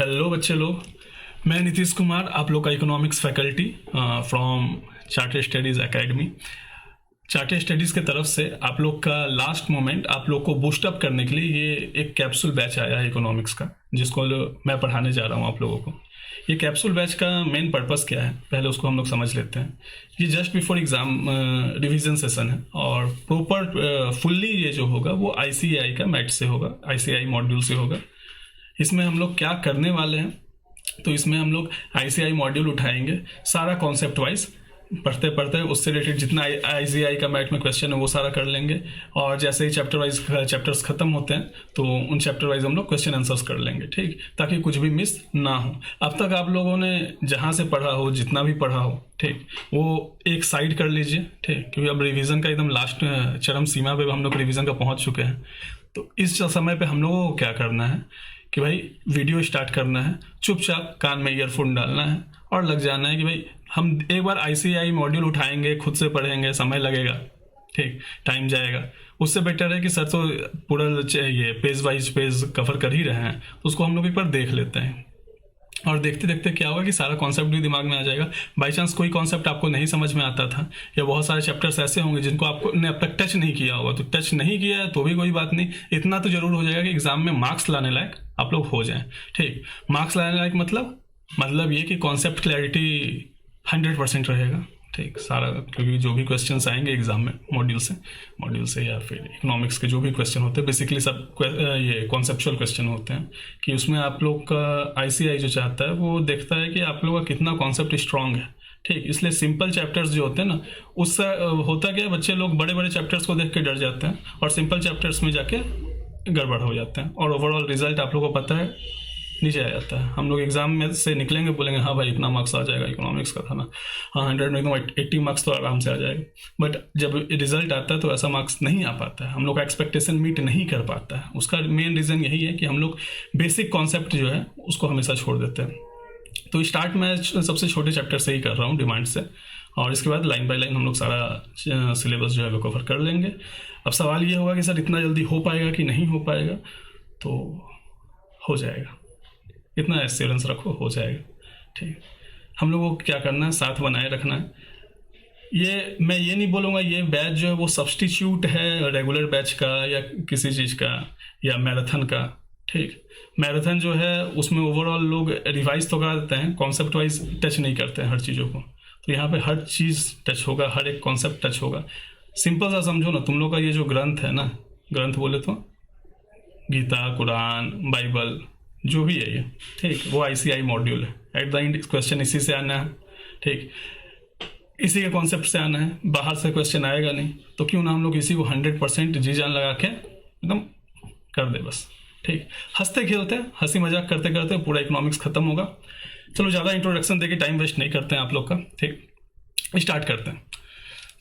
Hello बच्चे लोग, मैं नीतीश कुमार, आप लोग का economics faculty from chartered studies academy. Chartered studies के तरफ से आप लोग का लास्ट मोमेंट आप लोग को बूस्ट अप करने के लिए ये एक कैप्सूल बैच आया है इकोनॉमिक्स का, जिसको मैं पढ़ाने जा रहा हूँ आप लोगों को। ये कैप्सूल बैच का मेन पर्पस क्या है, पहले उसको हम लोग समझ लेते हैं। ये just before exam revision session है और प्रॉपर फुल्ली ये जो होगा वो ICAI का मैट से होगा, ICAI मॉड्यूल से होगा। इसमें हम लोग क्या करने वाले हैं, तो इसमें हम लोग ICAI मॉड्यूल उठाएंगे, सारा कॉन्सेप्ट वाइज पढ़ते पढ़ते उससे रिलेटेड जितना ICAI का मैथ में क्वेश्चन है वो सारा कर लेंगे। और जैसे ही चैप्टर वाइज चैप्टर्स खत्म होते हैं तो उन चैप्टर वाइज हम लोग क्वेश्चन आंसर्स कर लेंगे, ठीक, ताकि कुछ भी मिस ना हो। अब तक आप लोगों ने जहाँ से पढ़ा हो, जितना भी पढ़ा हो, ठीक, वो एक साइड कर लीजिए, ठीक, क्योंकि अब रिवीजन का एकदम लास्ट चरम सीमा पे हम लोग रिवीजन का पहुँच चुके हैं। तो इस समय पे हम लोगों को क्या करना है कि भाई वीडियो स्टार्ट करना है, चुपचाप कान में ईयरफोन डालना है और लग जाना है कि भाई हम एक बार ICAI मॉड्यूल उठाएंगे, खुद से पढ़ेंगे, समय लगेगा, ठीक, टाइम जाएगा। उससे बेटर है कि सर तो पूरा ये पेज वाइज पेज कवर कर ही रहे हैं, तो उसको हम लोग एक बार देख लेते हैं। और देखते देखते क्या होगा कि सारा कॉन्सेप्ट भी दिमाग में आ जाएगा। बाई चांस कोई कॉन्सेप्ट आपको नहीं समझ में आता था, या बहुत सारे चैप्टर्स ऐसे होंगे जिनको आपने अब तक टच नहीं किया होगा, तो टच नहीं किया है तो भी कोई बात नहीं, इतना तो जरूर हो जाएगा कि एग्जाम में मार्क्स लाने लायक आप लोग हो जाएं, ठीक। मार्क्स लाने लायक मतलब ये कि कॉन्सेप्ट क्लैरिटी 100% रहेगा, ठीक, सारा, क्योंकि जो भी क्वेश्चंस आएंगे एग्जाम में मॉड्यूल से या फिर इकोनॉमिक्स के जो भी क्वेश्चन होते हैं, बेसिकली सब ये कॉन्सेप्चुअल क्वेश्चन होते हैं, कि उसमें आप लोग का ICAI जो चाहता है वो देखता है कि आप लोग का कितना कॉन्सेप्ट स्ट्रांग है, ठीक। इसलिए सिंपल चैप्टर्स जो होते हैं ना, उससे होता क्या है, बच्चे लोग बड़े बड़े चैप्टर्स को देख के डर जाते हैं और सिंपल चैप्टर्स में जाके गड़बड़ हो जाते हैं, और ओवरऑल रिजल्ट आप लोग को पता है नीचे आ जाता है। हम लोग एग्जाम में से निकलेंगे, बोलेंगे हाँ भाई इतना मार्क्स आ जाएगा, इकोनॉमिक्स का था ना, हाँ 100 में एकदम 80 मार्क्स तो आराम से आ जाएगा। बट जब रिजल्ट आता है तो ऐसा मार्क्स नहीं आ पाता है, हम लोग का एक्सपेक्टेशन मीट नहीं कर पाता है। उसका मेन रीज़न यही है कि हम लोग बेसिक कॉन्सेप्ट जो है उसको हमेशा छोड़ देते हैं। तो स्टार्ट मैं सबसे छोटे चैप्टर से ही कर रहा हूँ, डिमांड से, और इसके बाद लाइन बाय लाइन हम लोग सारा सिलेबस जो है वो कवर कर लेंगे। अब सवाल ये होगा कि सर इतना जल्दी हो पाएगा कि नहीं हो पाएगा, तो हो जाएगा, इतना एश्योरेंस रखो, हो जाएगा, ठीक। हम लोगों को क्या करना है, साथ बनाए रखना है। ये मैं ये नहीं बोलूँगा ये बैच जो है वो सब्सटीट्यूट है रेगुलर बैच का या किसी चीज़ का या मैराथन का, ठीक। मैराथन जो है उसमें ओवरऑल लोग रिवाइज तो करा देते हैं, कॉन्सेप्ट वाइज टच नहीं करते हैं हर चीज़ों को। तो यहाँ पे हर चीज़ टच होगा, हर एक कॉन्सेप्ट टच होगा। सिंपल सा समझो ना, तुम लोग का ये जो ग्रंथ है ना, ग्रंथ बोले तो गीता, कुरान, बाइबल, जो भी है ये, ठीक, वो ICAI मॉड्यूल है। एट द एंड क्वेश्चन इसी से आना है, ठीक, इसी के कॉन्सेप्ट से आना है, बाहर से क्वेश्चन आएगा नहीं। तो क्यों ना हम लोग इसी को 100% जी जान लगा के एकदम कर दे बस, ठीक। हंसते खेलते हंसी मजाक करते करते पूरा इकोनॉमिक्स खत्म होगा। चलो ज़्यादा इंट्रोडक्शन देके टाइम वेस्ट नहीं करते हैं आप लोग का, ठीक, स्टार्ट करते हैं।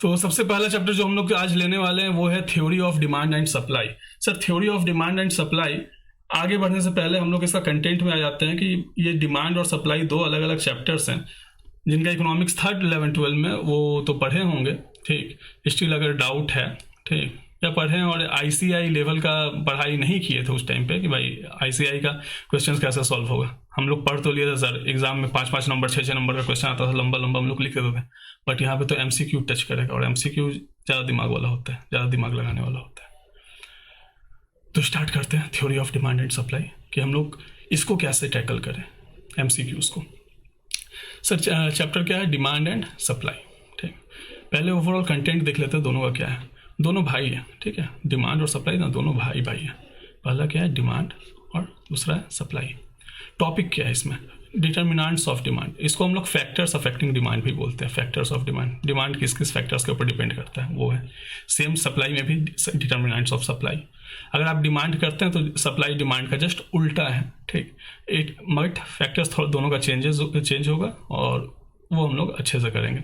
तो सबसे पहला चैप्टर जो हम लोग आज लेने वाले हैं वो है theory of demand and supply. Sir theory of demand and supply, आगे बढ़ने से पहले हम लोग इसका कंटेंट में आ जाते हैं कि ये डिमांड और सप्लाई दो अलग अलग चैप्टर्स हैं, जिनका इकोनॉमिक्स 3rd 11 12 में वो तो पढ़े होंगे, ठीक। स्टिल अगर डाउट है, ठीक, या पढ़ें और ICAI लेवल का पढ़ाई नहीं किए थे उस टाइम पे कि भाई ICAI का क्वेश्चन कैसे सॉल्व होगा, हम लोग पढ़ तो लिए थे सर, एग्जाम में 5-5 नंबर 6-6 नंबर का क्वेश्चन आता था, लंबा लंबा हम लोग लिख देते थे। बट यहाँ पे तो MCQ टच करेगा, और MCQ ज़्यादा दिमाग वाला होता है, ज़्यादा दिमाग लगाने वाला होता है। तो स्टार्ट करते हैं theory of demand and supply, कि हम लोग इसको कैसे टैकल करें, MCQs को। सर चैप्टर क्या है, डिमांड एंड सप्लाई, ठीक। पहले ओवरऑल कंटेंट देख लेते हैं दोनों का क्या है। दोनों भाई है, ठीक है, डिमांड और सप्लाई ना दोनों भाई है। पहला क्या है, डिमांड, और दूसरा है सप्लाई। टॉपिक क्या है इसमें, डिटर्मिनेंट्स ऑफ डिमांड, इसको हम लोग फैक्टर्स अफेक्टिंग डिमांड भी बोलते हैं। फैक्टर्स ऑफ डिमांड, डिमांड किस किस फैक्टर्स के ऊपर डिपेंड करता है वो है। सेम सप्लाई में भी डिटर्मिनेंट्स ऑफ सप्लाई। अगर आप डिमांड करते हैं तो सप्लाई डिमांड का जस्ट उल्टा है, ठीक। एक मगर फैक्टर्स थोड़ा दोनों का चेंज होगा, और वो हम लोग अच्छे से करेंगे।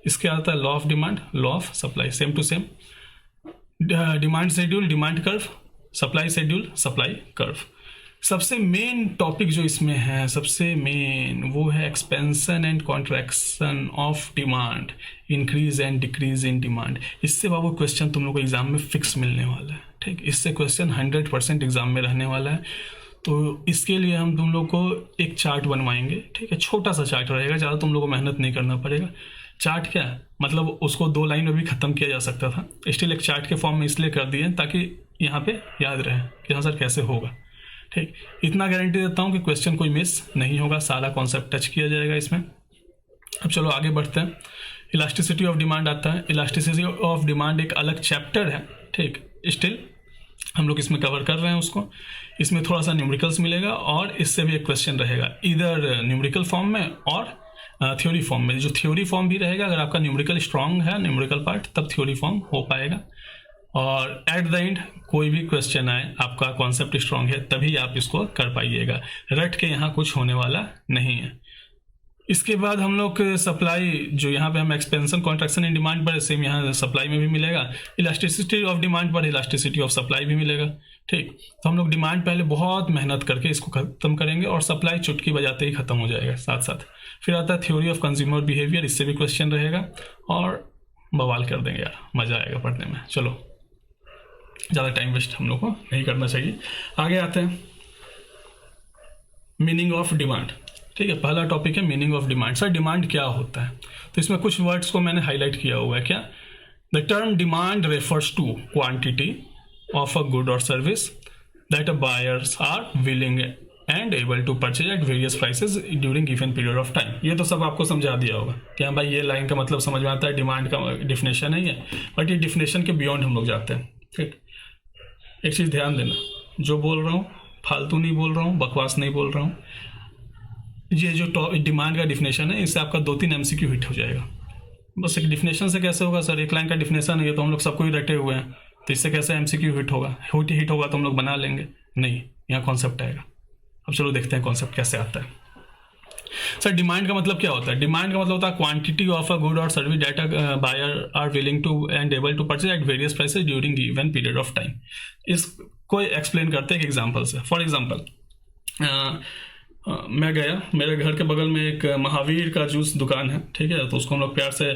इसके आता है law of demand, law of supply, same to same. Demand schedule, demand curve, supply schedule, supply curve. सबसे मेन टॉपिक जो इसमें है, सबसे मेन वो है expansion and contraction of demand, increase and decrease in demand. इससे बाबू क्वेश्चन तुम लोग को एग्जाम में फिक्स मिलने वाला है, ठीक। इससे क्वेश्चन 100% एग्जाम में रहने वाला है। तो इसके लिए हम तुम लोग को एक चार्ट बनवाएंगे, ठीक है, छोटा सा चार्ट रहेगा, ज़्यादा तुम लोग को मेहनत नहीं करना पड़ेगा। चार्ट क्या है, मतलब उसको 2 लाइन में भी ख़त्म किया जा सकता था, स्टिल एक चार्ट के फॉर्म में इसलिए कर दिए ताकि यहाँ पे याद रहे कि हाँ सर कैसे होगा। ठीक, इतना गारंटी देता हूँ कि क्वेश्चन कोई मिस नहीं होगा, सारा कॉन्सेप्ट टच किया जाएगा इसमें। अब चलो आगे बढ़ते हैं। इलास्टिसिटी ऑफ डिमांड आता है। इलास्टिसिटी ऑफ डिमांड एक अलग चैप्टर है, ठीक, स्टिल हम लोग इसमें कवर कर रहे हैं उसको। इसमें थोड़ा सा न्यूमेरिकल्स मिलेगा और इससे भी एक क्वेश्चन रहेगा, इधर न्यूमेरिकल फॉर्म में और थ्योरी फॉर्म में। जो थ्योरी फॉर्म भी रहेगा, अगर आपका न्यूमेरिकल स्ट्रांग है, न्यूमेरिकल पार्ट, तब थ्योरी फॉर्म हो पाएगा। और एट द एंड कोई भी क्वेश्चन आए, आपका कॉन्सेप्ट स्ट्रांग है तभी आप इसको कर पाइएगा, रट के यहाँ कुछ होने वाला नहीं है। इसके बाद हम लोग सप्लाई, जो यहाँ पे हम एक्सपेंशन कॉन्ट्रैक्शन इन डिमांड पर, सेम यहाँ सप्लाई में भी मिलेगा। इलास्टिसिटी ऑफ डिमांड पर इलास्टिसिटी ऑफ सप्लाई भी मिलेगा। ठीक, तो हम लोग डिमांड पहले बहुत मेहनत करके इसको खत्म करेंगे और सप्लाई चुटकी बजाते ही खत्म हो जाएगा साथ साथ। फिर आता है थ्योरी ऑफ कंज्यूमर बिहेवियर, इससे भी क्वेश्चन रहेगा और बवाल कर देंगे यार, मज़ा आएगा पढ़ने में। चलो, ज़्यादा टाइम वेस्ट हम लोग को नहीं करना चाहिए। आगे आते हैं मीनिंग ऑफ डिमांड। ठीक है, पहला टॉपिक है meaning of demand. Sir demand क्या होता है, तो इसमें कुछ वर्ड्स को मैंने हाईलाइट किया हुआ है। क्या, the term demand refers to quantity of a good और service that a buyers are willing and able to purchase at various prices during given period of time. ये तो सब आपको समझा दिया होगा कि हाँ भाई ये लाइन का मतलब समझ में आता है, डिमांड का डिफिनेशन है ये, बट ये डिफिनेशन के बियॉन्ड हम लोग जाते हैं। ठीक, एक चीज़ ध्यान देना, जो बोल रहा हूँ फालतू नहीं बोल रहा हूँ, बकवास नहीं बोल रहा हूँ। ये जो डिमांड का डिफिनेशन है, इससे आपका 2-3 MCQ हिट हो जाएगा। बस एक डिफिनेशन से कैसे होगा सर, एक लाइन का डिफिनेशन है, तो हम लोग सबको ही रटे हुए हैं, तो इससे कैसे MCQ हिट होगा? हिट होगा तो हम लोग बना लेंगे, नहीं, यहाँ कॉन्सेप्ट आएगा। अब चलो देखते हैं कॉन्सेप्ट कैसे आता है। सर डिमांड का मतलब क्या होता है? डिमांड का मतलब होता है क्वांटिटी ऑफ अ गुड और service that buyer are willing to and able to purchase at various prices during given period of time. इसको एक्सप्लेन करते हैं एक एग्जांपल से। फॉर एग्जांपल, मैं गया, मेरे घर के बगल में एक महावीर का जूस दुकान है, ठीक है, तो उसको हम लोग प्यार से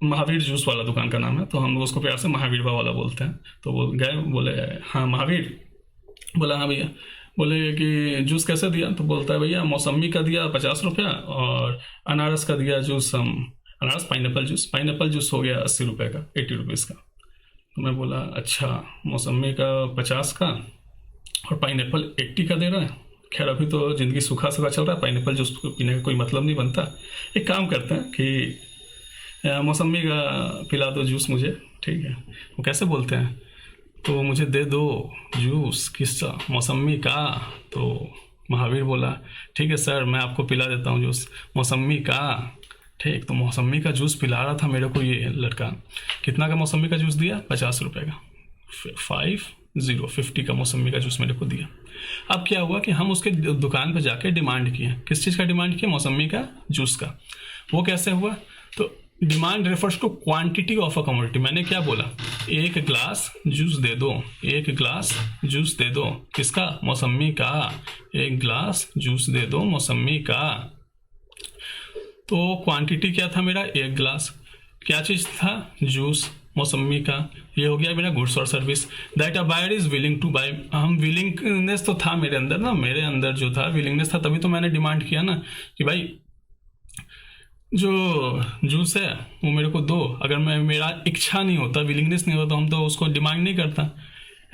महावीर जूस वाला दुकान का नाम है, तो हम लोग उसको प्यार से महावीर वाला बोलते हैं। तो वो गए, बोले हाँ महावीर, बोला हाँ भैया, बोले कि जूस कैसे दिया? तो बोलता है भैया मौसमी का दिया 50 रुपया और अनारस का दिया जूस, अनारस पाइनएप्पल जूस हो गया 80 रुपये का, 80 रुपीज़ का। तो मैं बोला अच्छा, मौसमी का 50 का और पाइनएप्पल 80 का दे रहा है। खैर अभी तो ज़िंदगी सूखा सूखा चल रहा है, पाइनएप्पल जूस पीने का कोई मतलब नहीं बनता। एक काम करते हैं कि मौसमी का पिला दो जूस मुझे, ठीक है। वो कैसे बोलते हैं, तो मुझे दे दो जूस, किसका? मौसमी का। तो महावीर बोला ठीक है सर, मैं आपको पिला देता हूँ जूस मौसमी का। ठीक, तो मौसमी का जूस पिला रहा था मेरे को ये लड़का। कितना का मौसमी का जूस दिया? 50 रुपये का। 50 का मौसमी का जूस मेरे को दिया। अब क्या हुआ कि हम उसके दुकान पर जाके डिमांड किए। किस चीज़ का डिमांड किया? मौसमी का जूस का। वो कैसे हुआ? तो demand refers to quantity of a commodity. मैंने क्या बोला? 1 ग्लास जूस दे दो, 1 ग्लास जूस दे दो। किसका? मौसमी का। 1 ग्लास जूस दे दो मौसमी का। तो क्वांटिटी क्या था मेरा? 1 ग्लास। क्या चीज़ था? जूस मौसमी का। ये हो गया मेरा गुड्स और service. That a buyer is willing to buy. हम विलिंगनेस तो था मेरे अंदर ना, मेरे अंदर जो था विलिंगनेस था, तभी तो मैंने डिमांड किया ना कि भाई जो जूस है वो मेरे को दो। अगर मेरा इच्छा नहीं होता, विलिंगनेस नहीं होता, हम तो उसको डिमांड नहीं करता।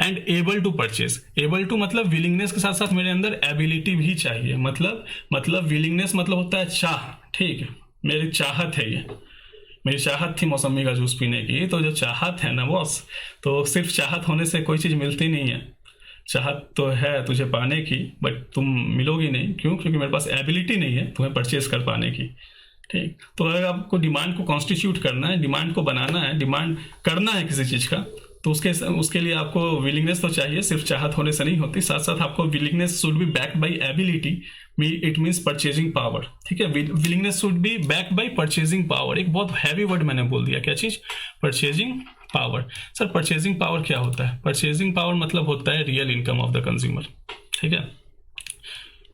And able to purchase. Able to मतलब विलिंगनेस के साथ साथ मेरे अंदर एबिलिटी भी चाहिए। मतलब विलिंगनेस मतलब होता है चाह, ठीक है, मेरी चाहत है, ये मेरी चाहत थी मौसमी का जूस पीने की। तो जो चाहत है ना बॉस, तो सिर्फ चाहत होने से कोई चीज़ मिलती नहीं है। चाहत तो है तुझे पाने की, बट तुम मिलोगी नहीं। क्यों? क्योंकि मेरे पास एबिलिटी नहीं है तुम्हें परचेज कर पाने की। ठीक, तो अगर आपको डिमांड को कॉन्स्टिट्यूट करना है, डिमांड को बनाना है, डिमांड करना है किसी चीज़ का, तो उसके लिए आपको विलिंगनेस तो चाहिए, सिर्फ चाहत होने से नहीं होती। साथ साथ आपको willingness should be backed by ability, it means purchasing power. ठीक है, willingness should be backed by purchasing power. एक बहुत हैवी वर्ड मैंने बोल दिया, क्या चीज़? Purchasing power. Sir purchasing power क्या होता है? परचेजिंग पावर मतलब होता है real income of the consumer. ठीक है,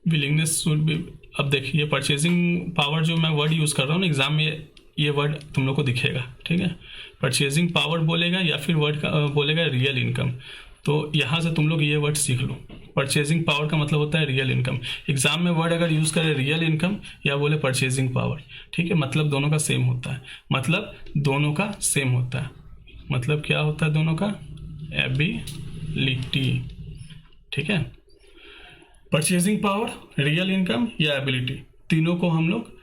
विलिंगनेस शुड बी। अब देखिए परचेजिंग पावर जो मैं वर्ड यूज़ कर रहा हूँ ना एग्जाम में, ये वर्ड तुम लोग को दिखेगा। ठीक है, परचेजिंग पावर बोलेगा या फिर वर्ड बोलेगा रियल इनकम। तो यहाँ से तुम लोग ये वर्ड सीख लो। परचेजिंग पावर का मतलब होता है रियल इनकम। एग्जाम में वर्ड अगर यूज़ करें रियल इनकम या बोले परचेजिंग पावर, ठीक है, मतलब दोनों का सेम होता है। मतलब दोनों का सेम होता है, मतलब क्या होता है दोनों का? एबिलिटी, ठीक है। परचेजिंग पावर, रियल इनकम या एबिलिटी, तीनों को हम लोग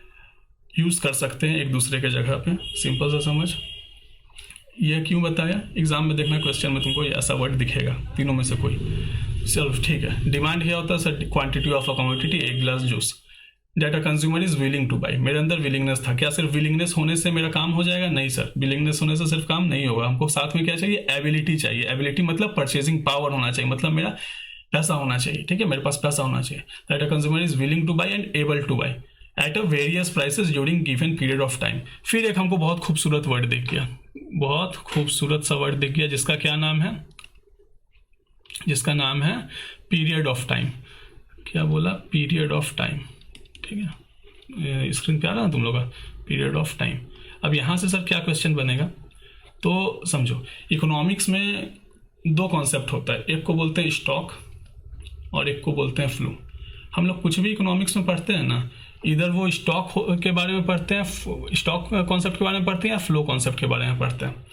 यूज़ कर सकते हैं एक दूसरे के जगह पे। सिंपल सा समझ। ये क्यों बताया? एग्जाम में देखना क्वेश्चन में तुमको ऐसा वर्ड दिखेगा तीनों में से कोई। चलो ठीक है। डिमांड क्या होता है sir? Quantity of a commodity, एक गिलास juice. Data consumer is willing two by, मेरे अंदर विलिंगनेस था। क्या सिर्फ विलिंगनेस होने से मेरा काम हो जाएगा? नहीं सर, विलिंगनेस होने से सिर्फ काम नहीं होगा, हमको साथ में क्या चाहिए? एबिलिटी चाहिए। एबिलिटी मतलब परचेजिंग पावर होना चाहिए, मतलब मेरा पैसा होना चाहिए, ठीक है, मेरे पास पैसा होना चाहिए। Data consumer is willing two by and able two by at a various prices during given period of time. फिर एक हमको बहुत खूबसूरत वर्ड दिख गया, बहुत खूबसूरत सा वर्ड दिख गया, जिसका क्या नाम है? जिसका नाम है पीरियड ऑफ टाइम। क्या बोला? पीरियड ऑफ टाइम, ठीक है, स्क्रीन पे आ रहा है तुम लोग का पीरियड ऑफ टाइम। अब यहाँ से सर क्या क्वेश्चन बनेगा? तो समझो, इकोनॉमिक्स में दो कॉन्सेप्ट होता है, एक को बोलते हैं स्टॉक और एक को बोलते हैं फ्लो। हम लोग कुछ भी इकोनॉमिक्स में पढ़ते हैं ना, इधर वो स्टॉक के बारे में पढ़ते हैं, स्टॉक कॉन्सेप्ट के बारे में पढ़ते हैं, या फ्लो कॉन्सेप्ट के बारे में पढ़ते हैं।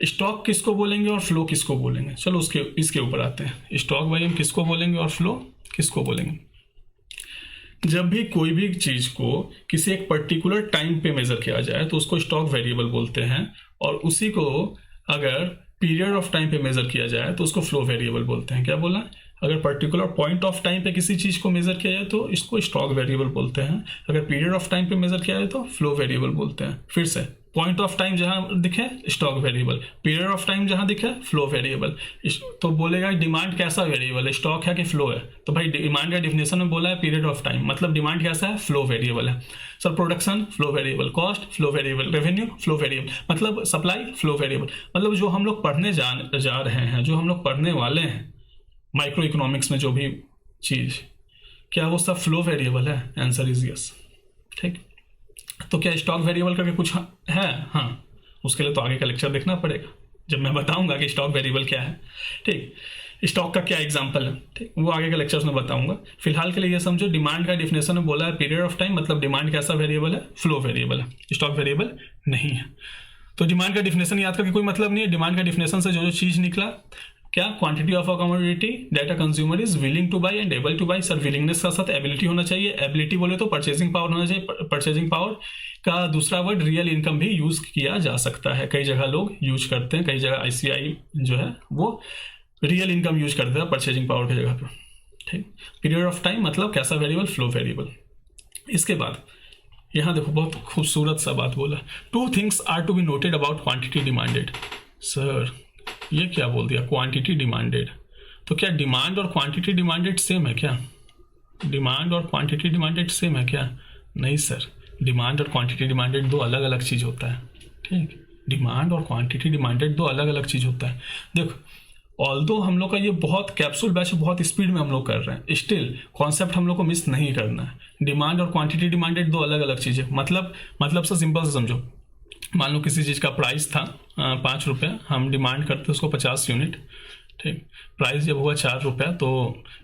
स्टॉक किसको बोलेंगे और फ्लो किसको बोलेंगे? चलो इसके ऊपर आते हैं। स्टॉक भाई हम किसको बोलेंगे और फ्लो किसको बोलेंगे? जब भी कोई भी चीज को किसी एक पर्टिकुलर टाइम पे मेजर किया जाए तो उसको स्टॉक वेरिएबल बोलते हैं, और उसी को अगर पीरियड ऑफ टाइम पे मेजर किया जाए तो उसको फ्लो वेरिएबल बोलते हैं। क्या बोला? अगर पर्टिकुलर पॉइंट ऑफ टाइम पे किसी चीज को मेजर किया जाए तो इसको स्टॉक वेरिएबल बोलते हैं, अगर पीरियड ऑफ टाइम पे मेजर किया जाए तो फ्लो वेरिएबल बोलते हैं। फिर से, पॉइंट ऑफ टाइम जहां दिखे stock variable, period of time जहां दिखे फ्लो वेरिएबल। तो बोलेगा डिमांड कैसा वेरिएबल है, स्टॉक है कि फ्लो है? तो भाई डिमांड का डिफिनेशन में बोला है पीरियड ऑफ टाइम, मतलब डिमांड कैसा है? फ्लो वेरिएबल है। Sir production flow variable, cost flow variable, revenue flow variable, मतलब सप्लाई फ्लो वेरिएबल। मतलब जो हम लोग पढ़ने जा रहे हैं, जो हम लोग पढ़ने वाले हैं माइक्रो इकोनॉमिक्स में, जो भी चीज, क्या वो सब फ्लो वेरिएबल है? आंसर इज यस, ठीक। तो क्या स्टॉक वेरिएबल करके कुछ है? हाँ, उसके लिए तो आगे का लेक्चर देखना पड़ेगा, जब मैं बताऊंगा कि स्टॉक वेरिएबल क्या है, ठीक। स्टॉक का क्या एग्जांपल है, ठीक, वो आगे के लेक्चर्स में बताऊंगा। फिलहाल के लिए ये समझो, डिमांड का डिफिनेशन में बोला है पीरियड ऑफ टाइम, मतलब डिमांड कैसा वेरिएबल है? फ्लो वेरिएबल है, स्टॉक वेरिएबल नहीं है। तो डिमांड का डिफिनेशन याद करके कोई मतलब नहीं है। डिमांड का डिफिनेशन से जो चीज निकला, क्या? Quantity of a commodity data consumer is willing two by and able two by. Sir willingness का साथ एबिलिटी होना चाहिए, एबिलिटी बोले तो परचेजिंग पावर होना चाहिए। परचेजिंग पावर का दूसरा वर्ड रियल इनकम भी यूज किया जा सकता है, कई जगह लोग यूज करते हैं, कई जगह आईसीआई जो है वो रियल इनकम यूज करते हैं परचेजिंग पावर की जगह पर, ठीक। पीरियड ऑफ टाइम मतलब कैसा वेरिएबल? Flow variable. इसके बाद यहाँ देखो, बहुत खूबसूरत सा बात बोला, two things are to be noted about quantity demanded. Sir ये क्या बोल दिया? Quantity demanded. तो क्या डिमांड और क्वांटिटी डिमांडेड सेम है क्या? डिमांड और क्वांटिटी डिमांडेड सेम है क्या? नहीं सर, डिमांड और क्वांटिटी डिमांडेड दो अलग अलग चीज होता है, ठीक। डिमांड और क्वांटिटी डिमांडेड दो अलग अलग चीज होता है। देखो, ऑल्दो हम लोग का ये बहुत कैप्सूल बैच, बहुत स्पीड में हम लोग कर रहे हैं, स्टिल कॉन्सेप्ट हम लोग को मिस नहीं करना है। डिमांड और क्वांटिटी डिमांडेड दो अलग अलग चीजें। मतलब से सिंपल से समझो, मान लो किसी चीज़ का प्राइस था 5 रुपये, हम डिमांड करते उसको 50 यूनिट, ठीक। प्राइस जब हुआ 4 रुपया तो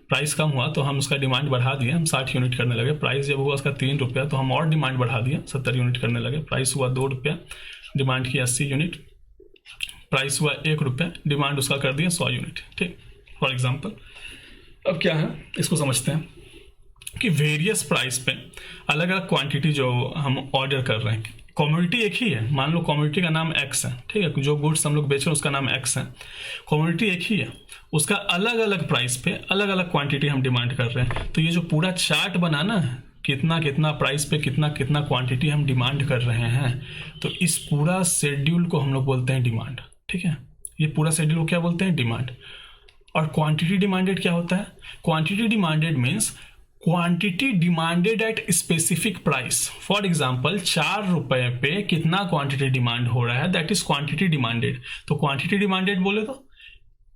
प्राइस कम हुआ तो हम उसका डिमांड बढ़ा दिए, हम 60 यूनिट करने लगे। प्राइस जब हुआ उसका 3 रुपया तो हम और डिमांड बढ़ा दिए, 70 यूनिट करने लगे। प्राइस हुआ 2 रुपया, डिमांड की 80 यूनिट। प्राइस हुआ 1 रुपया, डिमांड उसका कर दिया 100 यूनिट, ठीक, फॉर एग्जाम्पल। अब क्या है, इसको समझते हैं कि वेरियस प्राइस पे अलग अलग क्वांटिटी जो हम ऑर्डर कर रहे हैं, कमोडिटी एक ही है, मान लो कमोडिटी का नाम एक्स है, ठीक है, जो गुड्स हम लोग बेच रहे हैं उसका नाम एक्स है, कमोडिटी एक ही है, उसका अलग अलग प्राइस पे अलग अलग क्वांटिटी हम डिमांड कर रहे हैं। तो ये जो पूरा चार्ट बनाना है, कितना कितना प्राइस पे कितना कितना क्वांटिटी हम डिमांड कर रहे हैं, तो इस पूरा शेड्यूल को हम लोग बोलते हैं डिमांड, ठीक है। ये पूरा शेड्यूल को क्या बोलते हैं? डिमांड। और क्वांटिटी डिमांडेड क्या होता है? Quantity demanded means quantity demanded at specific price. For example 4 रुपए पे कितना क्वांटिटी डिमांड हो रहा है, दैट इज क्वांटिटी डिमांडेड। तो क्वांटिटी डिमांडेड बोले तो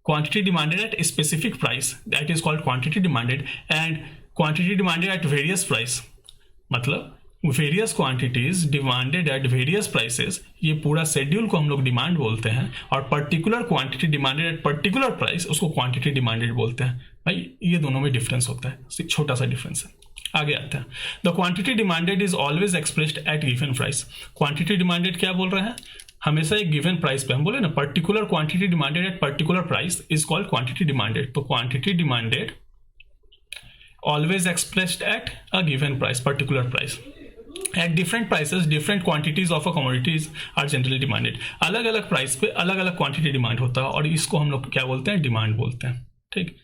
quantity demanded at specific price, that is called quantity demanded. And quantity demanded at various price, मतलब various quantities demanded at various prices, ये पूरा शेड्यूल को हम लोग डिमांड बोलते हैं, और particular quantity demanded at particular price उसको क्वांटिटी डिमांडेड बोलते हैं। भाई ये दोनों में डिफरेंस होता है, छोटा सा डिफरेंस है। आगे आते हैं, the quantity demanded is always expressed at given price. Quantity demanded क्या बोल रहे हैं, हमेशा एक गिवन प्राइस पे, हम बोले ना particular quantity demanded at particular price is called quantity demanded. तो quantity demanded always expressed at a given price, particular price. At different prices different quantities of a commodities are generally demanded. अलग अलग price पे अलग अलग quantity demand होता है, और इसको हम लोग क्या बोलते हैं, डिमांड बोलते हैं। ठीक,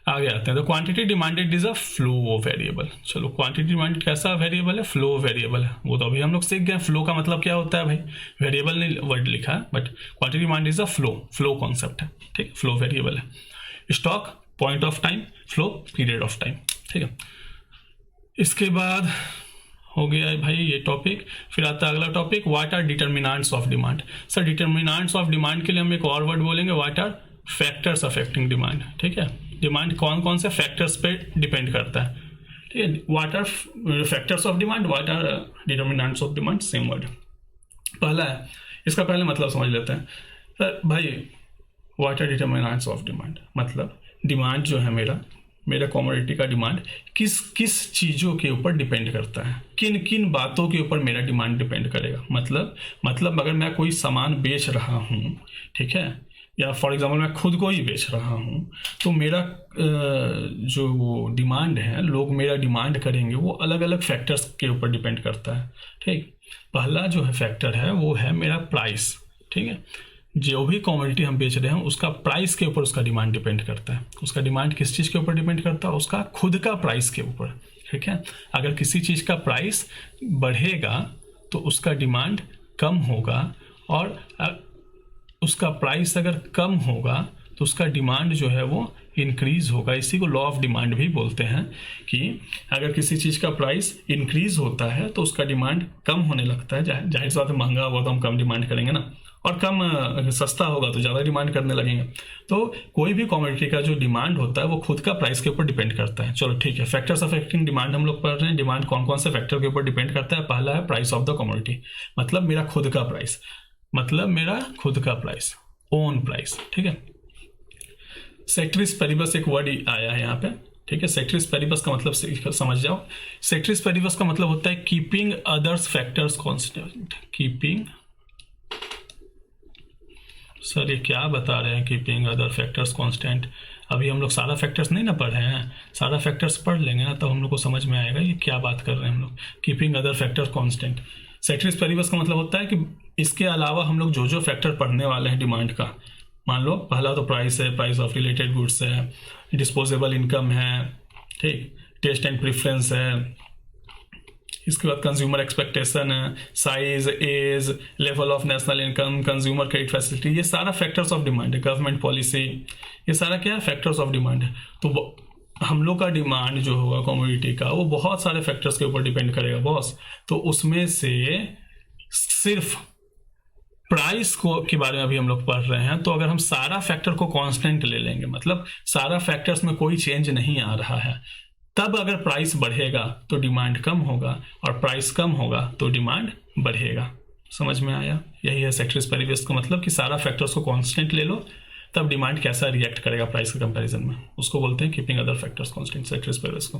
आगे आते हैं, तो quantity demanded is a flow variable. चलो क्वांटिटी डिमांडेड कैसा वेरिएबल है, फ्लो वेरिएबल है। वो तो अभी हम लोग सीख गए, फ्लो का मतलब क्या होता है भाई, वेरिएबल ने वर्ड लिखा है, but quantity demand is a flow concept है। ठीक, फ्लो वेरिएबल है। Stock point of time, flow period of time. ठीक है, इसके बाद हो गया है भाई ये टॉपिक। फिर आता है अगला topic, what are determinants of demand. Sir determinants of demand के लिए हम एक और वर्ड बोलेंगे, what are factors affecting demand. ठीक है, डिमांड कौन कौन से फैक्टर्स पे डिपेंड करता है। ठीक है, what are factors of demand, what are determinants of demand, same word. पहला है, इसका पहले मतलब समझ लेते हैं। सर भाई what are determinants of demand, मतलब डिमांड जो है मेरा कमोडिटी का डिमांड किस किस चीज़ों के ऊपर डिपेंड करता है, किन किन बातों के ऊपर मेरा डिमांड डिपेंड करेगा। मतलब अगर मैं कोई सामान बेच रहा हूँ, ठीक है, या फॉर एग्जांपल मैं खुद को ही बेच रहा हूँ, तो मेरा जो वो डिमांड है, लोग मेरा डिमांड करेंगे, वो अलग अलग फैक्टर्स के ऊपर डिपेंड करता है। ठीक, पहला जो है फैक्टर है वो है मेरा प्राइस। ठीक है, जो भी कमोडिटी हम बेच रहे हैं उसका प्राइस के ऊपर उसका डिमांड डिपेंड करता है। उसका डिमांड किस चीज़ के ऊपर डिपेंड करता है, उसका खुद का प्राइस के ऊपर। ठीक है, अगर किसी चीज़ का प्राइस बढ़ेगा तो उसका डिमांड कम होगा, और उसका प्राइस अगर कम होगा तो उसका डिमांड जो है वो इंक्रीज होगा। इसी को लॉ ऑफ डिमांड भी बोलते हैं, कि अगर किसी चीज़ का प्राइस इंक्रीज होता है तो उसका डिमांड कम होने लगता है। जाहिर सी बात है, महंगा होगा तो हम कम डिमांड करेंगे ना, और कम सस्ता होगा तो ज़्यादा डिमांड करने लगेंगे। तो कोई भी कमोडिटी का जो डिमांड होता है वो खुद का प्राइस के ऊपर डिपेंड करता है। चलो ठीक है, फैक्टर्स अफेक्टिंग डिमांड हम लोग पढ़ रहे हैं। डिमांड कौन कौन से फैक्टर के ऊपर डिपेंड करता है। पहला है प्राइस ऑफ द कमोडिटी, मतलब मेरा खुद का प्राइस, ओन प्राइस। ठीक है, सेक्टरिस पेरिबस एक वर्ड आया है यहाँ पे। ठीक है, सेक्टरिस पेरिबस का मतलब समझ जाओ। सेक्टरिस पेरिबस का मतलब होता है keeping others factors constant. Keeping, sir ये क्या बता रहे हैं, कीपिंग अदर फैक्टर्स कांस्टेंट। अभी हम लोग सारा फैक्टर्स नहीं ना पढ़ रहे हैं, सारा फैक्टर्स पढ़ लेंगे ना तब हम लोग को समझ में आएगा ये क्या बात कर रहे हैं हम लोग। Keeping other factors constant, ceteris paribus का मतलब होता है कि इसके अलावा हम लोग जो फैक्टर पढ़ने वाले हैं डिमांड का, मान लो पहला तो प्राइस है, प्राइस ऑफ रिलेटेड गुड्स है, डिस्पोजेबल इनकम है, ठीक, टेस्ट एंड प्रेफरेंस है, इसके बाद कंज्यूमर एक्सपेक्टेशन है, size, age, level of national income, consumer credit facility, ये सारा फैक्टर्स ऑफ डिमांड है। गवर्नमेंट पॉलिसी, ये सारा क्या है, फैक्टर्स ऑफ डिमांड है। तो हम लोग का डिमांड जो होगा कमोडिटी का वो बहुत सारे फैक्टर्स के ऊपर डिपेंड करेगा बॉस। तो उसमें से सिर्फ प्राइस को के बारे में अभी हम लोग पढ़ रहे हैं, तो अगर हम सारा फैक्टर को कांस्टेंट ले लेंगे, मतलब सारा फैक्टर्स में कोई चेंज नहीं आ रहा है, तब अगर प्राइस बढ़ेगा तो डिमांड कम होगा, और प्राइस कम होगा तो डिमांड बढ़ेगा। समझ में आया? यही है सेक्टरिस पेरिबस का मतलब, कि सारा फैक्टर्स को कांस्टेंट ले लो तब डिमांड कैसा रिएक्ट करेगा प्राइस के कंपैरिजन में, उसको बोलते हैं keeping other factors constant, ceteris paribus को।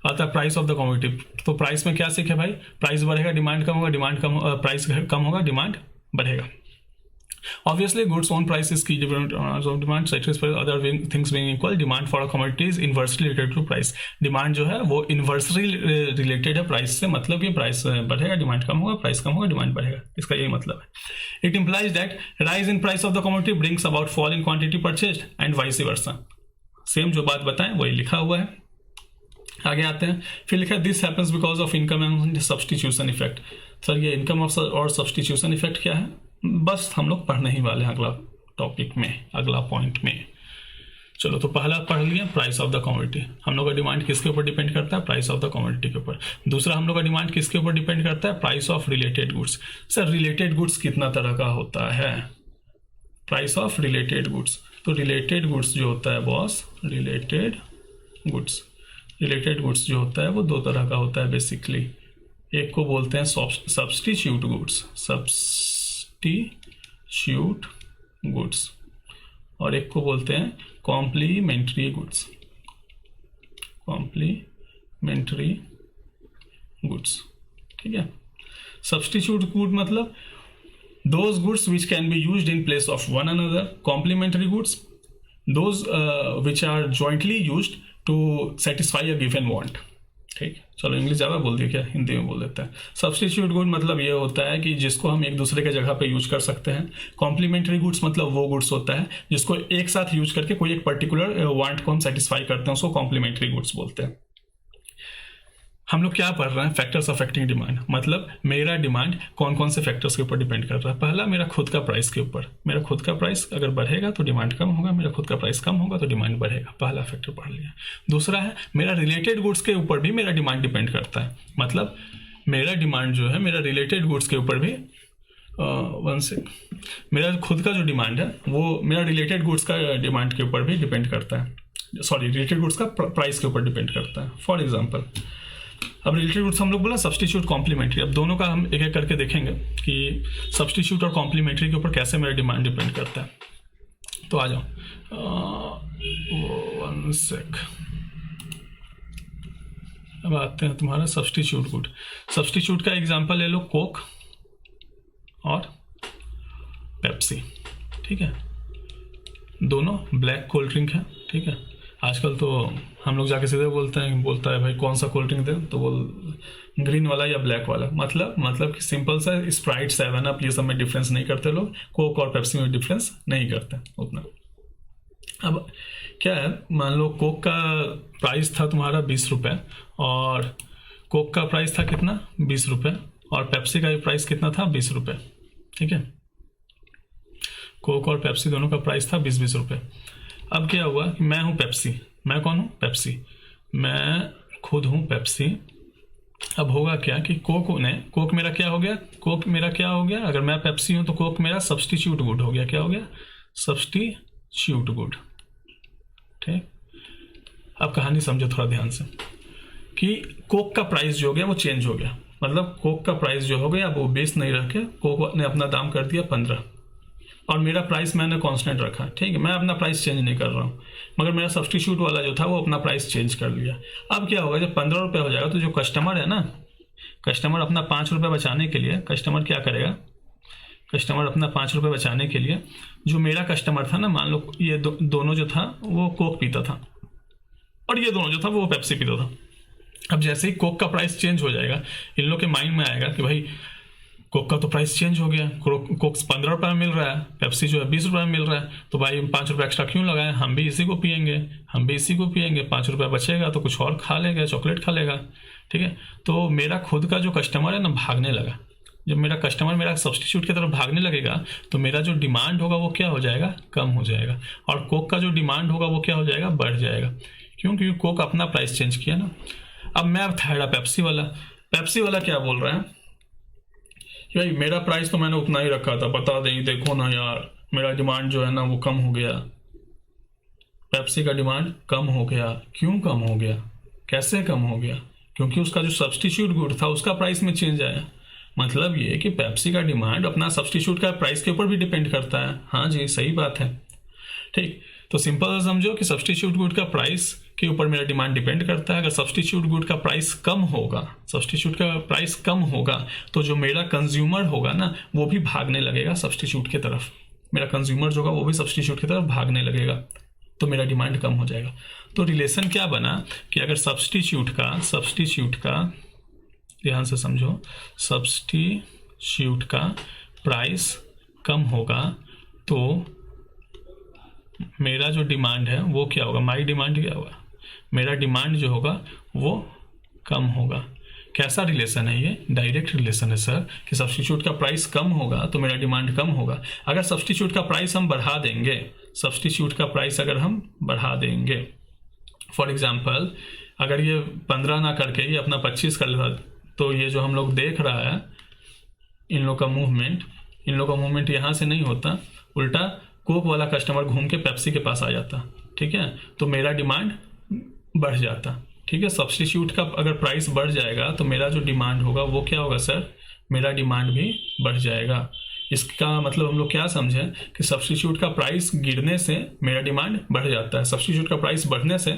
आता है प्राइस ऑफ द कमोडिटी। तो प्राइस में क्या सीखे भाई, प्राइस बढ़ेगा डिमांड कम होगा, प्राइस कम होगा डिमांड बढ़ेगा। Obviously, goods own price is key difference of demand. Sectors for other things being equal, demand for a commodity is inversely related to price. Demand जो है वो inversely related है price से, मतलब कि price बढ़ेगा डिमांड कम होगा, price कम होगा डिमांड बढ़ेगा, इसका यही मतलब है। It implies that rise in price of the commodity brings about fall in quantity purchased and vice versa. Same जो बात बताएं वही लिखा हुआ है। आगे आते हैं, फिर लिखा है this happens because of income and substitution effect. Sir ये इनकम और सब्सटीट्यूशन इफेक्ट क्या है, बस हम लोग पढ़ने ही वाले हैं अगला टॉपिक में, अगला पॉइंट में। चलो तो पहला पढ़ लिया प्राइस ऑफ द कमोडिटी। हम लोग का डिमांड किसके ऊपर डिपेंड करता है, प्राइस ऑफ द कमोडिटी के ऊपर। दूसरा हम लोग का डिमांड किसके ऊपर डिपेंड करता है, price of related goods. Sir related goods कितना तरह का होता है, प्राइस ऑफ रिलेटेड गुड्स। तो रिलेटेड गुड्स जो होता है बॉस, रिलेटेड गुड्स जो होता है वो दो तरह का होता है बेसिकली। एक को बोलते हैं सब्स्टिट्यूट गुड्स, और एक को बोलते हैं कॉम्प्लीमेंट्री गुड्स। ठीक है। सब्स्टिट्यूट गुड मतलब those goods which can be used in place of one another. Complementary goods, those which are jointly used to satisfy a given want. ठीक, चलो इंग्लिश ज़्यादा बोल दिया क्या, हिंदी में बोल देता है। सब्स्टिट्यूट गुड मतलब ये होता है कि जिसको हम एक दूसरे के जगह पे यूज कर सकते हैं। कॉम्प्लीमेंट्री गुड्स मतलब वो गुड्स होता है जिसको एक साथ यूज करके कोई एक पर्टिकुलर वांट को हम सेटिस्फाई करते हैं, उसको कॉम्प्लीमेंट्री गुड्स बोलते हैं। हम लोग क्या पढ़ रहे हैं, फैक्टर्स अफेक्टिंग डिमांड, मतलब मेरा डिमांड कौन कौन से फैक्टर्स के ऊपर डिपेंड कर रहा है। पहला मेरा खुद का प्राइस के ऊपर, मेरा खुद का प्राइस अगर बढ़ेगा तो डिमांड कम होगा, मेरा खुद का प्राइस कम होगा तो डिमांड बढ़ेगा, पहला फैक्टर पढ़ लिया। दूसरा है मेरा रिलेटेड गुड्स के ऊपर भी मेरा डिमांड डिपेंड करता है, मतलब मेरा डिमांड जो है मेरा रिलेटेड गुड्स के ऊपर भी मेरा खुद का जो डिमांड है वो मेरा रिलेटेड गुड्स का डिमांड के ऊपर भी डिपेंड करता है, सॉरी रिलेटेड गुड्स का प्राइस के ऊपर डिपेंड करता है। फॉर एग्जाम्पल अब रिलेटेड गुड्स हम लोग बोला सब्स्टिट्यूट कॉम्प्लीमेंट्री, अब दोनों का हम एक एक करके देखेंगे कि सब्स्टिट्यूट और कॉम्प्लीमेंट्री के ऊपर कैसे मेरा डिमांड डिपेंड करता है। तो आ जाओ, वन सेक, अब आते हैं तुम्हारा सब्स्टिट्यूट गुड। सब्स्टिट्यूट का एग्जांपल ले लो, कोक और पेप्सी। ठीक है, दोनों ब्लैक कोल्ड ड्रिंक है। ठीक है, आजकल तो हम लोग जाके सीधे बोलता है भाई कौन सा कोल्ड ड्रिंक दे, तो बोल ग्रीन वाला या ब्लैक वाला, मतलब कि सिंपल सा स्प्राइट 7 अप ये सब में डिफरेंस नहीं करते लोग, कोक और पेप्सी में डिफरेंस नहीं करते उतना। अब क्या है, मान लो कोक का प्राइस था तुम्हारा 20 रुपये और कोक का प्राइस था कितना 20 रुपये, और पेप्सी का भी प्राइस कितना था 20 रुपये। ठीक है, कोक और पेप्सी दोनों का प्राइस था 20-20 रुपये। अब क्या हुआ कि मैं हूँ पेप्सी, मैं कौन हूँ, पेप्सी, मैं खुद हूँ पेप्सी। अब होगा क्या कि कोक मेरा क्या हो गया, अगर मैं पेप्सी हूँ तो कोक मेरा सब्स्टिट्यूट गुड हो गया। क्या हो गया, सब्स्टिट्यूट गुड। ठीक, अब कहानी समझो थोड़ा ध्यान से कि कोक का प्राइस जो हो गया वो चेंज हो गया, मतलब कोक का प्राइस जो हो गया वो 20 नहीं रख के कोक ने अपना दाम कर दिया 15, और मेरा प्राइस मैंने कांस्टेंट रखा। ठीक है, मैं अपना प्राइस चेंज नहीं कर रहा हूँ, मगर मेरा सब्स्टिट्यूट वाला जो था वो अपना प्राइस चेंज कर लिया। अब क्या होगा, जब 15 रुपये हो जाएगा तो जो कस्टमर है ना, कस्टमर अपना 5 रुपये बचाने के लिए कस्टमर क्या करेगा, कस्टमर अपना 5 रुपये बचाने के लिए, जो मेरा कस्टमर था ना, मान लो ये दोनों जो था वो कोक पीता था और ये दोनों जो था वो पेप्सी पीता था। अब जैसे ही कोक का प्राइस चेंज हो जाएगा, इन लोग के माइंड में आएगा कि भाई कोक का तो प्राइस चेंज हो गया, कोक 15 रुपये में मिल रहा है, पेप्सी जो है 20 रुपये में मिल रहा है, तो भाई 5 रुपये एक्स्ट्रा क्यों लगाएं, हम भी इसी को पियेंगे, 5 रुपये बचेगा तो कुछ और खा लेगा, चॉकलेट खा लेगा। ठीक है, तो मेरा खुद का जो कस्टमर है ना भागने लगा। जब मेरा कस्टमर मेरा सब्स्टिट्यूट की तरफ भागने लगेगा तो मेरा जो डिमांड होगा वो क्या हो जाएगा, कम हो जाएगा, और कोक का जो डिमांड होगा वो क्या हो जाएगा, बढ़ जाएगा। क्योंकि कोक अपना प्राइस चेंज किया ना। अब मैं था पेप्सी वाला क्या बोल रहा है, भाई मेरा प्राइस तो मैंने उतना ही रखा था, बता दें, देखो ना यार मेरा डिमांड जो है ना वो कम हो गया, पेप्सी का डिमांड कम हो गया। क्यों कम हो गया, कैसे कम हो गया, क्योंकि उसका जो सब्स्टिट्यूट गुड था उसका प्राइस में चेंज आया। मतलब ये कि पेप्सी का डिमांड अपना सब्स्टिट्यूट का प्राइस के ऊपर भी डिपेंड करता है। हाँ जी, सही बात है। ठीक, तो सिंपल समझो कि सब्स्टिट्यूट गुड का प्राइस के ऊपर मेरा डिमांड डिपेंड करता है। अगर सब्स्टिट्यूट गुड का प्राइस कम होगा, तो जो मेरा कंज्यूमर होगा ना वो भी भागने लगेगा सब्स्टिट्यूट की तरफ, मेरा कंज्यूमर जो होगा वो भी सब्स्टिट्यूट की तरफ भागने लगेगा, तो मेरा डिमांड कम हो जाएगा। तो रिलेशन क्या बना कि अगर सब्स्टिट्यूट का ध्यान से समझो, सब्स्टिट्यूट का प्राइस कम होगा तो मेरा जो डिमांड है वो क्या होगा, माई डिमांड क्या होगा, मेरा डिमांड जो होगा वो कम होगा। कैसा रिलेशन है ये, डायरेक्ट रिलेशन है सर, कि सब्स्टिट्यूट का प्राइस कम होगा तो मेरा डिमांड कम होगा। अगर सब्स्टिट्यूट का प्राइस हम बढ़ा देंगे, फॉर एग्जांपल अगर ये 15 ना करके ये अपना 25 कर लेता, तो ये जो हम लोग देख रहा है इन लोग का मूवमेंट यहाँ से नहीं होता, उल्टा कोक वाला कस्टमर घूम के पेप्सी के पास आ जाता। ठीक है, तो मेरा डिमांड बढ़ जाता। ठीक ठीक है। सब्स्टिट्यूट का अगर प्राइस बढ़ जाएगा तो मेरा जो डिमांड होगा वो क्या होगा सर, मेरा डिमांड भी बढ़ जाएगा। इसका मतलब हम लोग क्या समझें कि सब्स्टिट्यूट का प्राइस गिरने से मेरा डिमांड बढ़ जाता है, सब्स्टिट्यूट का प्राइस बढ़ने से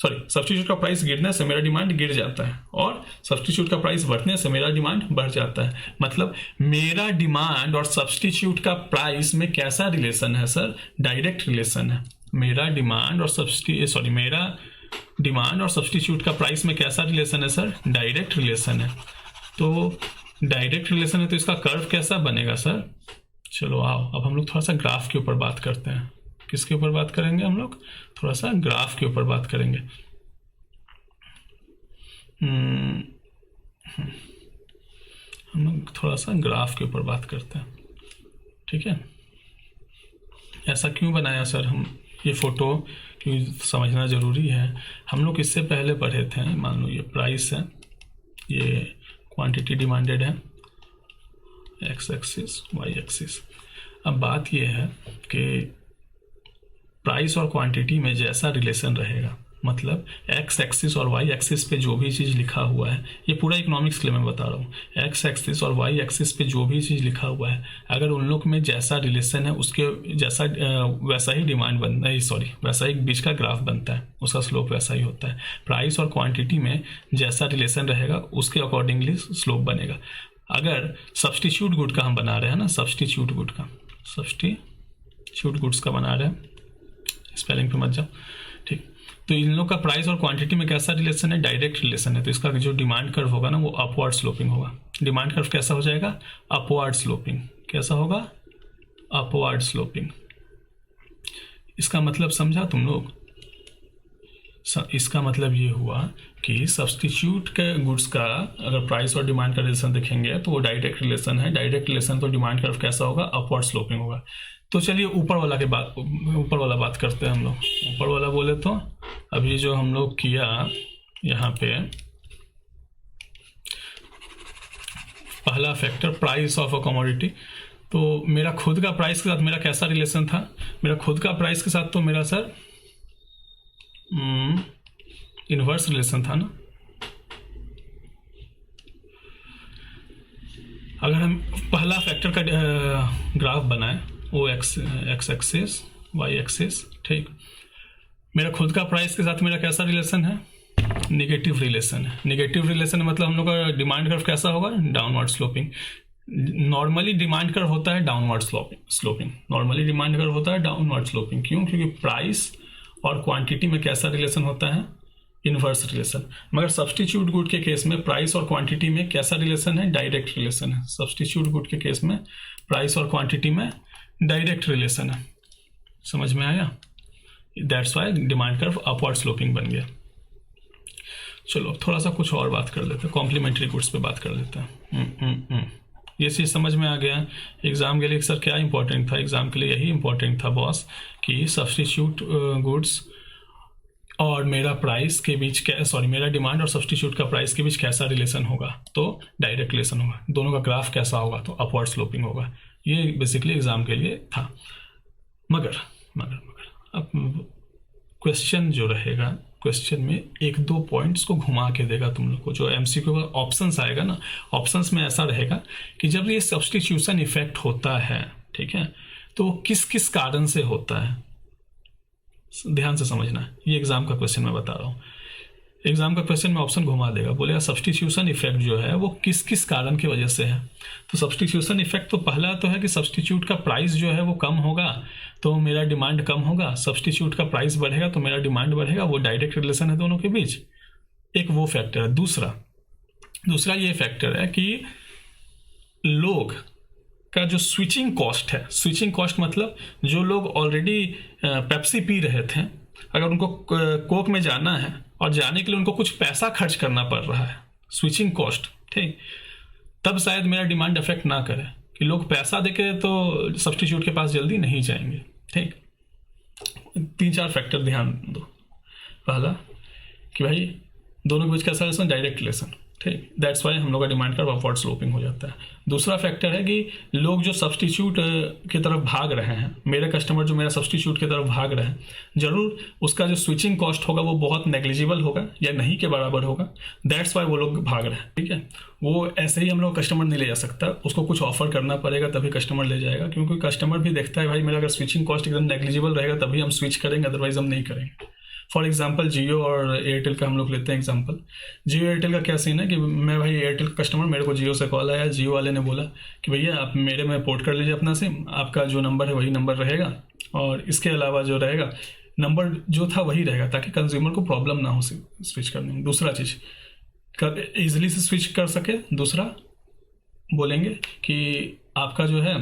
सब्स्टिट्यूट का प्राइस गिरने से मेरा डिमांड गिर जाता है, और सब्स्टिट्यूट का प्राइस बढ़ने से मेरा डिमांड बढ़ जाता है। मतलब मेरा डिमांड और सब्स्टिट्यूट का प्राइस में कैसा रिलेशन है सर, डायरेक्ट रिलेशन है। मेरा डिमांड और सब्स्टिट्यूट का प्राइस में कैसा रिलेशन है सर, डायरेक्ट रिलेशन है। तो डायरेक्ट रिलेशन है तो इसका कर्व कैसा बनेगा सर, चलो आओ अब हम लोग थोड़ा सा ग्राफ के ऊपर बात करते हैं। किसके ऊपर बात करेंगे हम लोग, थोड़ा सा ग्राफ के ऊपर बात करेंगे। हम लोग थोड़ा सा ग्राफ के ऊपर बात करते हैं, ठीक है। ऐसा क्यों बनाया सर हम ये फोटो, क्यों समझना ज़रूरी है। हम लोग इससे पहले पढ़े थे, मान लो ये प्राइस है, ये क्वांटिटी डिमांडेड है, एक्स एक्सिस वाई एक्सिस। अब बात ये है कि प्राइस और क्वांटिटी में जैसा रिलेशन रहेगा, मतलब एक्स एक्सिस और वाई एक्सिस पे जो भी चीज़ लिखा हुआ है, ये पूरा इकोनॉमिक्स के लिए मैं बता रहा हूँ, एक्स एक्सिस और वाई एक्सिस पे जो भी चीज़ लिखा हुआ है, अगर उन लोग में जैसा रिलेशन है उसके जैसा वैसा ही डिमांड बनता है, वैसा ही बीच का ग्राफ बनता है, उसका स्लोप वैसा ही होता है। प्राइस और क्वांटिटी में जैसा रिलेशन रहेगा उसके अकॉर्डिंगली स्लोप बनेगा। अगर सब्स्टिट्यूट गुड का हम बना रहे हैं ना, सब्स्टिट्यूट गुड्स का बना रहे हैं, स्पेलिंग पे मत जाओ, ठीक। तो इन लोग का प्राइस और क्वांटिटी में कैसा रिलेशन है, डायरेक्ट रिलेशन है। तो इसका जो डिमांड कर्व होगा ना वो अपवर्ड स्लोपिंग होगा। डिमांड कर्व कैसा हो जाएगा, अपवर्ड स्लोपिंग। कैसा होगा, अपवर्ड स्लोपिंग। इसका मतलब समझा तुम लोग, इसका मतलब ये हुआ कि सब्स्टिट्यूट के गुड्स का अगर प्राइस और डिमांड का रिलेशन देखेंगे तो वो डायरेक्ट रिलेशन है। डायरेक्ट रिलेशन तो डिमांड कर्व कैसा होगा, अपवर्ड स्लोपिंग होगा। तो चलिए ऊपर वाला बात करते हैं हम लोग। ऊपर वाला बोले तो अभी जो हम लोग किया यहाँ पे, पहला factor price of a commodity, तो मेरा खुद का प्राइस के साथ मेरा कैसा रिलेशन था, मेरा खुद का प्राइस के साथ तो मेरा सर इनवर्स रिलेशन था ना। अगर हम पहला फैक्टर का ग्राफ बनाए, वो एक्स एक्सिस वाई एक्सिस, ठीक। मेरा खुद का प्राइस के साथ मेरा कैसा रिलेशन है, नेगेटिव रिलेशन है। नेगेटिव रिलेशन मतलब हम लोग का डिमांड कर्व कैसा होगा, downward sloping. Normally demand curve होता है downward sloping. Normally demand curve होता है डाउनवर्ड स्लोपिंग। क्यों, क्योंकि प्राइस और क्वांटिटी में कैसा रिलेशन होता है, इनवर्स रिलेशन। मगर सब्स्टिट्यूट गुड के केस में प्राइस और क्वांटिटी में कैसा रिलेशन है, डायरेक्ट रिलेशन है। सब्स्टिट्यूट गुड के केस में प्राइस और क्वांटिटी में डायरेक्ट रिलेशन है। समझ में आया, that's why demand curve upward sloping बन गया। चलो थोड़ा सा कुछ और बात कर लेते हैं, कॉम्प्लीमेंट्री गुड्स पे बात कर लेते हैं। ये चीज़ समझ में आ गया। एग्जाम के लिए सर क्या इंपॉर्टेंट था, एग्जाम के लिए यही इंपॉर्टेंट था बॉस कि सब्स्टिट्यूट गुड्स और मेरा प्राइस के बीच मेरा डिमांड और सब्स्टिट्यूट का प्राइस के बीच कैसा रिलेशन होगा, तो डायरेक्ट रिलेशन होगा। दोनों का ग्राफ कैसा होगा, तो अपवर्ड स्लोपिंग होगा। ये बेसिकली एग्जाम के लिए था। मगर अब क्वेश्चन जो रहेगा, क्वेश्चन में एक दो पॉइंट्स को घुमा के देगा तुम लोग को। जो एमसीक्यू का ऑप्शंस आएगा ना, ऑप्शंस में ऐसा रहेगा कि जब ये सब्स्टिट्यूशन इफेक्ट होता है, ठीक है, तो किस किस कारण से होता है, ध्यान से समझना है। ये एग्जाम का क्वेश्चन मैं बता रहा हूँ। एग्जाम का क्वेश्चन में ऑप्शन घुमा देगा, बोलेगा सब्स्टिट्यूशन इफेक्ट जो है वो किस किस कारण की वजह से है। तो सब्स्टिट्यूशन इफेक्ट तो पहला तो है कि सब्स्टिट्यूट का प्राइस जो है वो कम होगा तो मेरा डिमांड कम होगा, सब्स्टिट्यूट का प्राइस बढ़ेगा तो मेरा डिमांड बढ़ेगा। वो डायरेक्ट रिलेशन है दोनों के बीच, एक वो फैक्टर है। दूसरा ये फैक्टर है कि लोग का जो स्विचिंग कॉस्ट है, स्विचिंग कॉस्ट मतलब जो लोग ऑलरेडी पेप्सी पी रहे थे, अगर उनको कोक में जाना है और जाने के लिए उनको कुछ पैसा खर्च करना पड़ रहा है, स्विचिंग कॉस्ट, ठीक, तब शायद मेरा डिमांड अफेक्ट ना करे कि लोग पैसा देके तो सब्स्टिट्यूट के पास जल्दी नहीं जाएंगे, ठीक। 3-4 फैक्टर ध्यान दो। पहला कि भाई दोनों के बीच कैसा रिलेशन, डायरेक्ट रिलेशन, ठीक, दैट्स वाई हम लोग का डिमांड कर्व अपवर्ड स्लोपिंग हो जाता है। दूसरा फैक्टर है कि लोग जो सब्सटीट्यूट की तरफ भाग रहे हैं, मेरे कस्टमर जो मेरा सब्सटीट्यूट की तरफ भाग रहे हैं, जरूर उसका जो स्विचिंग कॉस्ट होगा वो बहुत नेग्लिजिबल होगा या नहीं के बराबर होगा, दैट्स वाई वो लोग भाग रहे हैं। ठीक है, वो ऐसे ही हम लोग कस्टमर नहीं ले जा सकता, उसको कुछ ऑफर करना पड़ेगा तभी कस्टमर ले जाएगा, क्योंकि कस्टमर भी देखता है भाई मेरा अगर स्विचिंग कॉस्ट एकदम नेग्लिजिबल रहेगा तभी हम स्विच करेंगे, अदरवाइज हम नहीं करेंगे। फॉर एग्जाम्पल जियो और एयरटेल का हम लोग लेते हैं एग्जाम्पल। जियो एयरटेल का क्या सीन है कि मैं भाई एयरटेल का कस्टमर, मेरे को जियो से कॉल आया, जियो वाले ने बोला कि भैया आप मेरे में पोर्ट कर लीजिए अपना सिम, आपका जो नंबर है वही नंबर रहेगा और इसके अलावा जो रहेगा नंबर जो था वही रहेगा, ताकि कंज्यूमर को प्रॉब्लम ना हो स्विच करने में। दूसरा चीज़ ईजिली से स्विच कर सके। दूसरा बोलेंगे कि आपका जो है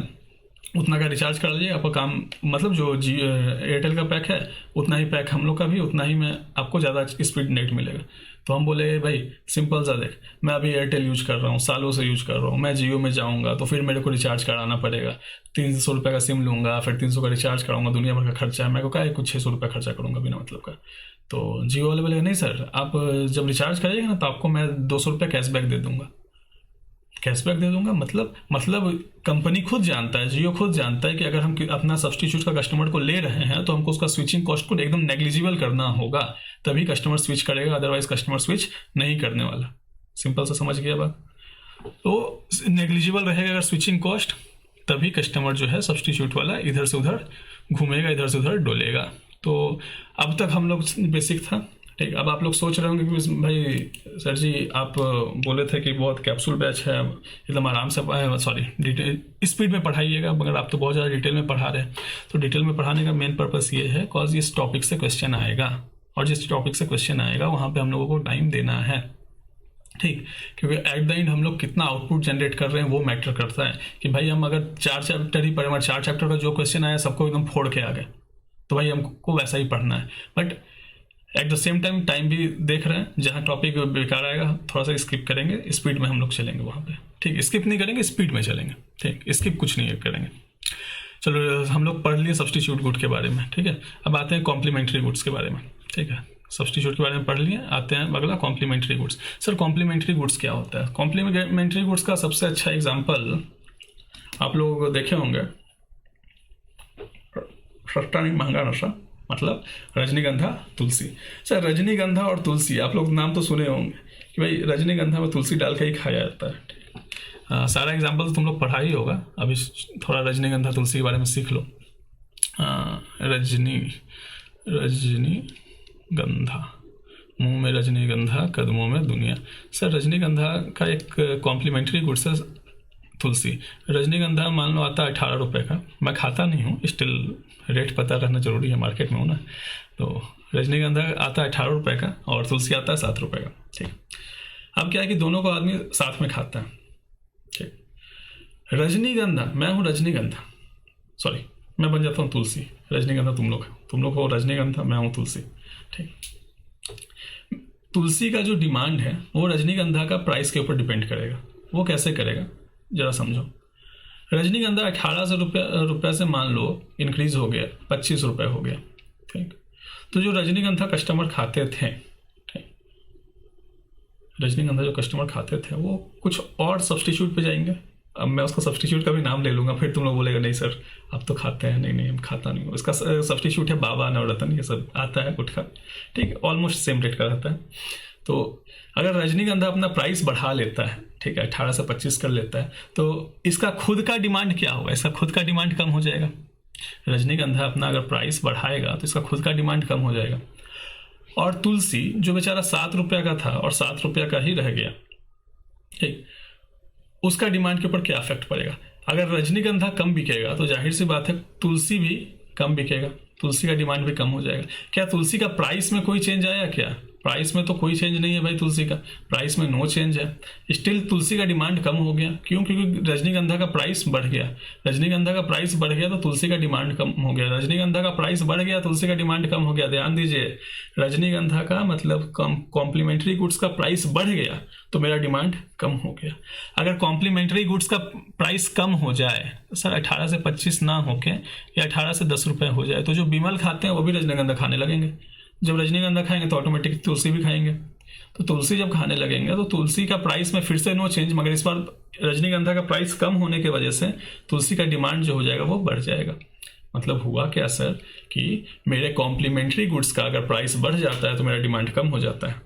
उतना का रिचार्ज कर लीजिए, आपका काम मतलब जो एयरटेल का पैक है उतना ही पैक हम लोग का भी, उतना ही में आपको ज़्यादा स्पीड नेट मिलेगा। तो हम बोले भाई सिंपल सा देख, मैं अभी एयरटेल यूज कर रहा हूँ, सालों से यूज कर रहा हूँ, मैं जियो में जाऊँगा तो फिर मेरे को रिचार्ज कराना पड़ेगा, 300 रुपये का सिम लूँगा, फिर 300 का रिचार्ज कराऊंगा, दुनिया भर का खर्चा है, मेरे को क्या है कुछ 600 रुपये खर्चा करूँगा बिना मतलब का। तो जियो वाले बोले नहीं सर, आप जब रिचार्ज करिएगा ना तो आपको मैं 200 रुपये कैशबैक दे दूँगा। कैशबैक दे दूंगा मतलब कंपनी खुद जानता है, जियो खुद जानता है कि अगर हम अपना सब्सटीट्यूट का कस्टमर को ले रहे हैं तो हमको उसका स्विचिंग कॉस्ट को एकदम नेग्लिजिबल करना होगा, तभी कस्टमर स्विच करेगा, अदरवाइज कस्टमर स्विच नहीं करने वाला। सिंपल सा समझ गया बात। तो नेग्लिजिबल रहेगा अगर स्विचिंग कॉस्ट, तभी कस्टमर जो है सब्सटीट्यूट वाला इधर से उधर घूमेगा, इधर से उधर डोलेगा। तो अब तक हम लोग बेसिक था। ठीक, अब आप लोग सोच रहे होंगे कि भाई सर जी आप बोले थे कि बहुत कैप्सूल बैच है, एकदम आराम से सॉरी डिटेल स्पीड में पढ़ाइएगा, मगर आप तो बहुत ज़्यादा डिटेल में पढ़ा रहे हैं। तो डिटेल में पढ़ाने का मेन पर्पस ये है कॉज इस टॉपिक से क्वेश्चन आएगा, और जिस टॉपिक से क्वेश्चन आएगा वहाँ पे हम लोगों को टाइम देना है। ठीक, क्योंकि एट द एंड हम लोग कितना आउटपुट जनरेट कर रहे हैं वो मैटर करता है। कि भाई हम अगर 4 चैप्टर ही पढ़े, हमारे 4 चैप्टर का जो क्वेश्चन आया सबको एकदम फोड़ के आ गए, तो भाई हमको वैसा ही पढ़ना है। But at the same time भी देख रहे हैं, जहाँ टॉपिक बेकार आएगा थोड़ा सा स्किप करेंगे, स्पीड में हम लोग चलेंगे वहाँ पे। ठीक, स्किप नहीं करेंगे, स्पीड में चलेंगे। ठीक, स्किप कुछ नहीं करेंगे। चलो हम लोग पढ़ लिए सब्सटीट्यूट गुड के बारे में। ठीक है, अब आते हैं कॉम्प्लीमेंट्री गुड्स के बारे में। ठीक है, सब्सटीट्यूट के बारे में पढ़ लिए, आते हैं अगला complementary goods. Sir complementary goods क्या होता है? कॉम्प्लीमेंट्री गुड्स का सबसे अच्छा एग्जाम्पल आप लोग देखे होंगे, सस्ता नहीं महंगा नशा, मतलब रजनीगंधा तुलसी। सर रजनीगंधा और तुलसी आप लोग नाम तो सुने होंगे कि भाई रजनीगंधा में तुलसी डाल के ही खाया जाता है। सारा एग्जाम्पल तो तुम लोग पढ़ा ही होगा, अभी थोड़ा रजनीगंधा तुलसी के बारे में सीख लो। रजनीगंधा, मुंह में रजनीगंधा कदमों में दुनिया। सर रजनीगंधा का एक कॉम्प्लीमेंट्री गुड्स है तुलसी। रजनीगंधा मान लो आता है 18 रुपये का, मैं खाता नहीं हूँ, स्टिल रेट पता रहना जरूरी है, मार्केट में हो ना। तो रजनीगंधा आता है 18 रुपये का और तुलसी आता है 7 रुपये का। ठीक, अब क्या है कि दोनों को आदमी साथ में खाता है। ठीक, रजनीगंधा, मैं हूँ रजनीगंधा, सॉरी मैं बन जाता हूँ तुलसी, रजनीगंधा तुम लोग हो रजनीगंधा, मैं हूँ तुलसी। ठीक, तुलसी का जो डिमांड है वो रजनीगंधा का प्राइस के ऊपर डिपेंड करेगा। वो कैसे करेगा जरा समझो। रजनीगंधा 1800 रुपये से मान लो इंक्रीज हो गया 25 रुपये हो गया। ठीक, तो जो रजनीगंधा कस्टमर खाते थे, ठीक, रजनीगंधा जो कस्टमर खाते थे वो कुछ और सब्सटीट्यूट पे जाएंगे। अब मैं उसका सब्सटीट्यूट का भी नाम ले लूँगा, फिर तुम लोग बोलेगा नहीं सर आप तो खाते हैं। नहीं हम खाता नहीं हूँ। इसका सब्सटीट्यूट है बाबा, नवरत्न, ये सब आता है गुटखा। ठीक, ऑलमोस्ट सेम रेट का रहता है। तो अगर रजनीगंधा अपना प्राइस बढ़ा लेता है, ठीक है, 18 से 25 कर लेता है, तो इसका खुद का डिमांड क्या होगा? इसका खुद का डिमांड कम हो जाएगा। रजनीगंधा अपना अगर प्राइस बढ़ाएगा तो इसका खुद का डिमांड कम हो जाएगा। और तुलसी जो बेचारा 7 रुपये का था और 7 रुपये का ही रह गया, ठीक, उसका डिमांड के ऊपर क्या इफेक्ट पड़ेगा? अगर रजनीगंधा कम बिकेगा तो जाहिर सी बात है तुलसी भी कम बिकेगा, तुलसी का डिमांड भी कम हो जाएगा। क्या तुलसी का प्राइस में कोई चेंज आया? क्या प्राइस में तो कोई चेंज नहीं है भाई, तुलसी का प्राइस में नो चेंज है। स्टिल तुलसी का डिमांड कम हो गया। क्यों? क्योंकि रजनीगंधा का प्राइस बढ़ गया। रजनीगंधा का प्राइस बढ़ गया तो तुलसी का डिमांड कम हो गया। रजनीगंधा का प्राइस बढ़ गया, तुलसी का डिमांड कम हो गया। ध्यान दीजिए, रजनीगंधा का मतलब कॉम्प्लीमेंट्री गुड्स का प्राइस बढ़ गया तो मेरा डिमांड कम हो गया। अगर कॉम्प्लीमेंट्री गुड्स का प्राइस कम हो जाए, सर 18 से 25 ना होके या 18 से 10 रुपये हो जाए, तो जो बिमल खाते हैं वो भी रजनीगंधा खाने लगेंगे। जब रजनीगंधा खाएंगे तो ऑटोमेटिक तुलसी भी खाएंगे। तो तुलसी जब खाने लगेंगे तो तुलसी का प्राइस में फिर से नो चेंज, मगर इस बार रजनीगंधा का प्राइस कम होने की वजह से तुलसी का डिमांड जो हो जाएगा वो बढ़ जाएगा। मतलब हुआ क्या सर कि मेरे कॉम्प्लीमेंट्री गुड्स का अगर प्राइस बढ़ जाता है तो मेरा डिमांड कम हो जाता है,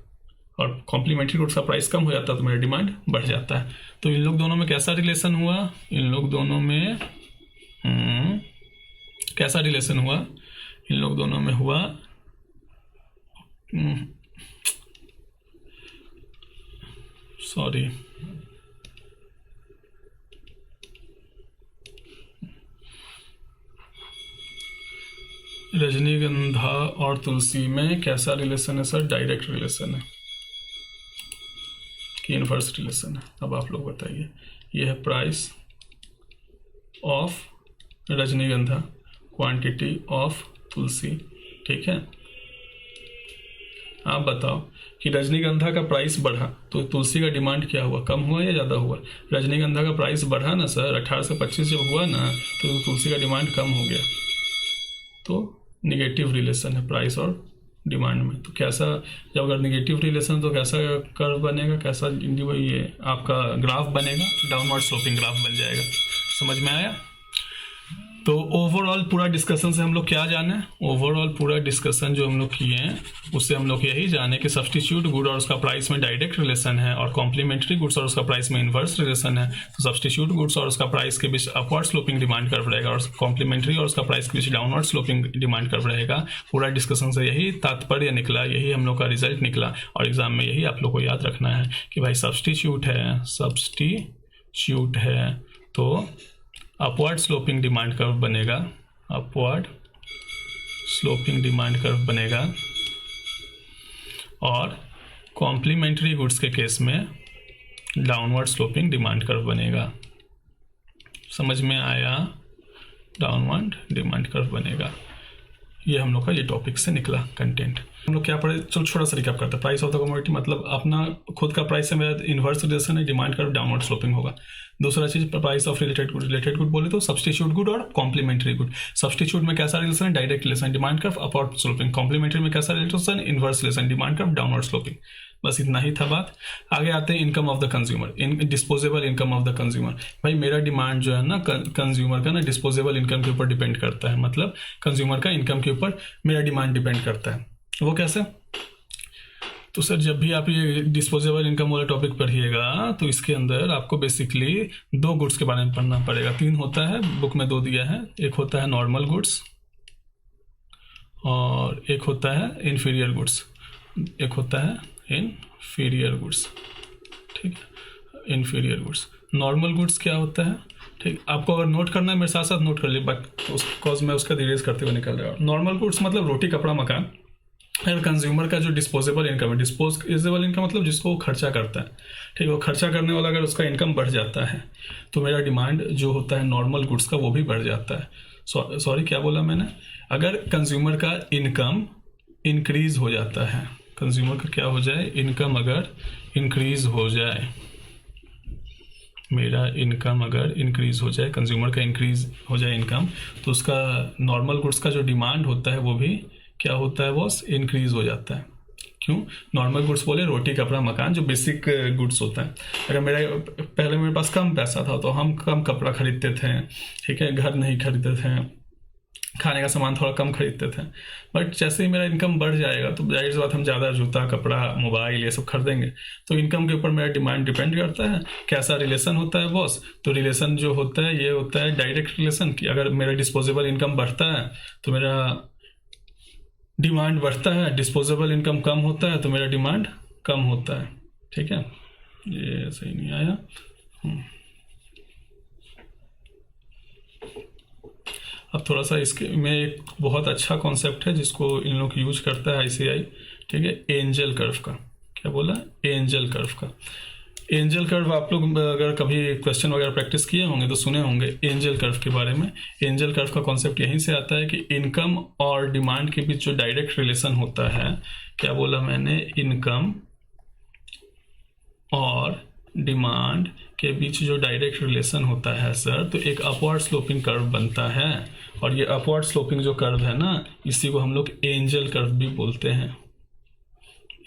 और कॉम्प्लीमेंट्री गुड्स का प्राइस कम हो जाता है तो मेरा डिमांड बढ़ जाता है। तो इन लोग दोनों में कैसा रिलेशन हुआ, इन लोग दोनों में कैसा रिलेशन हुआ, इन लोग दोनों में हुआ सॉरी रजनीगंधा और तुलसी में कैसा रिलेशन है सर, डायरेक्ट रिलेशन है कि इनवर्स रिलेशन है। अब आप लोग बताइए, ये है प्राइस ऑफ रजनीगंधा, क्वांटिटी ऑफ तुलसी, ठीक है। आप बताओ कि रजनीगंधा का प्राइस बढ़ा तो तुलसी का डिमांड क्या हुआ, कम हुआ या ज़्यादा हुआ? रजनीगंधा का प्राइस बढ़ा ना सर, 18 से 25 जब हुआ ना तो तुलसी का डिमांड कम हो गया। तो निगेटिव रिलेशन है प्राइस और डिमांड में। तो कैसा, जब अगर निगेटिव रिलेशन तो कैसा कर्व बनेगा, कैसा ये आपका ग्राफ बनेगा, डाउनवर्ड स्लोपिंग ग्राफ बन जाएगा। समझ में आया? तो ओवरऑल पूरा डिस्कशन से हम लोग क्या जाने, ओवरऑल पूरा डिस्कशन जो हम लोग किए हैं उससे हम लोग यही जाने कि सब्स्टिट्यूट गुड और उसका प्राइस में डायरेक्ट रिलेशन है, और कॉम्प्लीमेंट्री गुड्स और उसका प्राइस में इन्वर्स रिलेशन है। तो सब्स्टिट्यूट गुड्स और उसका प्राइस के बीच अपवर्ड स्लोपिंग डिमांड कर्व रहेगा, और कॉम्प्लीमेंट्री और उसका प्राइस के बीच डाउनवर्ड स्लोपिंग डिमांड कर्व रहेगा। पूरा डिस्कशन से यही तात्पर्य निकला, यही हम लोग का रिजल्ट निकला, और एग्जाम में यही आप लोग को याद रखना है कि भाई सब्स्टिट्यूट है तो अपवर्ड स्लोपिंग डिमांड कर्व बनेगा, अपवर्ड स्लोपिंग डिमांड कर्व बनेगा, और कॉम्प्लीमेंट्री गुड्स के केस में डाउनवर्ड स्लोपिंग डिमांड कर्व बनेगा। समझ में आया? डाउनवर्ड डिमांड कर्व बनेगा। ये हम लोग का ये टॉपिक से निकला कंटेंट। हम लोग क्या पढ़े, चलो छोटा सा रिकैप करते हैं। प्राइस ऑफ द कमोडिटी मतलब अपना खुद का प्राइस से मेरा इन्वर्स रिलेशन है, डिमांड कर्व डाउनवर्ड स्लोपिंग होगा। दूसरा चीज प्राइस ऑफ रिलेटेड गुड बोले तो सब्स्टिट्यूट गुड और कॉम्प्लीमेंट्री गुड। सब्स्टिट्यूट में कैसा रिलेशन है, direct relation, demand curve upward sloping. Complementary में कैसा relation, inverse relation, demand curve downward sloping. बस इतना ही था बात। आगे आते हैं income of the consumer, disposable income of the consumer. भाई मेरा डिमांड जो है ना कंज्यूमर का ना डिस्पोजेबल इनकम के ऊपर डिपेंड करता है, मतलब कंज्यूमर का इनकम के ऊपर मेरा डिमांड डिपेंड करता है। वो कैसे? तो सर जब भी आप ये डिस्पोजेबल इनकम वाला टॉपिक पढ़िएगा तो इसके अंदर आपको बेसिकली दो गुड्स के बारे में पढ़ना पड़ेगा। तीन होता है, बुक में दो दिया है। एक होता है नॉर्मल गुड्स और एक होता है इन्फीरियर गुड्स, एक होता है इन्फीरियर गुड्स, ठीक है। इन्फीरियर गुड्स, नॉर्मल गुड्स क्या होता है, ठीक। आपको अगर नोट करना है मेरे साथ साथ नोट कर लीजिए, बिकॉज मैं उसका रिलेज करते हुए निकल रहा हूँ। नॉर्मल गुड्स मतलब रोटी कपड़ा मकान। अगर कंज्यूमर का जो डिस्पोजेबल इनकम है, डिस्पोजेबल इनकम मतलब जिसको वो खर्चा करता है, ठीक है, वो खर्चा करने वाला अगर उसका इनकम बढ़ जाता है तो मेरा डिमांड जो होता है नॉर्मल गुड्स का वो भी बढ़ जाता है। सॉरी क्या बोला मैंने, अगर कंज्यूमर का इनकम इंक्रीज हो जाता है, कंज्यूमर का क्या हो जाए, इनकम अगर इंक्रीज हो जाए, मेरा इनकम अगर इंक्रीज हो जाए, कंज्यूमर का इंक्रीज हो जाए इनकम, तो उसका नॉर्मल गुड्स का जो डिमांड होता है वो भी क्या होता है, बॉस, इंक्रीज हो जाता है। क्यों? नॉर्मल गुड्स बोले रोटी कपड़ा मकान, जो बेसिक गुड्स होता है। अगर पहले मेरे पास कम पैसा था तो हम कम कपड़ा खरीदते थे, ठीक है, घर नहीं खरीदते थे, खाने का सामान थोड़ा कम खरीदते थे। बट जैसे ही मेरा इनकम बढ़ जाएगा तो जाहिर सी बात हम ज़्यादा जूता कपड़ा मोबाइल ये सब खरीदेंगे। तो इनकम के ऊपर मेरा डिमांड डिपेंड करता है। कैसा रिलेशन होता है बॉस, तो रिलेशन जो होता है ये होता है डायरेक्ट रिलेशन कि अगर मेरा डिस्पोजेबल इनकम बढ़ता है तो मेरा डिमांड बढ़ता है, डिस्पोजेबल इनकम कम होता है तो मेरा डिमांड कम होता है, ठीक है। ये सही नहीं आया। अब थोड़ा सा इसके में एक बहुत अच्छा कॉन्सेप्ट है जिसको इन लोग यूज करता है आईसीआई, ठीक है, एंजल कर्व का। क्या बोला? एंजल कर्व का। एंजल कर्व आप लोग अगर कभी क्वेश्चन वगैरह प्रैक्टिस किए होंगे तो सुने होंगे एंजल कर्व के बारे में। एंजल कर्व का कॉन्सेप्ट यहीं से आता है कि इनकम और डिमांड के बीच जो डायरेक्ट रिलेशन होता है, क्या बोला मैंने, इनकम और डिमांड के बीच जो डायरेक्ट रिलेशन होता है सर, तो एक अपवर्ड स्लोपिंग कर्व बनता है। और ये अपवर्ड स्लोपिंग जो कर्व है ना, इसी को हम लोग एंजल कर्व भी बोलते हैं,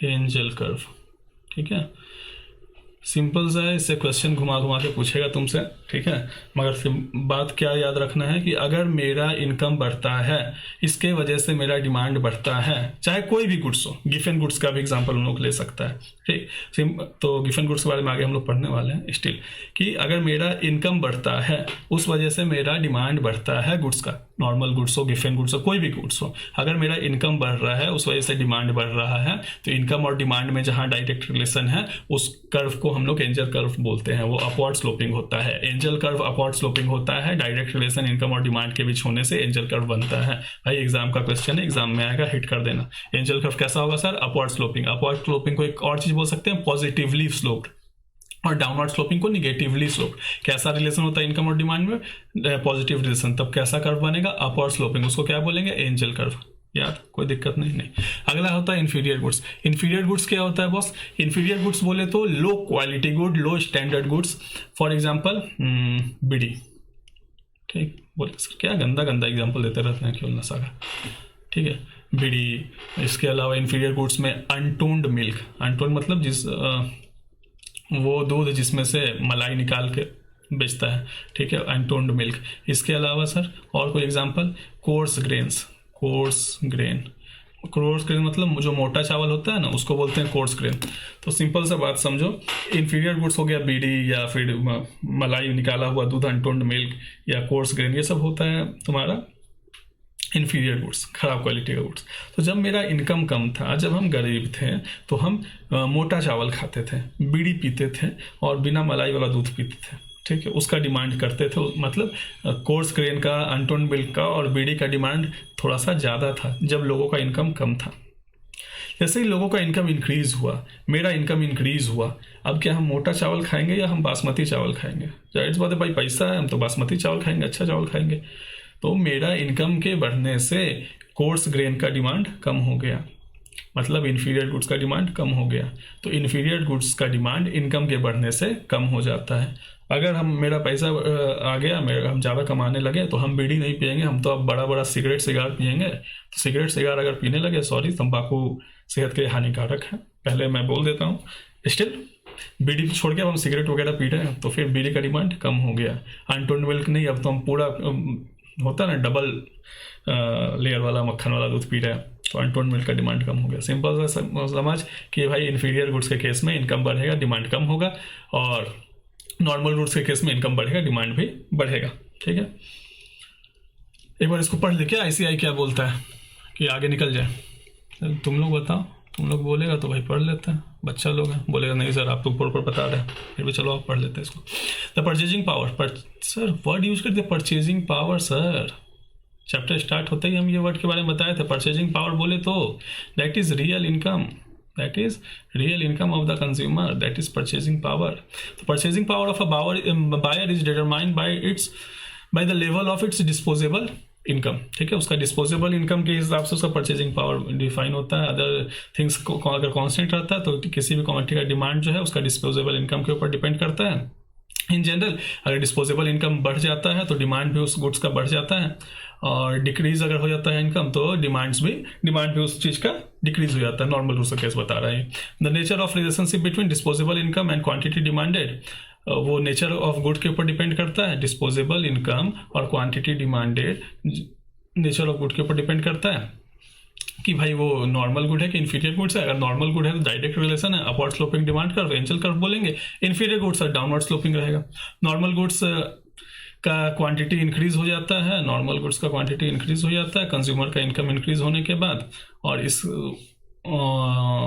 एंजल कर्व, ठीक है, सिंपल सा है, इससे क्वेश्चन घुमा घुमा के पूछेगा तुमसे, ठीक है। मगर बात क्या याद रखना है कि अगर मेरा इनकम बढ़ता है, इसके वजह से मेरा डिमांड बढ़ता है, चाहे कोई भी गुड्स हो, गिफन गुड्स का भी एग्जांपल हम लोग ले सकता है, ठीक। तो गिफन गुड्स के बारे में आगे हम लोग पढ़ने वाले हैं स्टिल, कि अगर मेरा इनकम बढ़ता है उस वजह से मेरा डिमांड बढ़ता है गुड्स का, नॉर्मल गुड्स हो, गिफन गुड्स हो, कोई भी गुड्स हो, अगर मेरा इनकम बढ़ रहा है उस वजह से डिमांड बढ़ रहा है, तो इनकम और डिमांड में जहाँ डायरेक्ट रिलेशन है उस कर्व को हम लोग एंजल कर्व बोलते हैं, वो अपवर्ड स्लोपिंग होता है। एंजल कर्व अपवर्ड स्लोपिंग होता है, डायरेक्ट रिलेशन इनकम और डिमांड के बीच होने से एंजल कर्व बनता है। भाई एग्जाम का क्वेश्चन है, एग्जाम में आएगा, हिट कर देना। एंजल कर्व कैसा होगा sir? Upward sloping. Upward sloping को एक और चीज बोल सकते हैं, पॉजिटिवली स्लोप्ड, और डाउनवर्ड स्लोपिंग को निगेटिवली स्लोप। कैसा रिलेशन होता है इनकम और डिमांड में? Positive relation. तब कैसा कर्व बनेगा? Upward sloping. उसको क्या बोलेंगे? Angel curve. यार कोई दिक्कत नहीं। अगला होता है इंफीरियर गुड्स। इंफीरियर गुड्स क्या होता है बॉस? इंफीरियर गुड्स बोले तो low quality good, low standard goods. For example bidi, ठीक। बोले सर क्या गंदा गंदा एग्जाम्पल देते रहते हैं क्यों नशा का, ठीक है, बीड़ी। इसके अलावा इंफीरियर गुड्स में अनटोन्ड मिल्क। अनटोन्ड मतलब वो दूध जिसमें से मलाई निकाल के बेचता है, ठीक है, अनटोन्ड मिल्क। इसके अलावा सर और कोई example? Course grains. Coarse grain मतलब जो मोटा चावल होता है ना, उसको बोलते हैं कोर्स ग्रेन। तो सिंपल सा बात समझो, इंफीरियर गुड्स हो गया बीड़ी, या फिर मलाई निकाला हुआ दूध, अनटोन्ड मिल्क, या कोर्स ग्रेन, ये सब होता है तुम्हारा इंफीरियर गुड्स, खराब क्वालिटी का गुड्स। तो जब मेरा इनकम कम था, जब हम गरीब थे, तो हम मोटा चावल खाते थे, बीड़ी पीते थे, और बिना मलाई वाला दूध पीते थे, ठीक है। उसका डिमांड करते थे, मतलब कोर्स ग्रेन का, अनटोन्ड मिल्क का और बीड़ी का डिमांड थोड़ा सा ज़्यादा था जब लोगों का इनकम कम था। जैसे ही लोगों का इनकम इंक्रीज हुआ, मेरा इनकम इंक्रीज हुआ, अब क्या हम मोटा चावल खाएंगे या हम बासमती चावल खाएंगे? जाहिर सी बात है भाई, पैसा है, हम तो बासमती चावल खाएंगे, अच्छा चावल खाएंगे। तो मेरा इनकम के बढ़ने से कोर्स ग्रेन का डिमांड कम हो गया, मतलब इन्फीरियर गुड्स का डिमांड कम हो गया। तो इन्फीरियर गुड्स का डिमांड इनकम के बढ़ने से कम हो जाता है। अगर मेरा पैसा आ गया, हम ज़्यादा कमाने लगे, तो हम बीड़ी नहीं पियेंगे, हम तो अब बड़ा बड़ा सिगरेट सिगार पियेंगे। तो सिगरेट सिगार अगर पीने लगे, सॉरी, तंबाकू सेहत के लिए हानिकारक है, पहले मैं बोल देता हूँ। स्टिल बीड़ी छोड़ के अब हम सिगरेट वगैरह पी रहे हैं, तो फिर बीड़ी का डिमांड कम हो गया। अनटोन्ड मिल्क नहीं, अब तो हम पूरा होता है ना डबल लेयर वाला मक्खन वाला दूध पी रहे हैं, तो अनटोन्ड मिल्क का डिमांड कम हो गया। सिंपल सा समझ कि भाई इन्फीरियर गुड्स के केस में इनकम बढ़ेगा, डिमांड कम होगा, और नॉर्मल गुड्स के केस में इनकम बढ़ेगा, डिमांड भी बढ़ेगा, ठीक है। एक बार इसको पढ़ ले, क्या ICI क्या बोलता है कि आगे निकल जाए। तुम लोग बताओ, तुम लोग बोलेगा तो भाई पढ़ लेते हैं, बच्चा लोग है, बोलेगा नहीं सर आप तो ऊपर बता रहे हैं, फिर भी चलो आप पढ़ लेते हैं इसको। The purchasing power, sir word use करते purchasing power sir, chapter start होते ही हम ये वर्ड के बारे में बताए थे। परचेजिंग पावर बोले तो that is real income, that is real income of the consumer, that is purchasing power. The purchasing power of a buyer is determined by the level of its disposable income, ठीक है। उसका disposable income के हिसाब से उसका purchasing power define होता है। Other things को अगर कांस्टेंट रहता है तो किसी भी कमोडिटी का डिमांड जो है उसका डिस्पोजेबल इनकम के ऊपर डिपेंड करता है। इन जनरल अगर डिस्पोजेबल इनकम बढ़ जाता है तो डिमांड भी उस गुड्स का बढ़ जाता है, और डिक्रीज अगर हो जाता है इनकम तो डिमांड भी उस चीज़ का डिक्रीज हो जाता है। नॉर्मल रूल से केस बता रहा है। The nature of relationship between disposable income and quantity demanded, वो नेचर ऑफ गुड के ऊपर डिपेंड करता है। डिस्पोजेबल इनकम और quantity demanded nature of good के ऊपर डिपेंड करता है कि भाई वो नॉर्मल गुड है कि इन्फीरियर गुड्स है। अगर नॉर्मल गुड है तो डायरेक्ट रिलेशन है, upward sloping demand curve, angel curve बोलेंगे। इन्फीरियर गुड्स है डाउनवर्ड स्लोपिंग रहेगा। नॉर्मल गुड्स का क्वांटिटी इंक्रीज हो जाता है, नॉर्मल गुड्स का क्वांटिटी इंक्रीज हो जाता है कंज्यूमर का इनकम इंक्रीज होने के बाद, और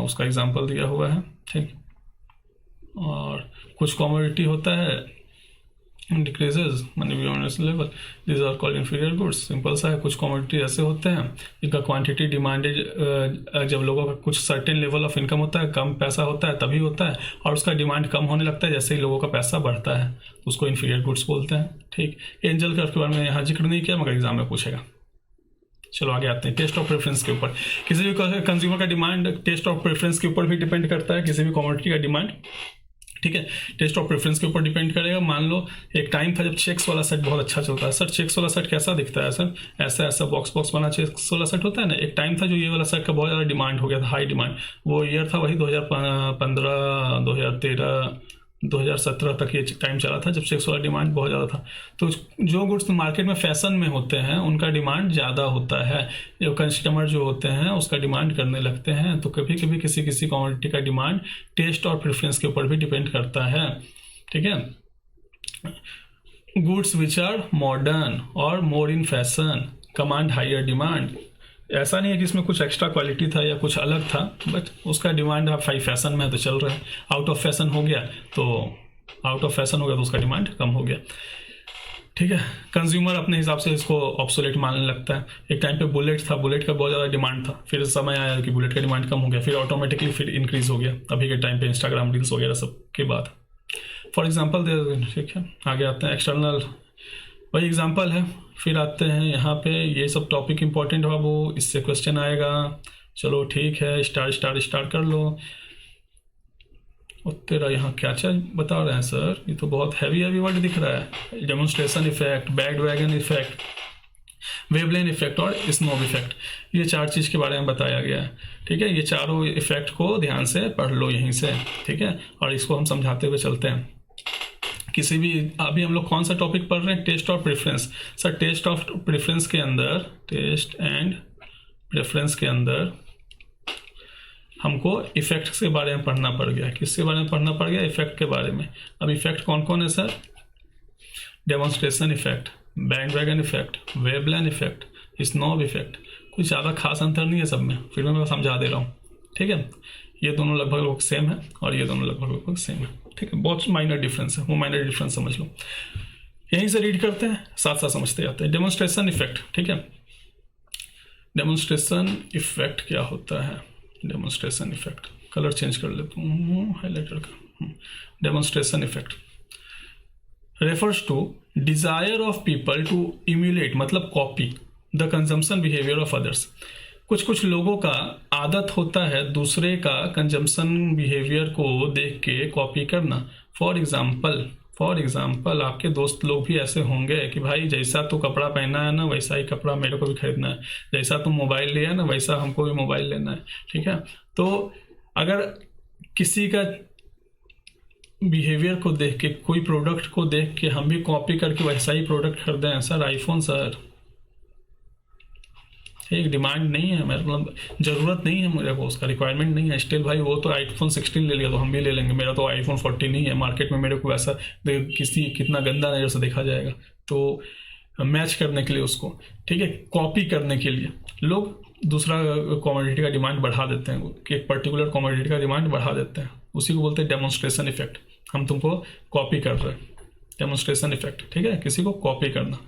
उसका एग्जांपल दिया हुआ है, ठीक। और कुछ कमोडिटी होता है decreases money beyond level, this are called inferior goods. Simple सा है, कुछ कमोडिटी ऐसे होते हैं जिनका क्वांटिटी डिमांडेड जब लोगों का कुछ सर्टेन लेवल ऑफ इनकम होता है, कम पैसा होता है तभी होता है, और उसका डिमांड कम होने लगता है जैसे ही लोगों का पैसा बढ़ता है, उसको इंफीरियर गुड्स बोलते हैं, ठीक। एंजल कर्व के बारे में यहाँ जिक्र नहीं किया मगर एग्जाम में पूछेगा। चलो आगे आते हैं टेस्ट ऑफ प्रेफरेंस के ऊपर। किसी भी कंज्यूमर का डिमांड टेस्ट ऑफ प्रेफरेंस के ऊपर भी डिपेंड करता है। किसी भी कमोडिटी का डिमांड ठीक है। टेस्ट और प्रेफरेंस के ऊपर डिपेंड करेगा। मान लो एक टाइम था जब चेक्स वाला सेट बहुत अच्छा चलता है। सर चेक्स वाला सेट कैसा दिखता है सर? ऐसा ऐसा बॉक्स बॉक्स बना चेक्स वाला सेट होता है ना। एक टाइम था जो ये वाला सेट का बहुत ज़्यादा डिमांड हो गया था, हाई डिमांड। वो ईयर था वही 2015, 2013, 2017 तक ये टाइम चला था जब चेक्स वाला डिमांड बहुत ज़्यादा था। तो जो गुड्स मार्केट में फैशन में होते हैं उनका डिमांड ज़्यादा होता है। जो कस्टमर जो होते हैं उसका डिमांड करने लगते हैं। तो कभी कभी किसी किसी कमोडिटी का डिमांड टेस्ट और प्रेफरेंस के ऊपर भी डिपेंड करता है। ठीक है। गुड्स विच आर मॉडर्न और more in fashion command higher demand. ऐसा नहीं है कि इसमें कुछ एक्स्ट्रा क्वालिटी था या कुछ अलग था, बट उसका डिमांड आप हाई फैशन में है तो चल रहा है। आउट ऑफ फैशन हो गया तो उसका डिमांड कम हो गया। ठीक है। कंज्यूमर अपने हिसाब से इसको ऑब्सोलेट मानने लगता है। एक टाइम पे बुलेट था, बुलेट का बहुत ज़्यादा डिमांड था, फिर समय आया कि बुलेट का डिमांड कम हो गया, फिर ऑटोमेटिकली फिर इंक्रीज हो गया अभी के टाइम पे इंस्टाग्राम रील्स वगैरह सब के बाद। फॉर एग्जाम्पल ठीक है, आगे आते हैं। एक्सटर्नल वही एग्जाम्पल है। फिर आते हैं यहाँ पे, ये सब टॉपिक इंपॉर्टेंट हो वो, इससे क्वेश्चन आएगा। चलो ठीक है, स्टार्ट कर लो। और तेरा यहाँ क्या बता रहे हैं सर? ये तो बहुत हैवी वर्ड दिख रहा है। Demonstration effect, bandwagon effect, Veblen effect और स्नोब इफेक्ट, ये 4 चीज़ के बारे में बताया गया है। ठीक है। ये चारों इफेक्ट को ध्यान से पढ़ लो यहीं से। ठीक है। और इसको हम समझाते हुए चलते हैं। किसी भी अभी हम लोग कौन सा टॉपिक पढ़ रहे हैं? टेस्ट और preference. Sir taste of preference के अंदर, टेस्ट एंड प्रेफरेंस के अंदर हमको इफेक्ट्स के बारे में पढ़ना पड़ गया। किसके बारे में पढ़ना पड़ गया? इफेक्ट के बारे में। अब इफेक्ट कौन कौन है sir? Demonstration effect, bandwagon effect, Veblen effect, snob effect. कुछ ज़्यादा खास अंतर नहीं है सब में, फिर मैं समझा दे रहा हूँ। ठीक है। ये दोनों लगभग सेम है और ये दोनों लगभग सेम है। ठीक है। बहुत माइनर डिफरेंस है, वो माइनर डिफरेंस समझ लो। यहीं से रीड करते हैं, साथ साथ समझते जाते हैं। Demonstration effect. ठीक है। डेमोन्स्ट्रेशन इफेक्ट क्या होता है? डेमोन्स्ट्रेशन इफेक्ट, कलर चेंज कर लेता हूँ हाईलाइटर का। Demonstration effect refers to desire of people to emulate, मतलब copy the consumption behaviour of others. कुछ लोगों का आदत होता है दूसरे का कंजम्पशन बिहेवियर को देख के कॉपी करना। फॉर एग्जाम्पल आपके दोस्त लोग भी ऐसे होंगे कि भाई जैसा तू कपड़ा पहना है ना वैसा ही कपड़ा मेरे को भी खरीदना है, जैसा तुम मोबाइल लिया है ना वैसा हमको भी मोबाइल लेना है। ठीक है। तो अगर किसी का बिहेवियर को देख के, कोई प्रोडक्ट को देख के हम भी कॉपी करके वैसा ही प्रोडक्ट खरीदें, सर आईफोन सर एक डिमांड नहीं है, मतलब ज़रूरत नहीं है मेरे को, उसका रिक्वायरमेंट नहीं है। स्टिल भाई वो तो आईफोन 16 ले लिया तो हम भी ले लेंगे। मेरा तो आईफोन 14 नहीं है, मार्केट में मेरे को वैसा कितना गंदा नज़र से देखा जाएगा। तो मैच करने के लिए उसको, ठीक है, कॉपी करने के लिए लोग दूसरा कमोडिटी का डिमांड बढ़ा देते हैं, कि एक पर्टिकुलर कमोडिटी का डिमांड बढ़ा देते हैं। उसी को बोलते हैं डेमोन्स्ट्रेशन इफेक्ट। हम तुमको कॉपी कर रहे हैं, डेमोन्स्ट्रेशन इफेक्ट। ठीक है। किसी को कॉपी करना।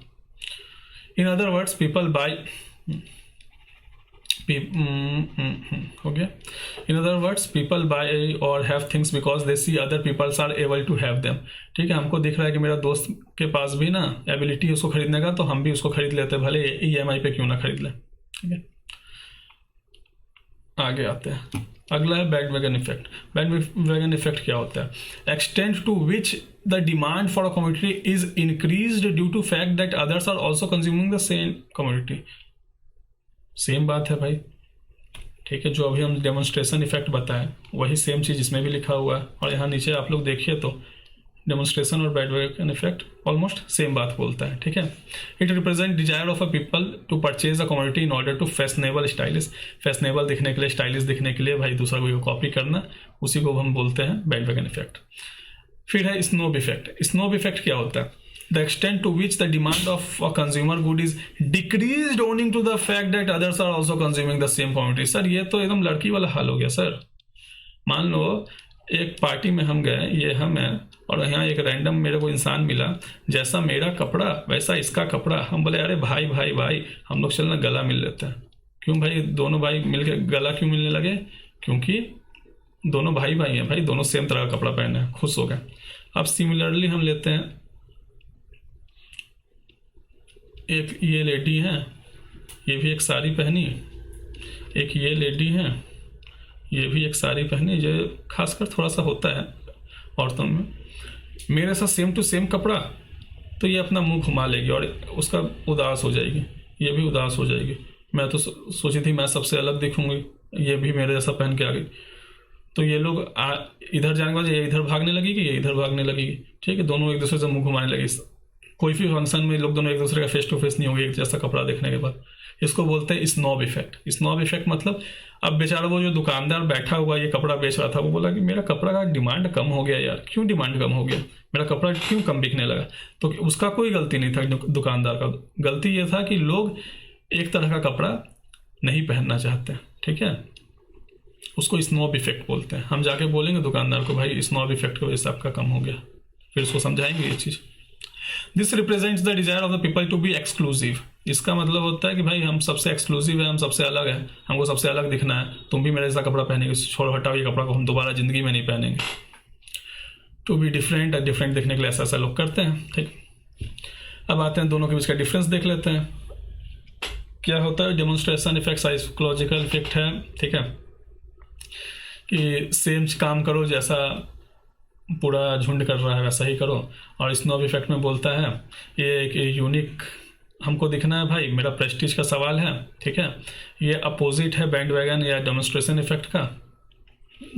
In other words people buy हो गया। In other words people buy और have things because they see other peoples are able to have them. ठीक है। हमको दिख रहा है कि मेरा दोस्त के पास भी ना एबिलिटी है उसको खरीदने का, तो हम भी उसको खरीद लेते हैं, भले EMI पे क्यों ना खरीद लें। ठीक है। आगे आते हैं। अगला है बैंडवैगन इफेक्ट। बैंडवैगन इफेक्ट क्या होता है? Extent to which the demand for a commodity is increased due to fact that others are also consuming the same commodity. Same बात है भाई। ठीक है। जो अभी हम डेमोन्स्ट्रेशन इफेक्ट बताएं वही सेम चीज़ इसमें भी लिखा हुआ है, और यहाँ नीचे आप लोग देखिए तो डेमोन्स्ट्रेशन और बैंडवैगन इफेक्ट ऑलमोस्ट सेम बात बोलता है। ठीक है। It represent desire of a people to purchase a commodity in order to fashionable stylish. Fashionable दिखने के लिए, स्टाइलिश दिखने के लिए भाई दूसरा को कॉपी करना, उसी को हम बोलते हैं बैंडवैगन इफेक्ट। फिर है स्नोब इफेक्ट। स्नोब इफेक्ट क्या होता है? The extent to which the demand of a consumer good is decreased owing to the fact that others are also consuming the same commodity। Sir ये तो एकदम लड़की वाला हाल हो गया सर। मान लो एक पार्टी में हम गए, ये हम हैं, और यहाँ एक रैंडम मेरे को इंसान मिला, जैसा मेरा कपड़ा वैसा इसका कपड़ा। हम बोले अरे भाई भाई भाई हम लोग चलना गला मिल लेते हैं। क्यों भाई? दोनों भाई मिलके गला क्यों मिलने लगे? क्योंकि दोनों भाई भाई हैं भाई, दोनों सेम तरह का कपड़ा पहने हैं, खुश हो गए। अब सिमिलरली हम लेते हैं, एक ये लेडी है, ये भी एक साड़ी पहनी, एक ये लेडी है, ये भी एक साड़ी पहनी। जो खासकर थोड़ा सा होता है औरतों में, मेरे साथ सेम टू सेम कपड़ा, तो ये अपना मुंह घुमा लेगी और उसका उदास हो जाएगी, ये भी उदास हो जाएगी। मैं तो सोची थी मैं सबसे अलग दिखूंगी, ये भी मेरे जैसा पहन के आ गई। तो ये लोग इधर जाने के बाद ये इधर भागने लगेगी, ये इधर भागने लगेगी, ठीक है, दोनों एक दूसरे से मुंह घुमाने लगेगी। कोई भी फंक्शन में लोग दोनों एक दूसरे का फेस टू फेस नहीं होंगे एक जैसा कपड़ा देखने के बाद। इसको बोलते हैं स्नॉब इफेक्ट। स्नॉब इफेक्ट मतलब अब बेचारा वो जो दुकानदार बैठा हुआ ये कपड़ा बेच रहा था, वो बोला कि मेरा कपड़ा का डिमांड कम हो गया यार, क्यों डिमांड कम हो गया, मेरा कपड़ा क्यों कम बिकने लगा। तो उसका कोई गलती नहीं था दुकानदार का, गलती ये था कि लोग एक तरह का कपड़ा नहीं पहनना चाहते, ठीक है। उसको स्नॉब इफेक्ट बोलते हैं। हम जाके बोलेंगे दुकानदार को भाई स्नॉब इफेक्ट की वजह से आपका कम हो गया, फिर उसको समझाएंगे ये चीज़। This represents the desire of the people to be exclusive. इसका मतलब होता है कि भाई हम सबसे एक्सक्लूसिव है, हम सबसे अलग है, हमको सबसे अलग दिखना है, तुम भी मेरे जैसा कपड़ा पहनेंगे, छोड़ो हटाओ ये कपड़ा को, हम दोबारा जिंदगी में नहीं पहनेंगे। टू बी डिफरेंट, डिफरेंट दिखने के लिए ऐसा ऐसा लोग करते हैं, ठीक। अब आते हैं दोनों के बीच का डिफरेंस देख लेते हैं क्या होता है। डेमोन्स्ट्रेशन इफेक्ट साइकोलॉजिकल इफेक्ट है, ठीक है, कि सेम काम करो जैसा पूरा झुंड कर रहा है वैसा ही करो। और स्नॉब इफेक्ट में बोलता है ये एक यूनिक हमको दिखना है भाई, मेरा प्रेस्टीज का सवाल है, ठीक है। ये अपोजिट है बैंड वैगन या डेमोन्स्ट्रेशन इफेक्ट का,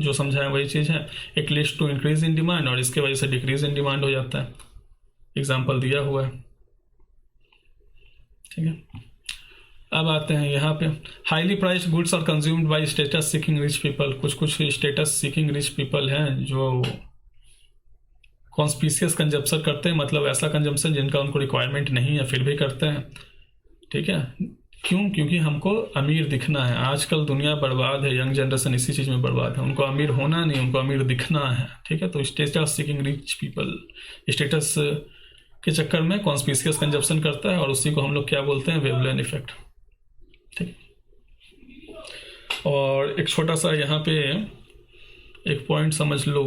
जो समझाएं वही चीज़ है। एक list to increase in demand, और इसके वजह से डिक्रीज इन डिमांड हो जाता है, एग्जाम्पल दिया हुआ है, ठीक है। अब आते हैं यहाँ पे, highly priced goods are consumed by status seeking rich people. कुछ स्टेटस सीकिंग रिच पीपल हैं जो कॉन्स्पिशियस कंजप्शन करते हैं, मतलब ऐसा कंजप्शन जिनका उनको रिक्वायरमेंट नहीं है फिर भी करते हैं, ठीक है। क्यों? क्योंकि हमको अमीर दिखना है। आजकल दुनिया बर्बाद है, यंग जनरेशन इसी चीज़ में बर्बाद है, उनको अमीर होना नहीं, उनको अमीर दिखना है, ठीक है। तो status seeking rich people status के चक्कर में कॉन्स्पिशियस कंजप्शन करता है, और उसी को हम लोग क्या बोलते हैं, वेवलेन इफेक्ट, ठीक। और एक छोटा सा यहाँ पे एक पॉइंट समझ लो,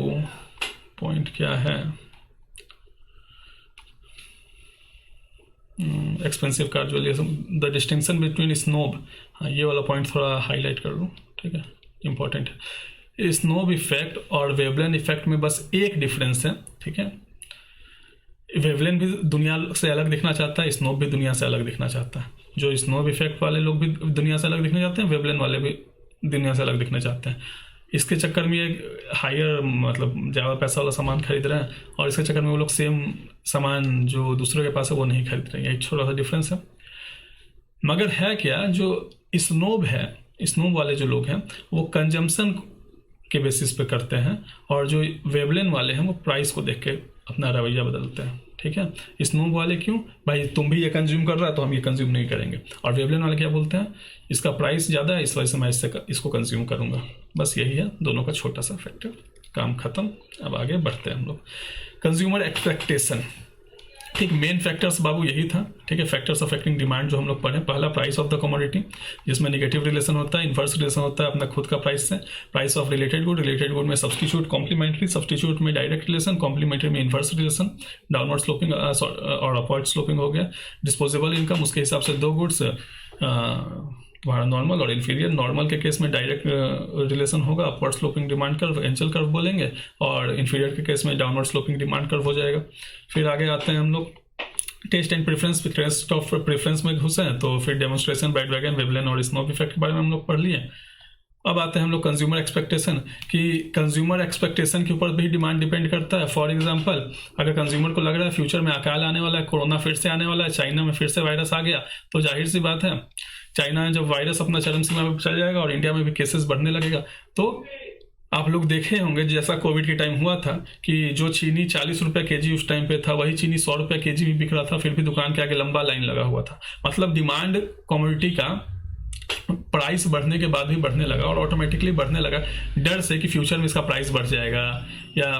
पॉइंट क्या है, expensive car jewellery, the distinction between snob. हाँ, ये वाला पॉइंट थोड़ा हाईलाइट कर लूँ, ठीक है, इंपॉर्टेंट है। स्नोब इफेक्ट और वेवलेन इफेक्ट में बस एक डिफरेंस है, ठीक है। वेवलेन भी दुनिया से अलग दिखना चाहता है, स्नोब भी दुनिया से अलग दिखना चाहता है। जो स्नोब इफेक्ट वाले लोग भी दुनिया से अलग दिखना चाहते हैं, वेवलेन वाले भी दुनिया से अलग दिखना चाहते हैं। इसके चक्कर में एक हायर मतलब ज़्यादा पैसा वाला सामान खरीद रहे हैं, और इसके चक्कर में वो लोग सेम सामान जो दूसरों के पास है वो नहीं खरीद रहे हैं। एक छोटा सा डिफरेंस है। मगर है क्या, जो स्नोब है, स्नोब वाले जो लोग हैं वो कंजम्पशन के बेसिस पे करते हैं, और जो वेवलेन वाले हैं वो प्राइस को देख के अपना रवैया बदलते हैं, ठीक है। स्नोब वाले क्यों, भाई तुम भी ये कंज्यूम कर रहा है तो हम ये कंज्यूम नहीं करेंगे। और वेवलेन वाले क्या बोलते हैं, इसका प्राइस ज़्यादा है इस वजह से मैं इसको कंज्यूम करूँगा। बस यही है दोनों का छोटा सा फैक्टर, काम खत्म। अब आगे बढ़ते हैं हम लोग। कंज्यूमर एक्सपेक्टेशन, ठीक, मेन फैक्टर्स बाबू यही था, ठीक है। फैक्टर्स अफेक्टिंग डिमांड जो हम लोग पढ़े, पहला प्राइस ऑफ द कमोडिटी, जिसमें नेगेटिव रिलेशन होता है, इन्वर्स रिलेशन होता है अपना खुद का प्राइस से। Price of related good, related good में सब्सटीट्यूट, कॉम्प्लीमेंट्री, सब्सटीट्यूट में डायरेक्ट रिलेशन, कॉम्प्लीमेंट्री में इन्वर्स रिलेशन, डाउनवर्ड स्लोपिंग और अपवर्ड स्लोपिंग हो गया। डिस्पोजेबल इनकम, उसके हिसाब से दो गुड्स, तुम्हारा नॉर्मल और इन्फीरियर। नॉर्मल के केस में डायरेक्ट रिलेशन होगा, upward sloping demand curve, angel curve बोलेंगे, और इन्फीरियर के केस में डाउनवर्ड स्लोपिंग डिमांड कर्व हो जाएगा। फिर आगे आते हैं हम लोग taste and preference. Taste of preference में घुसे हैं तो फिर डेमोन्स्ट्रेशन, बैंड वैगन, वेवलेन और स्नोब इफेक्ट के बारे में हम लोग पढ़ लिए। अब आते हैं हम लोग कंज्यूमर एक्सपेक्टेशन, कि कंज्यूमर एक्सपेक्टेशन के ऊपर भी डिमांड डिपेंड करता है। फॉर एग्जांपल, अगर कंज्यूमर को लग रहा है फ्यूचर में अकाल आने वाला है, कोरोना फिर से आने वाला है, चाइना में फिर से वायरस आ गया, तो जाहिर सी बात है चाइना में जब वायरस अपना चरम सीमा में चल जाएगा और इंडिया में भी केसेस बढ़ने लगेगा, तो आप लोग देखे होंगे जैसा कोविड के टाइम हुआ था कि जो चीनी 40 रुपये केजी उस टाइम पे था, वही चीनी 100 रुपये केजी भी बिक रहा था, फिर भी दुकान के आगे लंबा लाइन लगा हुआ था। मतलब डिमांड कमोडिटी का प्राइस बढ़ने के बाद भी बढ़ने लगा, और ऑटोमेटिकली बढ़ने लगा डर से कि फ्यूचर में इसका प्राइस बढ़ जाएगा। या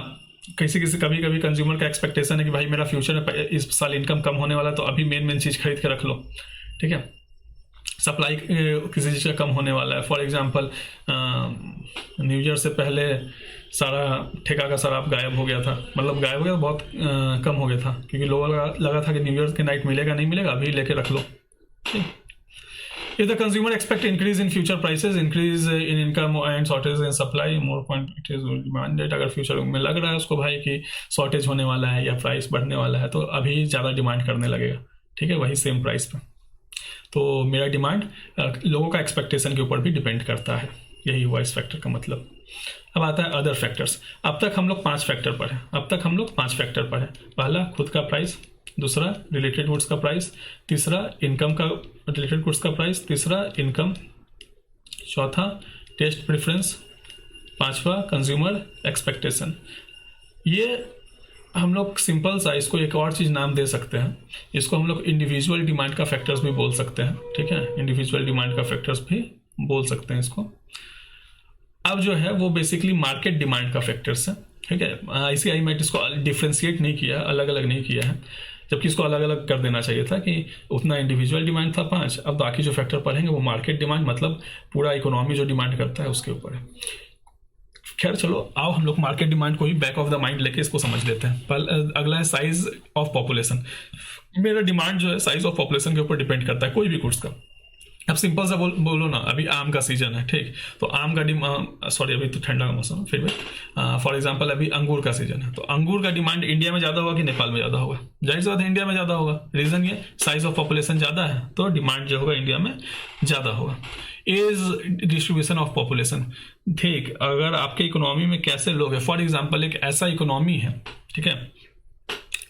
किसी कभी कंज्यूमर का एक्सपेक्टेशन है कि भाई मेरा फ्यूचर में इस साल इनकम कम होने वाला है, तो अभी मेन चीज़ खरीद के रख लो, ठीक है। सप्लाई किसी चीज़ का कम होने वाला है, फॉर एग्जांपल न्यू ईयर से पहले सारा ठेका का शराब गायब हो गया था, मतलब गायब हो गया, बहुत कम हो गया था, क्योंकि लोगों लगा था कि न्यू ईयर के नाइट मिलेगा नहीं मिलेगा, अभी लेके रख लो, ठीक। If the consumer expect increase in future prices, increase in income and shortage in supply, more point it is demanded. अगर फ्यूचर में लग रहा है उसको भाई कि शॉर्टेज होने वाला है या प्राइस बढ़ने वाला है तो अभी ज़्यादा डिमांड करने लगेगा, ठीक है, वही सेम प्राइस पे। तो मेरा डिमांड लोगों का एक्सपेक्टेशन के ऊपर भी डिपेंड करता है, यही हुआ इस फैक्टर का मतलब। अब आता है अदर फैक्टर्स। अब तक हम लोग 5 फैक्टर पढ़े। पहला खुद का प्राइस, दूसरा रिलेटेड गुड्स का प्राइस, तीसरा इनकम का रिलेटेड गुड्स का प्राइस, तीसरा इनकम, चौथा टेस्ट प्रेफरेंस, पांचवा कंज्यूमर एक्सपेक्टेशन। ये हम लोग सिंपल सा इसको एक और चीज़ नाम दे सकते हैं, इसको हम लोग इंडिविजुअल डिमांड का फैक्टर्स भी बोल सकते हैं, ठीक है, इंडिविजुअल डिमांड का फैक्टर्स भी बोल सकते हैं इसको। अब जो है वो बेसिकली मार्केट डिमांड का फैक्टर्स है, ठीक है। ICIMET इसको डिफ्रेंशिएट नहीं किया, अलग अलग नहीं किया है, जबकि इसको अलग अलग कर देना चाहिए था कि उतना इंडिविजुअल डिमांड था 5, अब बाकी जो फैक्टर पढ़ेंगे वो मार्केट डिमांड, मतलब पूरा इकोनॉमी जो डिमांड करता है उसके ऊपर है। खैर चलो आओ हम लोग मार्केट डिमांड को ही बैक ऑफ द माइंड लेके इसको समझ लेते हैं। अगला है साइज ऑफ पॉपुलेशन। मेरा डिमांड जो है साइज ऑफ पॉपुलेशन के ऊपर डिपेंड करता है, कोई भी गुड्स का। अब सिंपल सा बोलो ना, अभी आम का सीजन है, ठीक, तो आम का डिमांड, सॉरी अभी तो ठंडा का मौसम है, फिर भी फॉर एग्जांपल अभी अंगूर का सीजन है, तो अंगूर का डिमांड इंडिया में ज़्यादा होगा कि नेपाल में ज़्यादा होगा? जाहिर सी बात है इंडिया में ज़्यादा होगा। रीज़न ये साइज ऑफ पॉपुलेशन ज़्यादा है तो डिमांड जो होगा इंडिया में ज़्यादा होगा। एज डिस्ट्रीब्यूशन ऑफ पॉपुलेशन, ठीक, अगर आपके इकोनॉमी में कैसे लोग हैं, फॉर एग्जाम्पल एक ऐसा इकोनॉमी है, ठीक है,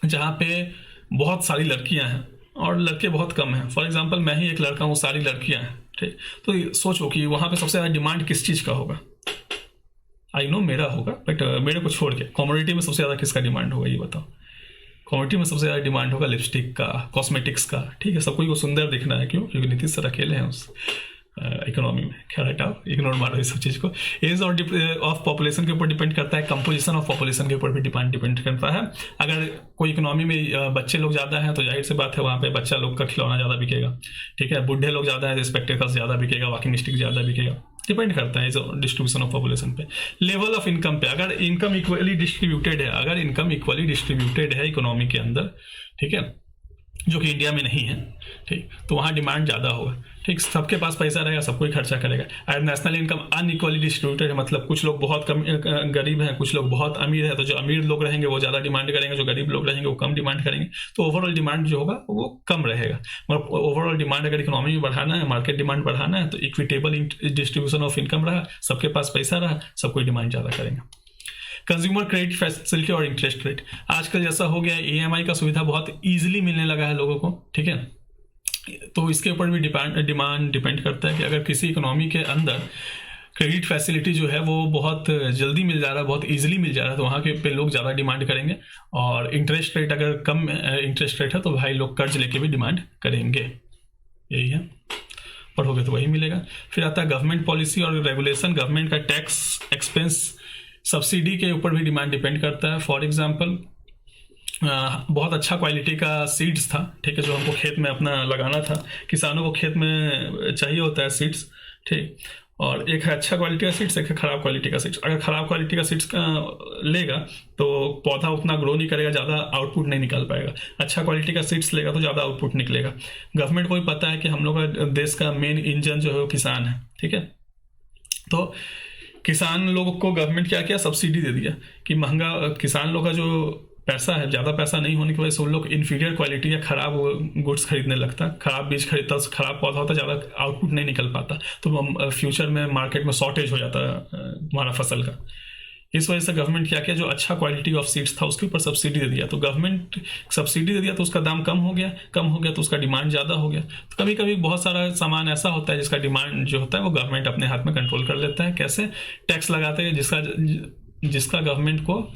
जहाँ पे बहुत सारी लड़कियाँ हैं और लड़के बहुत कम हैं, फॉर एग्जांपल मैं ही एक लड़का हूँ, सारी लड़कियां हैं, ठीक, तो सोचो कि वहाँ पे सबसे ज़्यादा डिमांड किस चीज़ का होगा? आई नो मेरा होगा, बट मेरे को छोड़ के कॉमोडिटी में सबसे ज़्यादा किसका डिमांड होगा ये बताओ? कॉमोडिटी में सबसे ज़्यादा डिमांड होगा लिपस्टिक का, कॉस्मेटिक्स का, ठीक है, सबको सुंदर दिखना है, क्यों? क्योंकि नीतीश सर अकेले हैं उस इकोनॉमी में। खैर हटाओ, इग्नोर मारो इस सब चीज़ को। एज और ऑफ पॉपुलेशन के ऊपर डिपेंड करता है, कंपोजिशन ऑफ पॉपुलेशन के ऊपर भी डिपेंड करता है। अगर कोई इकोनॉमी में बच्चे लोग ज़्यादा हैं तो जाहिर सी बात है वहाँ पे बच्चा लोग का खिलौना ज़्यादा बिकेगा, ठीक है, बूढ़े लोग ज़्यादा है तो स्पेक्टेकल्स ज़्यादा बिकेगा, वॉकिंग स्टिक ज़्यादा बिकेगा, डिपेंड करता है इस डिस्ट्रीब्यूशन ऑफ पॉपुलेशन पे। लेवल ऑफ इनकम पे, अगर इनकम इक्वली डिस्ट्रीब्यूटेड है इकोनॉमी के अंदर, ठीक है, जो कि इंडिया में नहीं है, ठीक, तो वहाँ डिमांड ज़्यादा होगा, ठीक, सबके पास पैसा रहेगा, सबको ही खर्चा करेगा। अगर नेशनल इनकम अनइक्वली डिस्ट्रीब्यूटेड है, मतलब कुछ लोग बहुत कम गरीब हैं, कुछ लोग बहुत अमीर है, तो जो अमीर लोग रहेंगे वो ज़्यादा डिमांड करेंगे, जो गरीब लोग रहेंगे वो कम डिमांड करेंगे, तो ओवरऑल डिमांड जो होगा वो कम रहेगा। मगर ओवरऑल डिमांड अगर इकोनॉमी में बढ़ाना है, मार्केट डिमांड बढ़ाना है, तो इक्विटेबल डिस्ट्रीब्यूशन ऑफ इनकम रहा, सबके पास पैसा रहा, सबको डिमांड ज़्यादा करेंगे। कंज्यूमर क्रेडिट फैसिलिटी और इंटरेस्ट रेट, आजकल जैसा हो गया EMI का सुविधा बहुत ईजिली मिलने लगा है लोगों को, ठीक है, तो इसके ऊपर भी डिमांड डिपेंड करता है कि अगर किसी इकोनॉमी के अंदर क्रेडिट फैसिलिटी जो है वो बहुत जल्दी मिल जा रहा है, बहुत ईजिली मिल जा रहा है, तो वहाँ के पे लोग ज़्यादा डिमांड करेंगे। और इंटरेस्ट रेट अगर कम इंटरेस्ट रेट है तो भाई लोग कर्ज लेके भी डिमांड करेंगे, यही है, पढ़ोगे तो वही मिलेगा। फिर आता है गवर्नमेंट पॉलिसी और रेगुलेशन, गवर्नमेंट का टैक्स, एक्सपेंस, सब्सिडी के ऊपर भी डिमांड डिपेंड करता है। फॉर एग्जांपल बहुत अच्छा क्वालिटी का सीड्स था, ठीक है, जो हमको खेत में अपना लगाना था, किसानों को खेत में चाहिए होता है सीड्स, ठीक, और एक है अच्छा क्वालिटी का सीड्स, एक है ख़राब क्वालिटी का सीड्स। अगर ख़राब क्वालिटी का सीड्स का लेगा तो पौधा उतना ग्रो नहीं करेगा, ज़्यादा आउटपुट नहीं निकाल पाएगा। अच्छा क्वालिटी का सीड्स लेगा तो ज़्यादा आउटपुट निकलेगा। गवर्नमेंट को भी पता है कि हम लोग का देश का मेन इंजन जो है वो किसान है, ठीक है, तो किसान लोगों को गवर्नमेंट क्या किया, सब्सिडी दे दिया कि महंगा, किसान लोग का जो पैसा है, ज़्यादा पैसा नहीं होने की वजह से उन लोग इन्फीरियर क्वालिटी या ख़राब गुड्स खरीदने लगता, खराब बीज खरीदता, खराब पौधा होता, ज़्यादा आउटपुट नहीं निकल पाता, तो फ्यूचर में मार्केट में शॉर्टेज हो जाता है हमारा फसल का। इस वजह से गवर्नमेंट क्या किया, जो अच्छा क्वालिटी ऑफ सीड्स था उसके ऊपर सब्सिडी दे दिया, तो गवर्नमेंट सब्सिडी दे दिया तो उसका दाम कम हो गया तो उसका डिमांड ज़्यादा हो गया। तो कभी कभी बहुत सारा सामान ऐसा होता है जिसका डिमांड जो होता है वो गवर्नमेंट अपने हाथ में कंट्रोल कर लेता है। कैसे? टैक्स लगाते हैं, जिसका गवर्नमेंट को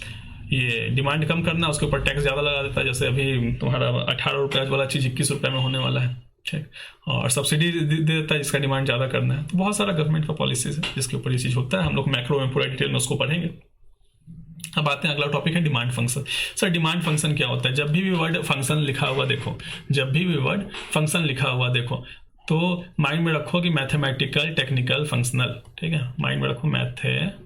ये डिमांड कम करना, उसके ऊपर टैक्स ज़्यादा लगा देता है। जैसे अभी तुम्हारा 18 रुपये वाला चीज़ 21 रुपये में होने वाला है, ठीक, और सब्सिडी दे देता है जिसका डिमांड ज़्यादा करना है। तो बहुत सारा गवर्नमेंट का पॉलिसीज है जिसके ऊपर ये चीज़ होता है। हम लोग मैक्रो में पूरा डिटेल में उसको पढ़ेंगे। अब आते हैं, अगला टॉपिक है demand function. Sir demand function क्या होता है? जब भी वर्ड फंक्शन लिखा हुआ देखो, जब भी वर्ड फंक्शन लिखा हुआ देखो तो माइंड में रखो कि मैथमेटिकल, टेक्निकल, फंक्शनल, ठीक है, माइंड में रखो मैथमेटिकल,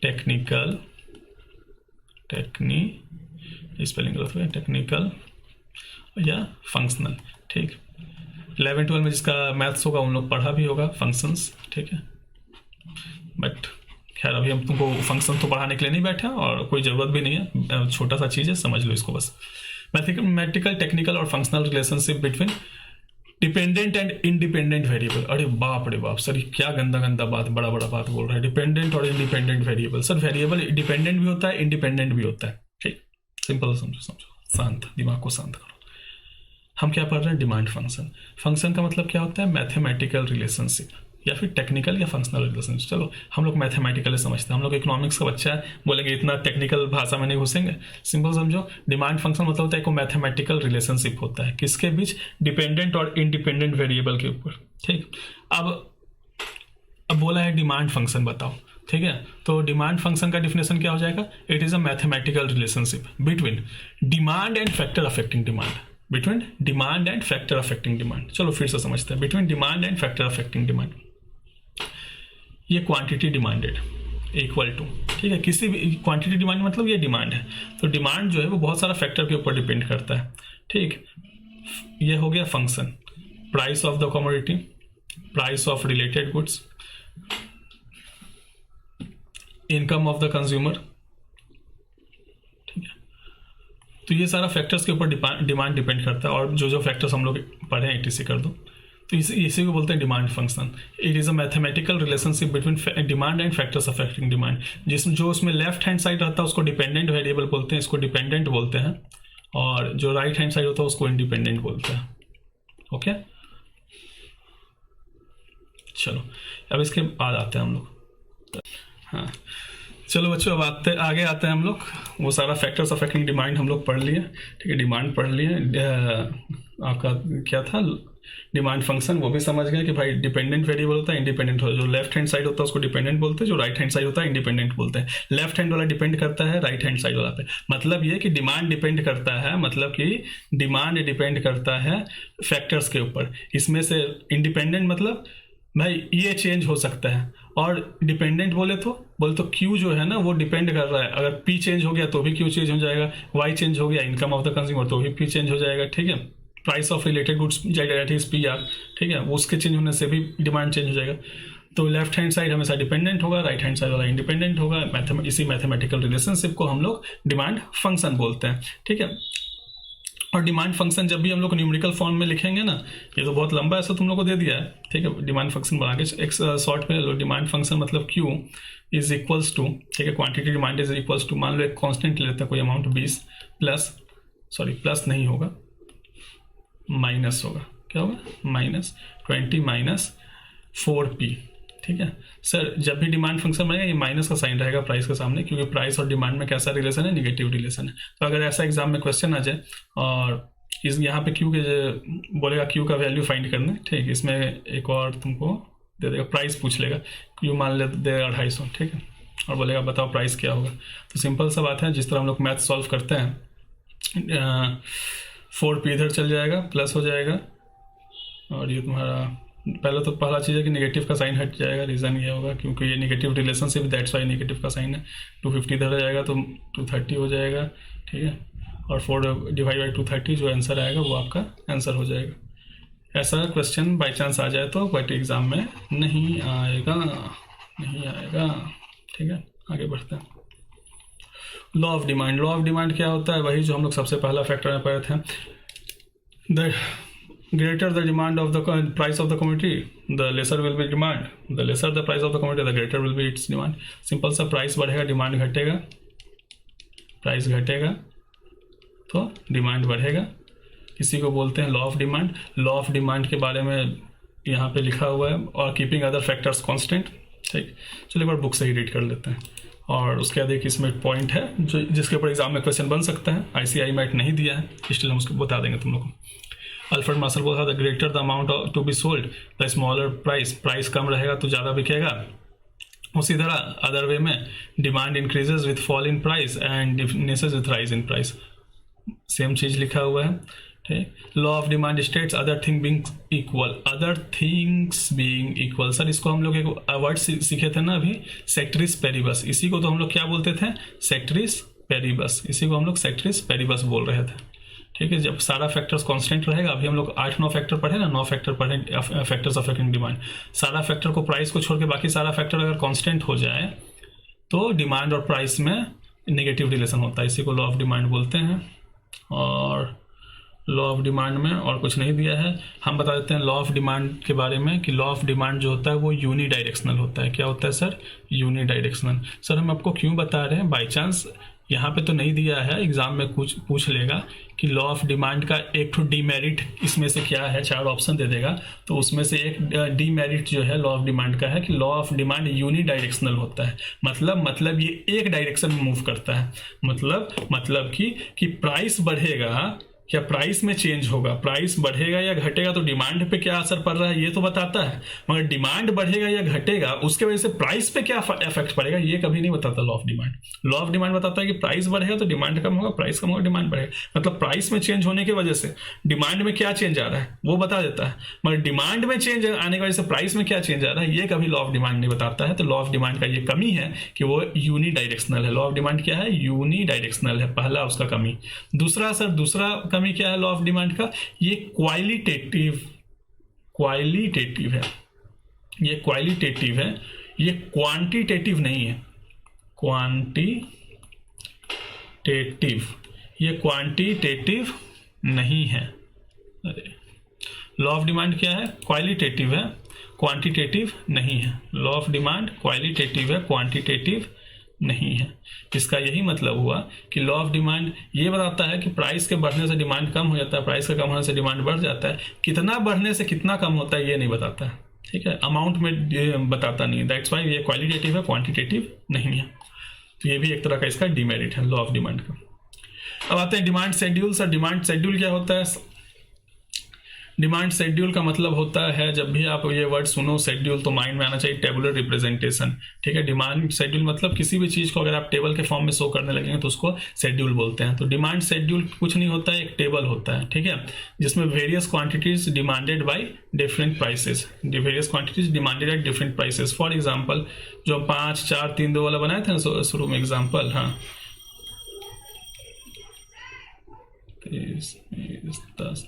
टेक्निकल, स्पेलिंग गलत हो गया, टेक्निकल या फंक्शनल। ठीक, 11-12 में जिसका मैथ्स होगा उन लोग पढ़ा भी होगा फंक्शंस, ठीक है। बट खैर अभी हम तुमको फंक्शन तो पढ़ाने के लिए नहीं बैठे हैं और कोई ज़रूरत भी नहीं है, छोटा सा चीज़ है, समझ लो इसको बस। मैथमेटिकल, टेक्निकल और functional relationship between dependent and independent variable. अरे बाप रे बाप सर, क्या गंदा गंदा बात, बड़ा बड़ा बात बोल रहा है, डिपेंडेंट और independent variable. Sir variable dependent भी होता है, इंडिपेंडेंट भी होता है, ठीक, सिंपल समझो समझो, शांत, दिमाग को शांत करो। हम क्या पढ़ रहे हैं, डिमांड फंक्शन। फंक्शन का मतलब क्या होता है, मैथमेटिकल रिलेशनशिप या फिर टेक्निकल या फंक्शनल रिलेशनशिप। चलो हम लोग मैथमेटिकल समझते हैं, हम लोग इकोनॉमिक्स का बच्चा है, बोलेंगे इतना टेक्निकल भाषा में नहीं घुसेंगे, सिंपल समझो। डिमांड फंक्शन मतलब होता है को मैथमेटिकल रिलेशनशिप होता है किसके बीच, डिपेंडेंट और इंडिपेंडेंट वेरिएबल के ऊपर, ठीक। अब बोला है डिमांड फंक्शन बताओ, ठीक है। तो डिमांड फंक्शन का डिफिनेशन क्या हो जाएगा, it is a mathematical relationship between demand and factor affecting demand, between demand and factor affecting demand. चलो फिर से समझते हैं, between demand and factor affecting demand. ये क्वांटिटी डिमांडेड इक्वल टू, ठीक है, किसी भी क्वांटिटी डिमांड मतलब ये डिमांड है, तो डिमांड जो है वो बहुत सारा फैक्टर के ऊपर डिपेंड करता है, ठीक। ये हो गया function, price of the commodity, price of related goods, income of the consumer, ठीक है। तो ये सारा फैक्टर्स के ऊपर डिमांड डिपेंड करता है, और जो फैक्टर्स हम लोग पढ़े हैं इसी कर दो, तो इसी को बोलते हैं demand function. It is a mathematical relationship between demand and factors affecting demand. जो उसमें लेफ्ट हैंड साइड रहता है उसको डिपेंडेंट वेरिएबल बोलते हैं, इसको डिपेंडेंट बोलते हैं, और जो राइट हैंड साइड होता है उसको इंडिपेंडेंट बोलते हैं, ओके। चलो अब इसके बाद आते हैं हम लोग, हाँ चलो बच्चों अब आगे आते हैं हम लोग। वो सारा फैक्टर्स अफेक्टिंग डिमांड हम लोग पढ़ लिए, ठीक है, डिमांड पढ़ लिए, आपका क्या था डिमांड फंक्शन वो भी समझ गए कि भाई डिपेंडेंट वेरिएबल होता है, इंडिपेंडेंट होता है, जो लेफ्ट हैंड साइड होता है उसको डिपेंडेंट बोलते हैं, जो राइट हैंड साइड होता है इंडिपेंडेंट बोलते हैं। लेफ्ट हैंड वाला डिपेंड करता है राइट हैंड साइड वाला पे, मतलब ये कि डिमांड डिपेंड करता है, मतलब कि डिमांड डिपेंड करता है फैक्टर्स के ऊपर। इसमें से इंडिपेंडेंट मतलब भाई ये चेंज हो सकता है, और डिपेंडेंट बोले तो क्यू जो है ना वो डिपेंड कर रहा है, अगर पी चेंज हो गया तो भी क्यू चेंज हो जाएगा, वाई चेंज हो गया इनकम ऑफ द कंज्यूमर तो भी पी चेंज हो जाएगा, ठीक है। Price of related goods that is P R, ठीक है, वो उसके चेंज होने से भी डिमांड चेंज हो जाएगा। तो लेफ्ट हैंड साइड हमेशा डिपेंडेंट होगा, राइट हैंड साइड वाला इंडिपेंडेंट होगा। इसी मैथमेटिकल रिलेशनशिप को हम लोग डिमांड फंक्शन बोलते हैं, ठीक है। और डिमांड फंक्शन जब भी हम लोग न्यूमेरिकल फॉर्म में लिखेंगे ना, ये तो बहुत लंबा ऐसा तुम लोग को दे दिया है, ठीक है। डिमांड फंक्शन बना के एक शॉर्ट में लो, डिमांड फंक्शन मतलब क्यू इज इक्वल्स टू, ठीक है, quantity demand is equals to, मान लो एक कांस्टेंट लेते हैं कोई अमाउंट 20 प्लस नहीं होगा, माइनस होगा, क्या होगा -20 -4p, ठीक है। सर जब भी डिमांड फंक्शन बनेगा ये माइनस का साइन रहेगा प्राइस के सामने, क्योंकि प्राइस और डिमांड में कैसा रिलेशन है, निगेटिव रिलेशन है। तो अगर ऐसा एग्जाम में क्वेश्चन आ जाए और इस यहाँ पे क्यू के बोलेगा क्यू का वैल्यू फाइंड करना, ठीक, इसमें एक और तुमको दे देगा, प्राइस पूछ लेगा, क्यू मान ले देगा 250, ठीक है, और बोलेगा बताओ प्राइस क्या होगा। तो सिंपल सा बात है, जिस तरह हम लोग मैथ सॉल्व करते हैं, 4p इधर चल जाएगा, प्लस हो जाएगा, और ये तुम्हारा पहला चीज़ है कि नेगेटिव का साइन हट जाएगा, रीज़न ये होगा क्योंकि ये negative relationship, that's why negative का साइन है। 250 इधर आ जाएगा तो 230 हो जाएगा, ठीक है, और 4 डिवाइड बाई 230 जो आंसर आएगा वो आपका आंसर हो जाएगा। ऐसा क्वेश्चन बाई चांस आ जाए तो बट एग्ज़ाम में नहीं आएगा, ठीक है। आगे बढ़ते हैं, लॉ ऑफ डिमांड क्या होता है, वही जो हम लोग सबसे पहला फैक्टर में पढ़े थे, the greater the demand of the price of the commodity the lesser will be demand, the lesser the price of the commodity the greater will be it's demand. Simple सा, प्राइस बढ़ेगा demand घटेगा, price घटेगा तो demand बढ़ेगा, इसी को बोलते हैं law of demand. Law of demand के बारे में यहाँ पे लिखा हुआ है, और कीपिंग अदर फैक्टर्स कांस्टेंट, ठीक। चलो एक बार बुक से ही रीड कर लेते हैं, और उसके बाद एक इसमें पॉइंट है जो जिसके ऊपर एग्जाम में क्वेश्चन बन सकता है, ICI मैट नहीं दिया है, इसलिए हम उसको बता देंगे तुम लोग को। अल्फ्रेड मार्शल बोला था, the greater the amount to be sold the smaller price कम रहेगा तो ज़्यादा बिकेगा। उसी तरह अदर वे में demand increases with fall in price and diminishes with rise in price, same चीज़ लिखा हुआ है, ठीक। Law of demand states other things being equal. Sir इसको हम लोग एक वर्ड सीखे थे ना अभी, सेक्टरिस पेरिबस, इसी को तो हम लोग क्या बोलते थे, सेक्टरिस पेरिबस, इसी को हम लोग सेक्टरिस पेरिबस बोल रहे थे, ठीक है, जब सारा फैक्टर्स कांस्टेंट रहेगा, अभी हम लोग 8-9 फैक्टर पढ़े ना, 9 फैक्टर पढ़े फैक्टर्स अफेक्टिंग डिमांड, सारा फैक्टर को, प्राइस को छोड़ के बाकी सारा फैक्टर अगर कांस्टेंट हो जाए तो डिमांड और प्राइस में नेगेटिव रिलेशन होता है, इसी को लॉ ऑफ डिमांड बोलते हैं। और लॉ ऑफ डिमांड में और कुछ नहीं दिया है, हम बता देते हैं लॉ ऑफ डिमांड के बारे में कि लॉ ऑफ डिमांड जो होता है वो यूनिडायरेक्शनल होता है। क्या होता है सर? यूनिडायरेक्शनल। सर हम आपको क्यों बता रहे हैं, बाई चांस यहाँ पे तो नहीं दिया है, एग्जाम में कुछ पूछ लेगा कि लॉ ऑफ डिमांड का एक तो डीमेरिट इसमें से क्या है, 4 ऑप्शन दे देगा, तो उसमें से एक डीमेरिट जो है लॉ ऑफ डिमांड का है कि लॉ ऑफ डिमांड यूनिडायरेक्शनल होता है। मतलब ये एक डायरेक्शन में मूव करता है, मतलब कि प्राइस बढ़ेगा क्या प्राइस में चेंज होगा, प्राइस बढ़ेगा या घटेगा तो डिमांड पे क्या असर पड़ रहा है ये तो बताता है, मगर डिमांड बढ़ेगा या घटेगा उसके वजह से प्राइस पे क्या इफेक्ट पड़ेगा ये कभी नहीं बताता law of demand. Law of demand बताता है कि प्राइस बढ़ेगा तो डिमांड कम होगा, प्राइस कम होगा डिमांड बढ़ेगा, मतलब प्राइस में चेंज होने की वजह से डिमांड में क्या चेंज आ रहा है वो बता देता है, मगर डिमांड में चेंज आने की वजह से प्राइस में क्या चेंज आ रहा है ये कभी लॉ ऑफ डिमांड नहीं बताता है। तो लॉ ऑफ डिमांड का ये कमी है कि वो यूनिडायरेक्शनल है। लॉ ऑफ डिमांड क्या है? यूनिडायरेक्शनल है, पहला उसका कमी। दूसरा कमी क्या है लॉ ऑफ डिमांड का? ये क्वालिटेटिव है, ये क्वालिटेटिव है, ये क्वांटिटेटिव नहीं है, ये क्वांटिटेटिव नहीं है। लॉ ऑफ डिमांड क्या है? क्वालिटेटिव है, क्वांटिटेटिव नहीं है। लॉ ऑफ डिमांड क्वालिटेटिव है, क्वांटिटेटिव नहीं है। इसका यही मतलब हुआ कि लॉ ऑफ डिमांड ये बताता है कि प्राइस के बढ़ने से डिमांड कम हो जाता है, प्राइस के कम होने से डिमांड बढ़ जाता है, कितना बढ़ने से कितना कम होता है ये नहीं बताता है, ठीक है, अमाउंट में बताता नहीं है। दैट्स वाई ये क्वालिटेटिव है, क्वांटिटेटिव नहीं है। तो ये भी एक तरह का इसका डिमेरिट है लॉ ऑफ डिमांड का। अब आते हैं demand schedule. Sir demand schedule क्या होता है? डिमांड शेड्यूल का मतलब होता है, जब भी आप ये वर्ड सुनो शेड्यूल तो माइंड में आना चाहिए टेबुलर रिप्रेजेंटेशन, ठीक है। डिमांड शेड्यूल मतलब किसी भी चीज़ को अगर आप टेबल के फॉर्म में शो करने लगेंगे तो उसको शेड्यूल बोलते हैं। तो डिमांड शेड्यूल कुछ नहीं होता है, एक टेबल होता है, ठीक है, जिसमें various quantities demanded by different prices, various quantities demanded eight different prices. For example जो 5 4 3 2 वाला बनाए थे ना शुरू में एग्जाम्पल, हाँ 10,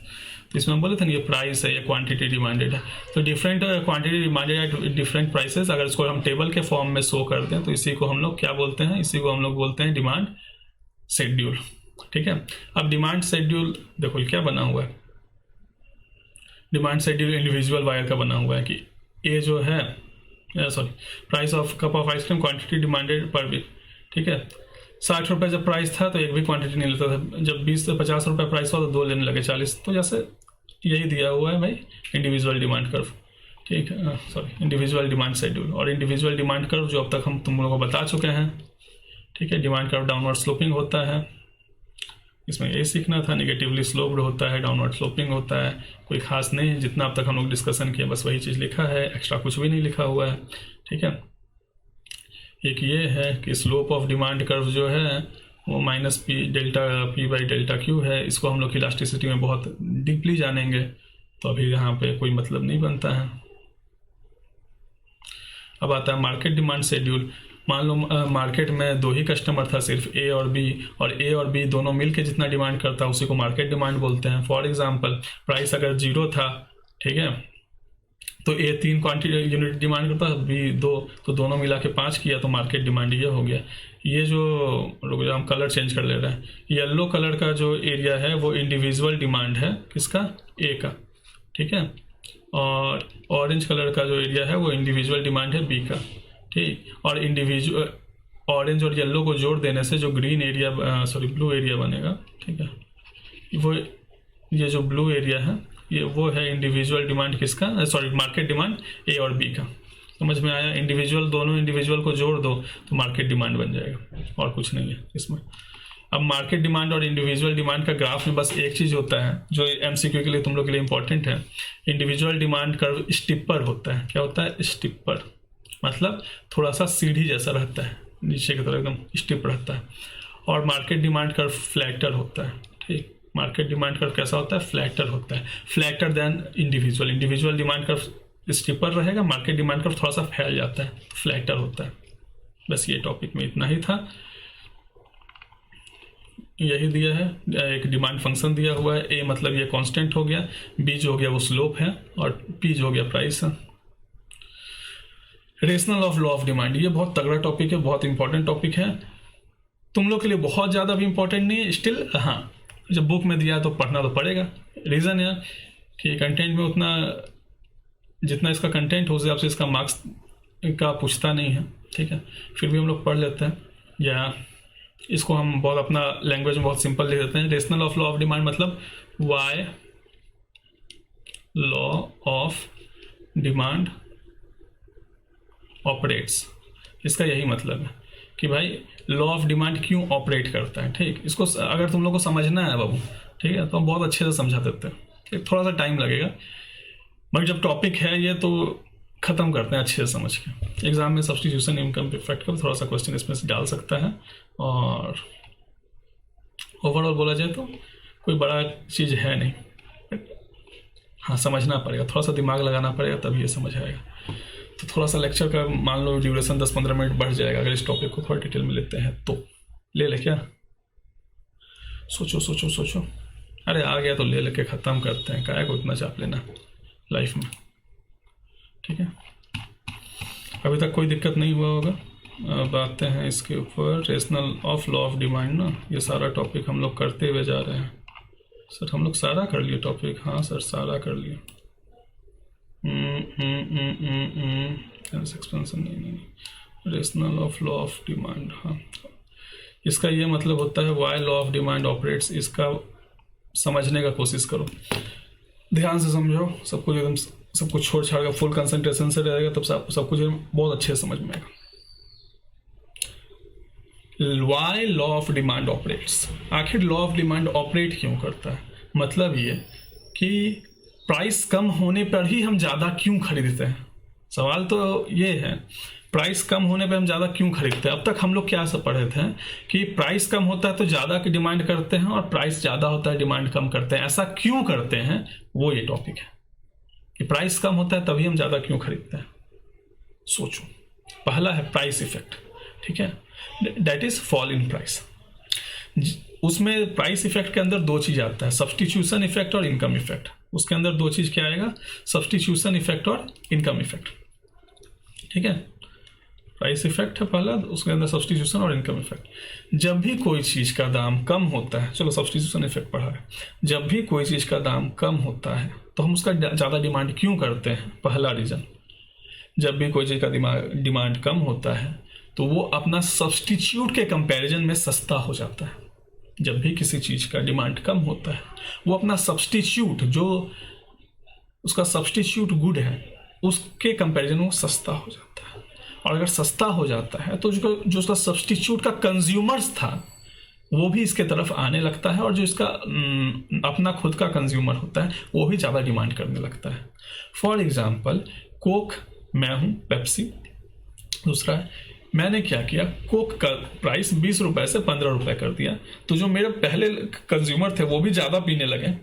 तो इसमें हम बोले थे ना ये प्राइस है, ये क्वांटिटी डिमांडेड है। तो different quantity demanded eight different prices, अगर इसको हम टेबल के फॉर्म में शो करते हैं तो इसी को हम लोग क्या बोलते हैं? इसी को हम लोग बोलते हैं डिमांड शेड्यूल, ठीक है। अब डिमांड शेड्यूल देखो क्या बना हुआ है, डिमांड शेड्यूल इंडिविजुअल वायर का बना हुआ है कि ये जो है price of cup of ice cream quantity demanded per week, ठीक है। 60 रुपये जब प्राइस था तो एक भी क्वांटिटी नहीं लेता था, जब 20 से 50 रुपये प्राइस हुआ तो 2 लेने लगे 40। तो जैसे यही दिया हुआ है भाई इंडिविजुअल डिमांड कर्व, ठीक है, इंडिविजुअल डिमांड शेड्यूल। और इंडिविजुअल डिमांड कर्व जो अब तक हम तुम लोगों को बता चुके हैं, ठीक है, डिमांड कर्व डाउनवर्ड स्लोपिंग होता है, इसमें यही सीखना था, नेगेटिवली स्लोप्ड होता है, डाउनवर्ड स्लोपिंग होता है, कोई खास नहीं है, जितना अब तक हम लोग डिस्कशन किया बस वही चीज़ लिखा है, एक्स्ट्रा कुछ भी नहीं लिखा हुआ है, ठीक है। एक ये है कि स्लोप ऑफ डिमांड कर्व जो है वो minus P delta P by delta Q है, इसको हम लोग इलास्टिसिटी में बहुत डीपली जानेंगे, तो अभी यहाँ पे कोई मतलब नहीं बनता है। अब आता है मार्केट डिमांड शेड्यूल। मान लो मार्केट में 2 ही कस्टमर था सिर्फ ए और बी, और ए और बी दोनों मिलके जितना डिमांड करता है उसी को मार्केट डिमांड बोलते हैं। फॉर एग्जांपल प्राइस अगर 0 था, ठीक है, तो ए 3 क्वांटिटी यूनिट डिमांड करता है, बी 2, तो दोनों मिला के 5 किया तो मार्केट डिमांड ये हो गया। ये जो हम कलर चेंज कर ले रहे हैं, येलो कलर का जो एरिया है वो इंडिविजुअल डिमांड है किसका? ए का, ठीक है, और ऑरेंज कलर का जो एरिया है वो इंडिविजुअल डिमांड है बी का, ठीक। और इंडिविजुअल ऑरेंज और येलो को जोड़ देने से जो ग्रीन एरिया ब्लू एरिया बनेगा, ठीक है, वो ये जो ब्लू एरिया है ये वो है इंडिविजुअल डिमांड किसका? मार्केट डिमांड ए और बी का। समझ में आया? इंडिविजुअल दोनों इंडिविजुअल को जोड़ दो तो मार्केट डिमांड बन जाएगा, और कुछ नहीं है इसमें। अब मार्केट डिमांड और इंडिविजुअल डिमांड का ग्राफ में बस एक चीज़ होता है जो एमसीक्यू के लिए तुम लोग के लिए इंपॉर्टेंट है, इंडिविजुअल डिमांड कर्व स्टिपर होता है। क्या होता है? स्टिपर, मतलब थोड़ा सा सीढ़ी जैसा रहता है, नीचे की तरफ एकदम स्टिप रहता है। और मार्केट डिमांड कर्व फ्लैटर होता है, ठीक। मार्केट डिमांड कर्व कैसा होता है? फ्लैटर होता है, flatter than individual. Individual demand curve steeper रहेगा, मार्केट डिमांड कर्व थोड़ा सा फैल जाता है, फ्लैटर होता है। बस ये टॉपिक में इतना ही था। यही दिया है, एक डिमांड फंक्शन दिया हुआ है। ए मतलब ये कांस्टेंट हो गया, बी जो हो गया वो स्लोप है, और पी जो हो गया प्राइस है। Rational of law of demand, ये बहुत तगड़ा टॉपिक है, बहुत इंपॉर्टेंट टॉपिक है, तुम लोग के लिए बहुत ज़्यादा भी इंपॉर्टेंट नहीं है स्टिल। हाँ, जब बुक में दिया तो पढ़ना तो पड़ेगा। रीज़न है कि कंटेंट में उतना जितना इसका कंटेंट हो, उस हिसाब से इसका मार्क्स का पूछता नहीं है, ठीक है। फिर भी हम लोग पढ़ लेते हैं, या इसको हम बहुत अपना लैंग्वेज में बहुत सिंपल लिख देते हैं। Rational of law of demand मतलब why law of demand operates, इसका यही मतलब है कि भाई लॉ ऑफ डिमांड क्यों ऑपरेट करता है, ठीक। इसको अगर तुम लोग को समझना है बाबू, ठीक है, तो हम बहुत अच्छे से समझा देते हैं, ठीक। थोड़ा सा टाइम लगेगा, बट जब टॉपिक है ये तो ख़त्म करते हैं अच्छे से समझ के। एग्जाम में सब्स्टिट्यूशन इनकम इफेक्ट का थोड़ा सा क्वेश्चन इसमें से डाल सकता है, और ओवरऑल बोला जाए तो कोई बड़ा चीज़ है नहीं, हाँ समझना पड़ेगा, थोड़ा सा दिमाग लगाना पड़ेगा तभी ये समझ आएगा। तो थोड़ा सा लेक्चर का मान लो ड्यूरेशन 10-15 मिनट बढ़ जाएगा अगर इस टॉपिक को थोड़ा डिटेल में लेते हैं तो। ले क्या, सोचो सोचो सोचो, अरे आ गया तो ले लेके ख़त्म करते हैं, क्या को इतना चाप लेना लाइफ में, ठीक है। अभी तक कोई दिक्कत नहीं हुआ होगा। अब आते हैं इसके ऊपर, rational of law of demand ना, ये सारा टॉपिक हम लोग करते हुए जा रहे हैं। सर हम लोग सारा कर लिए टॉपिक, हाँ सर सारा कर लिए। एक्सपेंशन नहीं, rational of law of demand, हाँ इसका ये मतलब होता है why law of demand operates. इसका समझने का कोशिश करो, ध्यान से समझो, सब कुछ एकदम सब कुछ छोड़ छाड़ कर फुल कंसंट्रेशन से रहेगा तब सब कुछ बहुत अच्छे से समझ में आएगा। Why law of demand operates, आखिर लॉ ऑफ डिमांड ऑपरेट क्यों करता है, मतलब ये कि प्राइस कम होने पर ही हम ज़्यादा क्यों खरीदते हैं। सवाल तो ये है, प्राइस कम होने पे हम ज़्यादा क्यों खरीदते हैं। अब तक हम लोग क्या सब पढ़े थे कि प्राइस कम होता है तो ज़्यादा की डिमांड करते हैं, और प्राइस ज़्यादा होता है डिमांड कम करते हैं। ऐसा क्यों करते हैं, वो ये टॉपिक है कि प्राइस कम होता है तभी हम ज़्यादा क्यों खरीदते हैं। सोचो, पहला है प्राइस इफेक्ट, ठीक है, that is fall in price. उसमें प्राइस इफेक्ट के अंदर दो चीज़ आता है, सब्स्टिट्यूशन इफेक्ट और इनकम इफेक्ट। उसके अंदर दो चीज़ क्या आएगा, सब्स्टिट्यूशन इफेक्ट और इनकम इफेक्ट, ठीक है। प्राइस इफेक्ट है पहला, उसके अंदर सब्स्टिट्यूशन और इनकम इफेक्ट। जब भी कोई चीज़ का दाम कम होता है, चलो सब्स्टिट्यूशन इफेक्ट पढ़ा है, जब भी कोई चीज़ का दाम कम होता है तो हम उसका ज़्यादा डिमांड क्यों करते हैं। पहला रीज़न, जब भी कोई चीज़ का डिमांड कम होता है तो वो अपना सब्स्टिट्यूट के कंपैरिजन में सस्ता हो जाता है। जब भी किसी चीज़ का डिमांड कम होता है वो अपना सब्स्टिट्यूट, जो उसका सब्स्टिट्यूट गुड है, उसके कंपैरिजन में सस्ता हो जाता है। और अगर सस्ता हो जाता है तो जो उसका सब्स्टिट्यूट का कंज्यूमर्स था वो भी इसके तरफ आने लगता है, और जो इसका अपना खुद का कंज्यूमर होता है वो भी ज़्यादा डिमांड करने लगता है। फॉर एग्जाम्पल कोक मैं हूँ, पेप्सी दूसरा है। मैंने क्या किया, कोक का प्राइस 20 रुपए से 15 रुपए कर दिया, तो जो मेरे पहले कंज्यूमर थे वो भी ज़्यादा पीने लगे,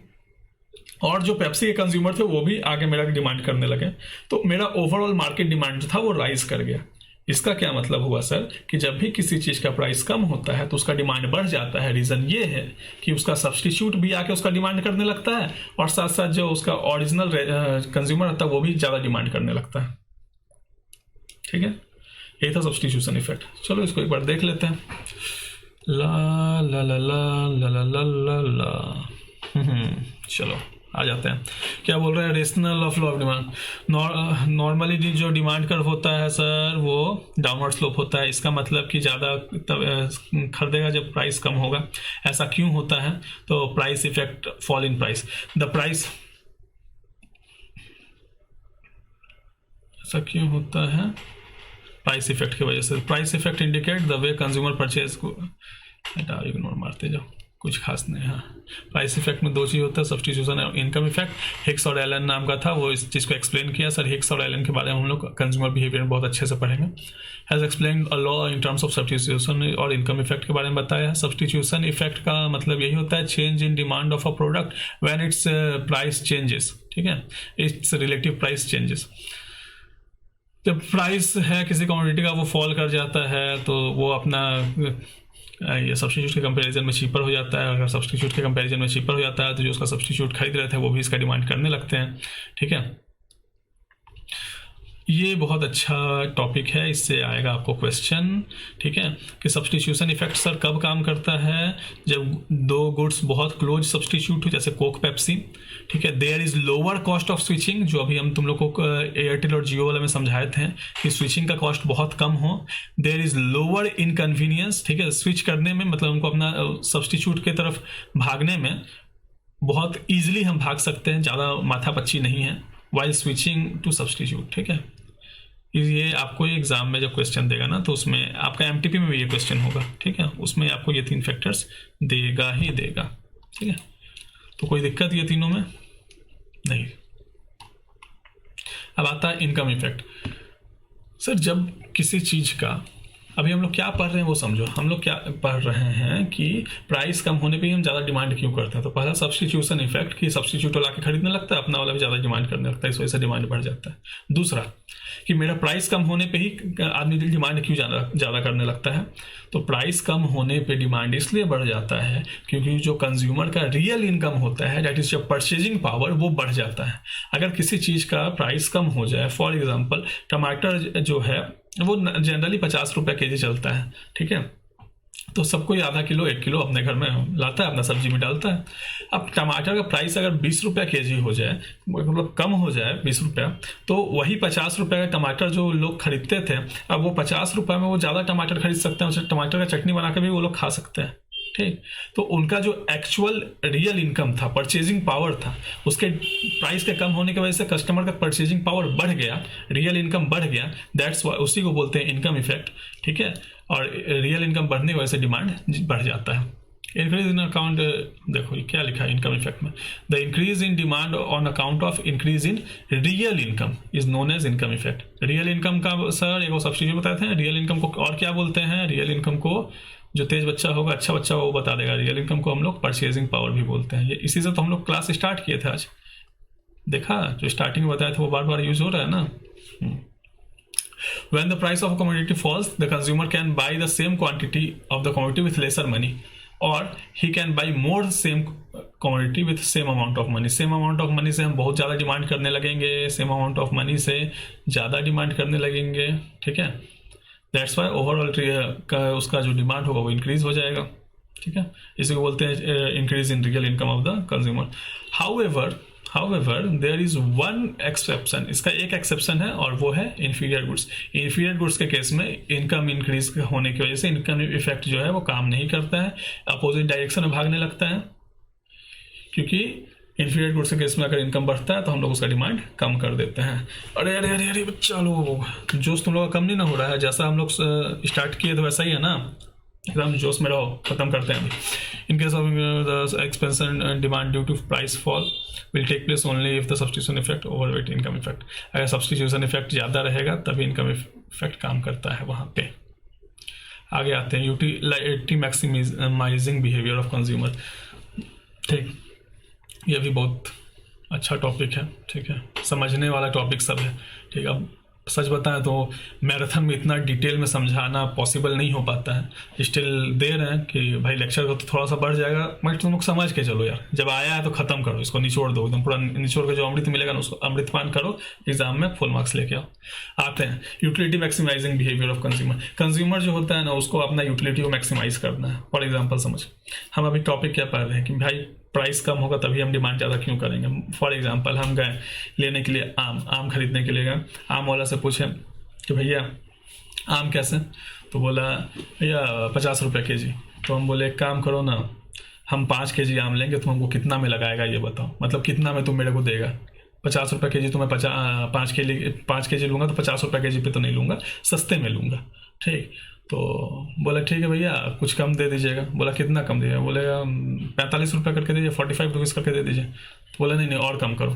और जो पेप्सी के कंज्यूमर थे वो भी आगे मेरा डिमांड करने लगे, तो मेरा ओवरऑल मार्केट डिमांड जो था वो राइज कर गया। इसका क्या मतलब हुआ सर, कि जब भी किसी चीज़ का प्राइस कम होता है तो उसका डिमांड बढ़ जाता है। रीज़न ये है कि उसका सब्स्टिट्यूट भी आके उसका डिमांड करने लगता है, और साथ साथ जो उसका ओरिजिनल कंज्यूमर रहता है वो भी ज़्यादा डिमांड करने लगता है, ठीक है। यही था सब्स्टिट्यूशन इफेक्ट। चलो इसको एक बार देख लेते हैं। ला ला ला ला ला ला ला ला चलो आ जाते हैं। क्या बोल रहे हैं, rational of law of demand. Normally जो डिमांड कर्व होता है सर वो डाउनवर्ड स्लोप होता है। इसका मतलब कि ज़्यादा खरीदेगा जब प्राइस कम होगा। ऐसा क्यों होता है, तो price effect, fall in price, the price, ऐसा क्यों होता है प्राइस इफेक्ट की वजह से। Price effect indicate the way consumer purchase को, हटाओ इग्नोर मारते जाओ, कुछ खास नहीं। हाँ, प्राइस इफेक्ट में दो चीज़ होता है, सब्स्टिट्यूशन और इनकम इफेक्ट। हिक्स और एलन नाम का था, वो इस चीज़ को एक्सप्लेन किया। सर हिक्स और एलन के बारे में हम लोग कंज्यूमर बिहेवियर में बहुत अच्छे से पढ़ेंगे। Has explain a law in terms of substitution और इनकम इफेक्ट के बारे में बताया है। सब्स्टिट्यूशन इफेक्ट का मतलब यही होता है, change in demand of a product when it's price changes, ठीक है, इट्स रिलेटिव प्राइस चेंजेस। जब प्राइस है किसी कमोडिटी का वो फॉल कर जाता है तो वो अपना ये सब्स्टिट्यूट के कंपैरिजन में चीपर हो जाता है। अगर सब्स्टिट्यूट के कंपैरिजन में चीपर हो जाता है तो जो उसका सब्स्टिट्यूट खरीद रहे थे वो भी इसका डिमांड करने लगते हैं। ठीक है, ये बहुत अच्छा टॉपिक है, इससे आएगा आपको क्वेश्चन। ठीक है, कि सब्स्टिट्यूशन इफेक्ट सर कब काम करता है? जब दो गुड्स बहुत क्लोज सब्स्टिट्यूट हो, जैसे कोक पेप्सी। ठीक है, there is lower cost of switching, जो अभी हम तुम लोग को एयरटेल और जियो वाला में समझाए थे कि स्विचिंग का कॉस्ट बहुत कम हो। देयर इज लोअर इनकन्वीनियंस, ठीक है, स्विच करने में मतलब हमको अपना सब्स्टिट्यूट की तरफ भागने में बहुत ईजिली हम भाग सकते हैं, ज़्यादा माथापच्ची नहीं है वाइल स्विचिंग टू सब्स्टिट्यूट। ठीक है, ये आपको एग्जाम में जब क्वेश्चन देगा ना तो उसमें आपका एमटीपी में भी ये क्वेश्चन होगा। ठीक है, उसमें आपको ये 3 फैक्टर्स देगा ही देगा। ठीक है, तो कोई दिक्कत ये तीनों में नहीं। अब आता है इनकम इफेक्ट। सर जब किसी चीज का, अभी हम लोग क्या पढ़ रहे हैं वो समझो। हम लोग क्या पढ़ रहे हैं कि प्राइस कम होने पे ही हम ज़्यादा डिमांड क्यों करते हैं। तो पहला सब्स्टिट्यूशन इफेक्ट, कि सब्स्टिट्यूट वाला के खरीदने लगता है, अपना वाला भी ज़्यादा डिमांड करने लगता है, इस वजह से डिमांड बढ़ जाता है। दूसरा कि मेरा प्राइस कम होने पे ही आदमी डिमांड क्यों ज़्यादा करने लगता है। तो प्राइस कम होने पे डिमांड इसलिए बढ़ जाता है क्योंकि जो कंज्यूमर का रियल इनकम होता है, that is your purchasing power, वो बढ़ जाता है। अगर किसी चीज़ का प्राइस कम हो जाए, फॉर एग्जाम्पल टमाटर जो है वो जनरली 50 रुपये केजी चलता है। ठीक है, तो सब कोई आधा किलो 1 किलो अपने घर में लाता है, अपना सब्जी में डालता है। अब टमाटर का प्राइस अगर 20 रुपया केजी हो जाए, मतलब कम हो जाए 20 रुपया, तो वही 50 रुपये का टमाटर जो लोग खरीदते थे, अब वो 50 रुपये में वो ज़्यादा टमाटर खरीद सकते हैं, टमाटर का चटनी बना के भी वो लोग खा सकते हैं। ठीक, तो उनका जो एक्चुअल रियल इनकम था, परचेजिंग पावर था, उसके प्राइस के कम होने की वजह से कस्टमर का परचेजिंग पावर बढ़ गया, रियल इनकम बढ़ गया। दैट्स वाई उसी को बोलते हैं इनकम इफेक्ट। ठीक है, और रियल इनकम बढ़ने की वजह से डिमांड बढ़ जाता है। इंक्रीज इन अकाउंट, देखो ये क्या लिखा है इनकम इफेक्ट में, the increase in demand on account of increase in real income is known as income effect. Real income का सर एक सब्स्टिट्यूट बताते हैं, रियल इनकम को और क्या बोलते हैं? रियल इनकम को जो तेज बच्चा होगा, अच्छा बच्चा होगा, वो बता देगा। रियल इनकम को हम लोग परचेजिंग पावर भी बोलते हैं। ये इसी से तो हम लोग क्लास स्टार्ट किए थे आज। देखा, जो स्टार्टिंग में बताया था वो बार बार यूज हो रहा है ना। When the price of a commodity falls, the consumer can buy the same quantity of the commodity with lesser money, or he can buy more same commodity with same amount of money. Same amount of money से हम बहुत ज़्यादा demand करने लगेंगे, same amount of money से ज़्यादा demand करने लगेंगे। ठीक है, दैट्स वाई ओवरऑल उसका जो डिमांड होगा वो इंक्रीज हो जाएगा। ठीक है, इसी को बोलते हैं increase in real income of the consumer. However there is one exception, इसका एक एक्सेप्शन है और वो है इंफीरियर गुड्स। इंफीरियर गुड्स के केस में इनकम इंक्रीज होने की वजह से इनकम इफेक्ट जो है वो काम नहीं करता है, अपोजिट डायरेक्शन में भागने लगता है। क्योंकि इंफीरियर गुड्स के केस में अगर इनकम बढ़ता है तो हम लोग उसका डिमांड कम कर देते हैं। अरे अरे अरे अरे बच्चा लोग, जोश तुम लोग का कम नहीं ना हो रहा है? जैसा हम लोग स्टार्ट किए तो वैसा ही है ना, एकदम जोश में रहो, खत्म करते हैं अभी। In case of the expansion demand due to price fall will take place only if the substitution effect overweight income effect. अगर सब्स्टिट्यूशन इफेक्ट ज़्यादा रहेगा तभी इनकम इफेक्ट काम करता है वहाँ पे। आगे आते हैं utility maximising behaviour of consumer. ठीक, ये भी बहुत अच्छा टॉपिक है। ठीक है, समझने वाला टॉपिक सब है। ठीक, अब सच बताएं तो मैराथन में इतना डिटेल में समझाना पॉसिबल नहीं हो पाता है। स्टिल दे रहे हैं कि भाई लेक्चर का तो थोड़ा सा बढ़ जाएगा, मगर तुम लोग समझ के चलो यार, जब आया है तो खत्म करो, इसको निचोड़ दो एकदम, पूरा निचोड़ के जो अमृत मिलेगा ना उसको अमृतपान करो, एग्जाम में फुल मार्क्स लेके आओ। आते हैं utility maximising behaviour of consumer. Consumer जो होता है ना, उसको अपना यूटिलिटी को मैक्सिमाइज करना है। फॉर एग्जाम्पल समझ, हम अभी टॉपिक क्या पढ़ रहे हैं कि भाई प्राइस कम होगा तभी हम डिमांड ज़्यादा क्यों करेंगे। फॉर एग्जांपल हम गए लेने के लिए आम खरीदने के लिए गए, आम वाला से पूछे कि भैया आम कैसे, तो बोला भैया 50 रुपये केजी। तो हम बोले एक काम करो ना, हम 5 केजी आम लेंगे, तुम हमको कितना में लगाएगा ये बताओ, मतलब कितना में तुम मेरे को देगा। 50 रुपये केजी तो मैं 5 केजी लूँगा तो 50 रुपये केजी पे तो नहीं लूँगा, सस्ते में लूँगा। ठीक, तो बोला ठीक है भैया कुछ कम दे दीजिएगा। बोला कितना कम दीजिएगा? बोलेगा 45 रुपये करके दीजिए, 45 रुपीज़ करके दे दीजिए। तो बोला नहीं और कम करो।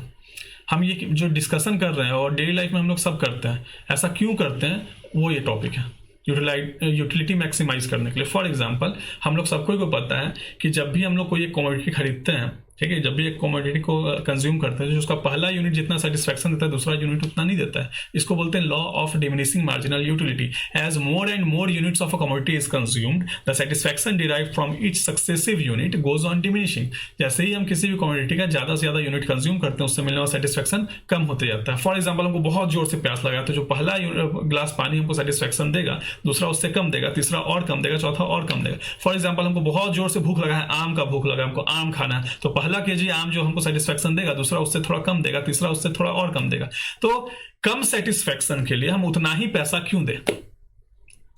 हम ये जो डिस्कशन कर रहे हैं और डेली लाइफ में हम लोग सब करते हैं, ऐसा क्यों करते हैं वो ये टॉपिक है, यूटिलिटी मैक्सिमाइज करने के लिए। फॉर एग्जांपल हम लोग सबको को पता है कि जब भी हम लोग कोई एक कमोडिटी खरीदते हैं ठीक है, जब भी एक कमोडिटी को कंज्यूम करते हैं तो उसका पहला यूनिट जितना सेटिस्फैक्शन देता है दूसरा यूनिट उतना नहीं देता है। इसको बोलते हैं law of diminishing marginal utility. As more and more units of a commodity is consumed the satisfaction derive from each successive unit goes on diminishing. जैसे ही हम किसी भी कमोडिटी का ज्यादा से ज्यादा यूनिट कंज्यूम करते हैं उससे मिलने वाला सेटिस्फैक्शन कम होते जाता है। फॉर एग्जाम्पल हमको बहुत जोर से प्यास लगा तो जो पहला ग्लास पानी हमको सेटिस्फैक्शन देगा दूसरा उससे कम देगा, तीसरा और कम देगा, चौथा और कम देगा। फॉर एग्जाम्पल हमको बहुत जोर से भूख लगा है, आम का भूख लगा है, हमको आम खाना है, तो पहला केजी आम जो हमको सेटिस्फैक्शन देगा दूसरा उससे थोड़ा कम देगा, तीसरा उससे थोड़ा और कम देगा। तो कम सेटिस्फैक्शन के लिए हम उतना ही पैसा क्यों दें?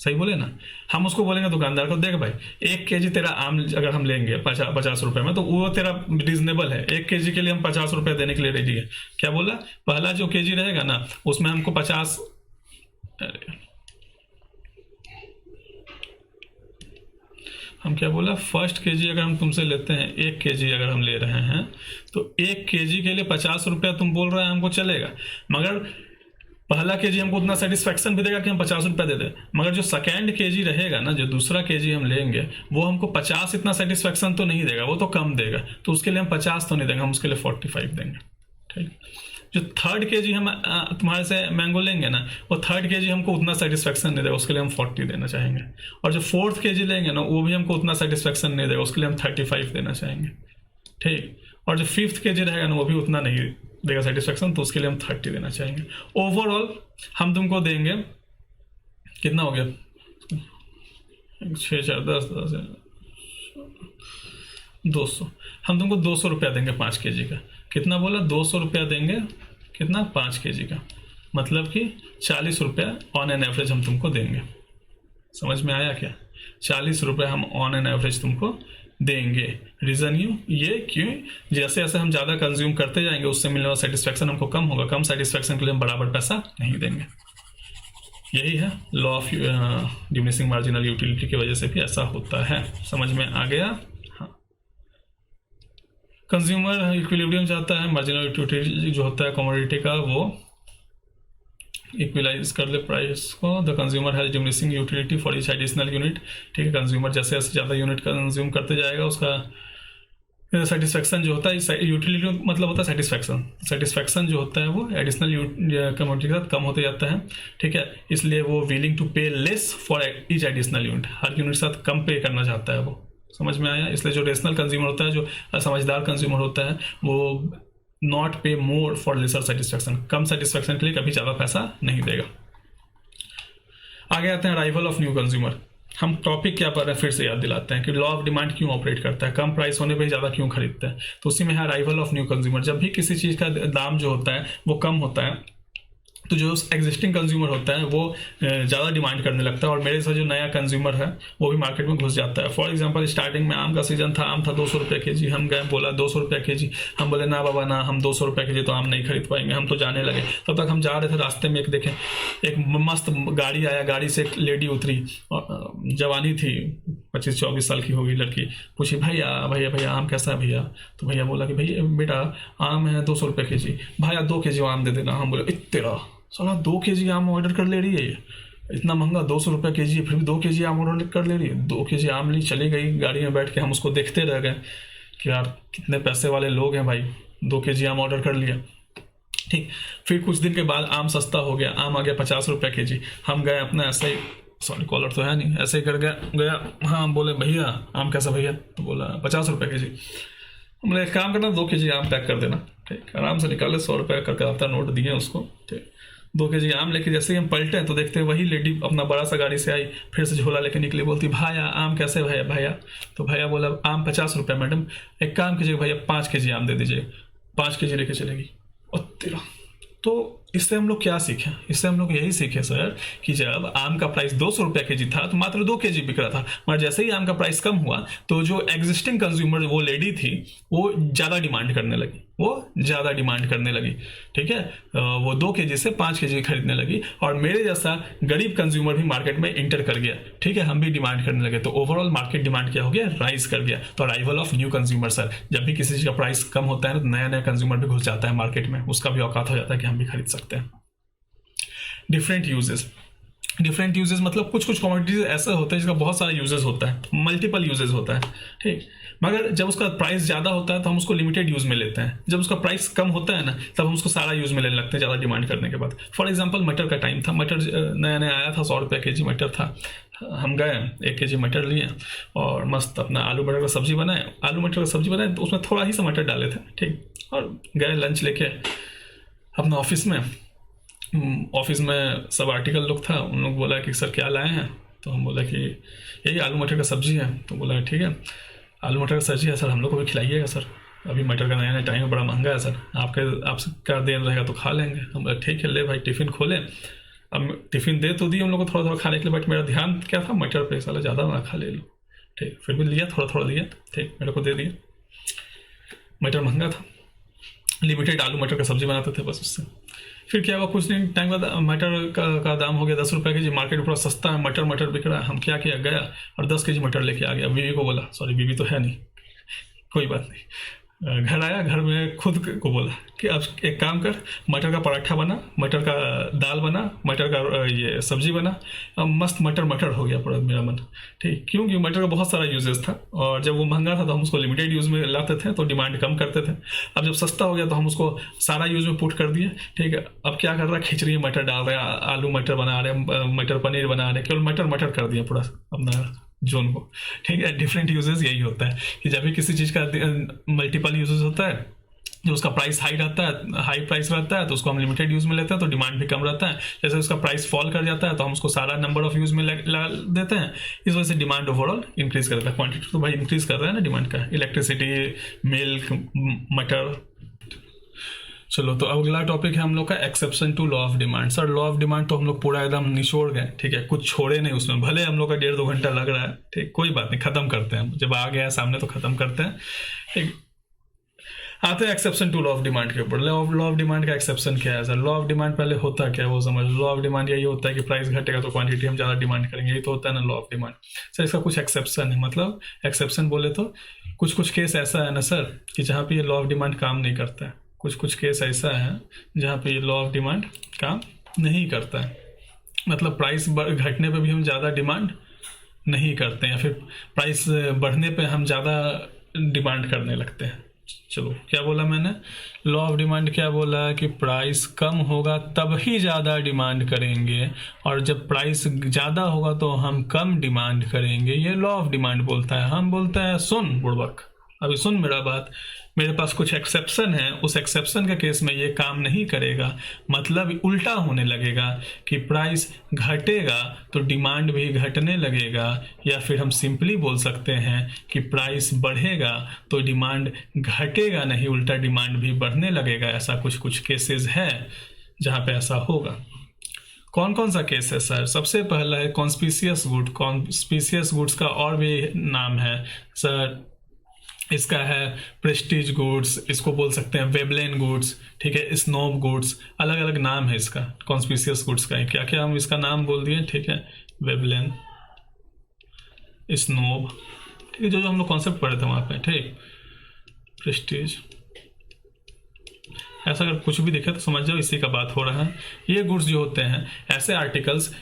सही बोले ना। हम उसको बोलेंगे दुकानदार को, देख भाई 1 केजी तेरा आम अगर हम लेंगे 50 रुपए में तो वो तेरा रीजनेबल है, 1 केजी के लिए हम 50 रुपए देने के लिए रेडी है। क्या बोला? पहला जो केजी रहेगा ना उसमें हमको 50 हम क्या बोला, फर्स्ट केजी अगर हम तुमसे लेते हैं 1 केजी अगर हम ले रहे हैं तो 1 केजी के लिए 50 रुपया तुम बोल रहे हैं हमको चलेगा, मगर पहला केजी हमको उतना सेटिस्फैक्शन भी देगा कि हम 50 रुपया दे दें। मगर जो सेकेंड केजी रहेगा ना, जो दूसरा केजी हम लेंगे वो हमको 50 इतना सेटिस्फैक्शन तो नहीं देगा, वो तो कम देगा, तो उसके लिए हम 50 तो नहीं देंगे, हम उसके लिए 45 देंगे। ठीक। जो थर्ड केजी हम तुम्हारे से मैंगो लेंगे ना वो थर्ड केजी हमको उतना सेटिस्फैक्शन नहीं देगा, उसके लिए हम 40 देना चाहेंगे। और जो फोर्थ केजी लेंगे ना वो भी हमको उतना सेटिस्फैक्शन नहीं देगा, उसके लिए हम 35 देना चाहेंगे। ठीक। और जो फिफ्थ केजी रहेगा ना वो भी उतना नहीं देगा सेटिस्फैक्शन, तो उसके लिए हम 30 देना चाहेंगे। ओवरऑल हम तुमको देंगे कितना हो गया, 6 4 10 200। हम तुमको 200 रुपया देंगे 5 केजी का। कितना बोला? 200 रुपया देंगे। कितना? 5 केजी का, मतलब कि 40 रुपया ऑन एन एवरेज हम तुमको देंगे। समझ में आया क्या? 40 रुपये हम ऑन एन एवरेज तुमको देंगे। रीज़न ये क्यों? जैसे जैसे हम ज़्यादा कंज्यूम करते जाएंगे उससे मिलने वाला सेटिस्फैक्शन हमको कम होगा, कम सेटिस्फैक्शन के लिए हम बराबर पैसा नहीं देंगे। यही है law of diminishing marginal utility की वजह से भी ऐसा होता है। समझ में आ गया? हाँ। कंज्यूमर इक्विलिब्रियम चाहता है, मार्जिनल यूटिलिटी जो होता है कमोडिटी का वो इक्विलाइज कर ले प्राइस को। The consumer has diminishing utility for each additional unit. ठीक है, कंज्यूमर जैसे जैसे ज़्यादा यूनिट कंज्यूम करते जाएगा उसका सेटिस्फैक्शन जो होता है, यूटिलिटी मतलब होता है सेटिस्फैक्शन, सेटिस्फैक्शन जो होता है वो एडिशनल कमोडिटी के साथ कम होते जाता है। ठीक है, इसलिए वो विलिंग टू पे less for each additional unit, her unit के साथ कम पे करना चाहता है वो। समझ में आया? इसलिए जो रेशनल कंज्यूमर होता है, जो समझदार कंज्यूमर होता है, वो not pay more for lesser satisfaction, कम सेटिस्फैक्शन के लिए कभी ज़्यादा पैसा नहीं देगा। आगे आते हैं अराइवल ऑफ न्यू कंज्यूमर। हम टॉपिक क्या पर है फिर से याद दिलाते हैं कि लॉ ऑफ डिमांड क्यों ऑपरेट करता है, कम प्राइस होने पे ज़्यादा क्यों खरीदते हैं। तो उसी में है अराइवल ऑफ न्यू कंज्यूमर। जब भी किसी चीज़ का दाम जो होता है वो कम होता है तो जो एग्जिस्टिंग कंज्यूमर होता है वो ज़्यादा डिमांड करने लगता है और मेरे से जो नया कंज्यूमर है वो भी मार्केट में घुस जाता है। फॉर एग्जांपल स्टार्टिंग में आम का सीजन था, आम था 200 रुपये के जी, हम गए बोला 200 रुपये के जी, हम बोले ना बाबा ना, हम 200 रुपये के जी तो आम नहीं खरीद पाएंगे। हम तो जाने लगे, तब तक हम जा रहे थे, रास्ते में एक देखें एक मस्त गाड़ी आया, गाड़ी से एक लेडी उतरी, जवानी थी 25-24 साल की होगी लड़की, पूछी भैया भैया भैया आम कैसा है भैया? तो भैया बोला कि भैया बेटा आम है 200 रुपये के जी, भैया 2 केजी आम दे देना। हम बोले इतना साला 2 केजी आम ऑर्डर कर ले रही है ये, इतना महंगा 200 रुपये के जी, फिर भी 2 केजी आम ऑर्डर कर ले रही है। 2 केजी आम ली, चली गई गाड़ी में बैठ के। हम उसको देखते रह गए कि यार कितने पैसे वाले लोग हैं भाई, 2 केजी आम ऑर्डर कर लिया। ठीक, फिर कुछ दिन के बाद आम सस्ता हो गया, आम आ गया 50 रुपये के जी। हम गए अपना ऐसे ही, सॉरी कॉलर तो है नहीं, ऐसे ही कर गया हाँ, बोले भैया आम कैसा भैया? तो बोला 50 रुपये के जी। हम बोले एक काम करना 2 केजी आम पैक कर देना। ठीक, आराम से निकाले 100 रुपये करके आता नोट दिए उसको। ठीक, 2 केजी आम लेके जैसे ही हम पलटे तो देखते हैं वही लेडी अपना बड़ा सा गाड़ी से आई, फिर से झोला लेके निकली, बोलती भाया आम कैसे भैया भैया? तो भैया बोला आम 50 रुपये मैडम, एक काम कीजिए भैया 5 केजी आम दे दीजिए। 5 केजी लेके चलेगी और तेरा। तो इससे हम लोग क्या सीखे? इससे हम लोग यही सीखे सर कि जब आम का प्राइस 200 रुपये के जी था तो मात्र 2 केजी बिक रहा था, मगर जैसे ही आम का प्राइस कम हुआ तो जो एग्जिस्टिंग कंज्यूमर वो लेडी थी वो ज़्यादा डिमांड करने लगी, ठीक है, वो 2 केजी से 5 केजी खरीदने लगी और मेरे जैसा गरीब कंज्यूमर भी मार्केट में इंटर कर गया। ठीक है, हम भी डिमांड करने लगे, तो ओवरऑल मार्केट डिमांड क्या हो गया? राइज कर गया। तो arrival of new consumer sir, जब भी किसी चीज़ का प्राइस कम होता है तो नया नया कंज्यूमर भी घुस जाता है मार्केट में, उसका भी औकात हो जाता है कि हम भी खरीद सकते हैं। Different uses. डिफरेंट यूजेस मतलब कुछ कुछ कमोडिटीज ऐसा होता है जिसका बहुत सारा यूजेस होता है, मल्टीपल यूजेस होता है, ठीक। मगर जब उसका प्राइस ज़्यादा होता है तो हम उसको लिमिटेड यूज़ में लेते हैं, जब उसका प्राइस कम होता है ना तब हम उसको सारा यूज़ में लेने लगते हैं ज़्यादा डिमांड करने के बाद। फॉर एग्जांपल मटर का टाइम था, मटर नया नया आया था, 100 रुपये के जी मटर था। हम गए 1 के जी मटर लिए और मस्त अपना आलू मटर का सब्जी बनाए, आलू मटर का सब्जी बनाए तो उसमें थोड़ा ही सा मटर डाले थे, ठीक। और गए लंच लेके अपना ऑफिस में। ऑफिस में सब आर्टिकल लोग था, उन लोग बोला कि सर क्या लाए हैं, तो हम बोला कि यही आलू मटर का सब्जी है। तो बोला ठीक है आलू मटर का सब्जी है सर, हम लोग को भी खिलाइएगा सर, अभी मटर का नया नया टाइम है, बड़ा महंगा है सर, आपका देन रहेगा तो खा लेंगे। हम बोला ठीक है ले भाई टिफ़िन खोले। अब टिफ़िन दे तो दी हम लोग को थोड़ा थोड़ा खाने के लिए, बट मेरा ध्यान क्या था मटर पे, साला ज़्यादा ना खा ले लो, ठीक। फिर भी लिया थोड़ा थोड़ा लिया, ठीक, मेरे को दे दिया। मटर महंगा था, लिमिटेड आलू मटर का सब्जी बनाते थे बस उससे। फिर क्या हुआ, कुछ दिन टाइम बाद मटर का दाम हो गया 10 रुपये के जी, मार्केट में पूरा सस्ता है, मटर बिक रहा है। हम क्या किया, गया और 10 के जी मटर लेके आ गया। बीवी को बोला, सॉरी बीवी तो है नहीं, कोई बात नहीं। घर आया, घर में खुद को बोला कि अब एक काम कर, मटर का पराठा बना, मटर का दाल बना, मटर का ये सब्जी बना। अब मस्त मटर हो गया पूरा मेरा मन, ठीक। क्योंकि मटर का बहुत सारा यूजेस था और जब वो महंगा था तो हम उसको लिमिटेड यूज़ में लाते थे तो डिमांड कम करते थे। अब जब सस्ता हो गया तो हम उसको सारा यूज़ में पुट कर दिए, ठीक है। अब क्या कर रहा है, खिचड़ी मटर डाल रहे हैं, आलू मटर बना रहे हैं, मटर पनीर बना रहे हैं, केवल मटर कर दिया पूरा अपना जोन को, ठीक है। डिफरेंट यूजेस यही होता है कि जब भी किसी चीज़ का मल्टीपल यूजेस होता है, जो उसका प्राइस हाई रहता है, हाई प्राइस रहता है तो उसको हम लिमिटेड यूज़ में लेते हैं तो डिमांड भी कम रहता है। जैसे उसका प्राइस फॉल कर जाता है तो हम उसको सारा नंबर ऑफ यूज़ में लगा देते हैं, इस वजह से डिमांड ओवरऑल इंक्रीज कर देता है। क्वांटिटी तो भाई इंक्रीज कर रहा है ना डिमांड का, इलेक्ट्रिसिटी, मिल्क, मटर। चलो तो अगला टॉपिक है हम लोग का exception to law of demand. Sir law of demand तो हम लोग पूरा एकदम निचोड़ गए, ठीक है, कुछ छोड़े नहीं उसमें, भले हम लोग का 1.5-2 घंटा लग रहा है, ठीक, कोई बात नहीं, खत्म करते हैं, जब आ गया सामने तो खत्म करते हैं, ठीक। आते हैं exception to law of demand के ऊपर। लॉ ऑफ डिमांड का एक्सेप्शन क्या है सर? लॉ ऑफ डिमांड पहले होता क्या है वो समझ। लॉ ऑफ डिमांड यही होता है कि प्राइस घटेगा तो क्वांटिटी हम ज़्यादा डिमांड करेंगे, यही तो होता है ना लॉ ऑफ डिमांड। सर इसका कुछ एक्सेप्शन है, मतलब एक्सेप्शन बोले तो कुछ केस ऐसा है ना सर कि जहाँ पे ये लॉ ऑफ डिमांड काम नहीं करता है, कुछ केस ऐसा है जहाँ पे ये लॉ ऑफ डिमांड काम नहीं करता है। मतलब प्राइस घटने पे भी हम ज़्यादा डिमांड नहीं करते हैं, या फिर प्राइस बढ़ने पे हम ज़्यादा डिमांड करने लगते हैं। चलो क्या बोला मैंने, लॉ ऑफ डिमांड क्या बोला कि प्राइस कम होगा तब ही ज़्यादा डिमांड करेंगे, और जब प्राइस ज़्यादा होगा तो हम कम डिमांड करेंगे। ये लॉ ऑफ डिमांड बोलता है। हम बोलते हैं सुन बुड़बक, अभी सुन मेरा बात, मेरे पास कुछ एक्सेप्शन है, उस एक्सेप्शन के केस में ये काम नहीं करेगा, मतलब उल्टा होने लगेगा कि प्राइस घटेगा तो डिमांड भी घटने लगेगा, या फिर हम सिंपली बोल सकते हैं कि प्राइस बढ़ेगा तो डिमांड घटेगा नहीं, उल्टा डिमांड भी बढ़ने लगेगा। ऐसा कुछ केसेस है जहाँ पे ऐसा होगा। कौन कौन सा केस है सर? सबसे पहला है कॉन्स्पिशियस गुड। कॉन्स्पिशियस गुड्स का और भी नाम है सर, इसका है प्रेस्टीज गुड्स, इसको बोल सकते हैं वेबलेन गुड्स, ठीक है, स्नोब गुड्स, अलग अलग नाम है इसका कॉन्स्पिशियस गुड्स का। क्या क्या हम इसका नाम बोल दिए, ठीक है, वेबलेन, स्नोब, ठीक है, जो हम लोग कॉन्सेप्ट पढ़े थे वहाँ पे, ठीक, प्रेस्टीज। ऐसा अगर कुछ भी दिखे तो समझ जाओ इसी का बात हो रहा है। ये गुड्स जो होते हैं ऐसे आर्टिकल्स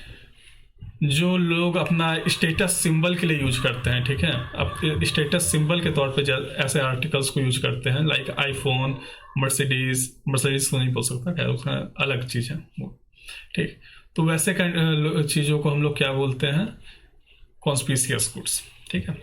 जो लोग अपना स्टेटस सिंबल के लिए यूज करते हैं, ठीक है, अब स्टेटस सिंबल के तौर पे ऐसे आर्टिकल्स को यूज करते हैं, लाइक आईफोन, मर्सिडीज तो नहीं बोल सकता, खैर उसका अलग चीज़ है वो, ठीक। तो वैसे चीज़ों को हम लोग क्या बोलते हैं, कॉन्स्पिशियस गुड्स, ठीक है।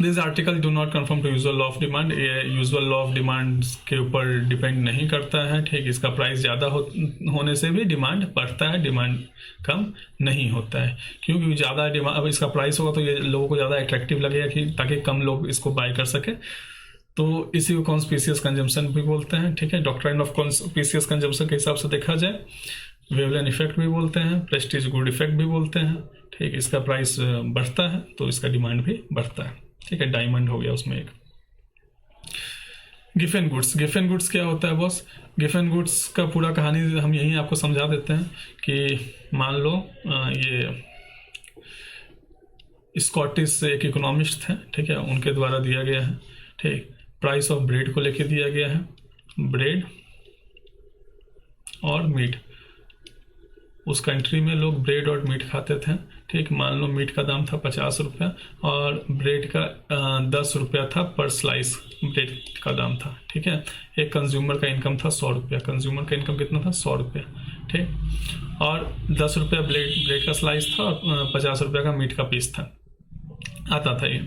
This article do not confirm to usual law of demand. ये यूजुअल लॉ ऑफ डिमांड के ऊपर डिपेंड नहीं करता है, ठीक। इसका प्राइस ज़्यादा होने से भी डिमांड बढ़ता है, डिमांड कम नहीं होता है, क्योंकि ज़्यादा डिमांड, अब इसका प्राइस होगा तो ये लोगों को ज़्यादा अट्रैक्टिव लगेगा कि ताकि कम लोग इसको बाय कर सके, तो इसी को कॉन्स्पिशियस कंजम्पशन भी बोलते हैं, ठीक है। डॉक्ट्राइन ऑफ कॉन्स्पिशियस कंजम्पशन के हिसाब से देखा जाए वेवलेन इफेक्ट भी बोलते हैं, प्रेस्टीज गुड इफेक्ट भी बोलते हैं, ठीक। इसका प्राइस बढ़ता है तो इसका डिमांड भी बढ़ता है, ठीक है। डायमंड हो गया उसमें एक। गिफन गुड्स, गिफन गुड्स क्या होता है बॉस? गिफन गुड्स का पूरा कहानी हम यहीं आपको समझा देते हैं कि मान लो ये स्कॉटिश एक इकोनॉमिस्ट हैं, ठीक है, उनके द्वारा दिया गया है, ठीक, प्राइस ऑफ ब्रेड को लेके दिया गया है, ब्रेड और मीट, उस कंट्री में लोग ब्रेड और मीट खाते थे, ठीक। मान लो मीट का दाम था 50 रुपया और ब्रेड का 10 रुपया था पर स्लाइस ब्रेड का दाम था, ठीक है। एक कंज्यूमर का इनकम था 100 रुपया, कंज्यूमर का इनकम कितना था 100 रुपया, ठीक। और 10 रुपया ब्रेड का स्लाइस था और 50 रुपया का मीट का पीस था, आता था ये,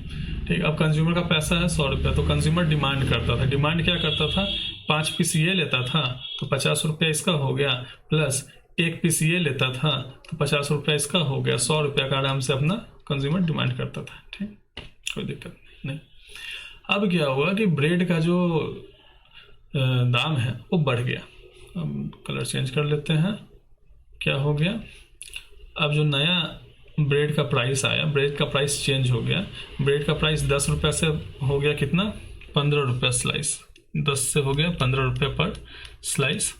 ठीक। अब कंज्यूमर का पैसा है 100 रुपया, तो कंज्यूमर डिमांड करता था। डिमांड क्या करता था, 5 पीस ये लेता था तो 50 रुपया इसका हो गया, प्लस 1 पीस ये लेता था तो 50 रुपया इसका हो गया। 100 रुपया का आराम से अपना कंज्यूमर डिमांड करता था, ठीक, कोई दिक्कत नहीं। अब क्या हुआ कि ब्रेड का जो दाम है वो बढ़ गया। अब कलर चेंज कर लेते हैं, क्या हो गया, अब जो नया ब्रेड का प्राइस आया, ब्रेड का प्राइस चेंज हो गया। ब्रेड का प्राइस 10 रुपये से हो गया कितना, 15 रुपये स्लाइस, 10 से हो गया 15 रुपये पर स्लाइस,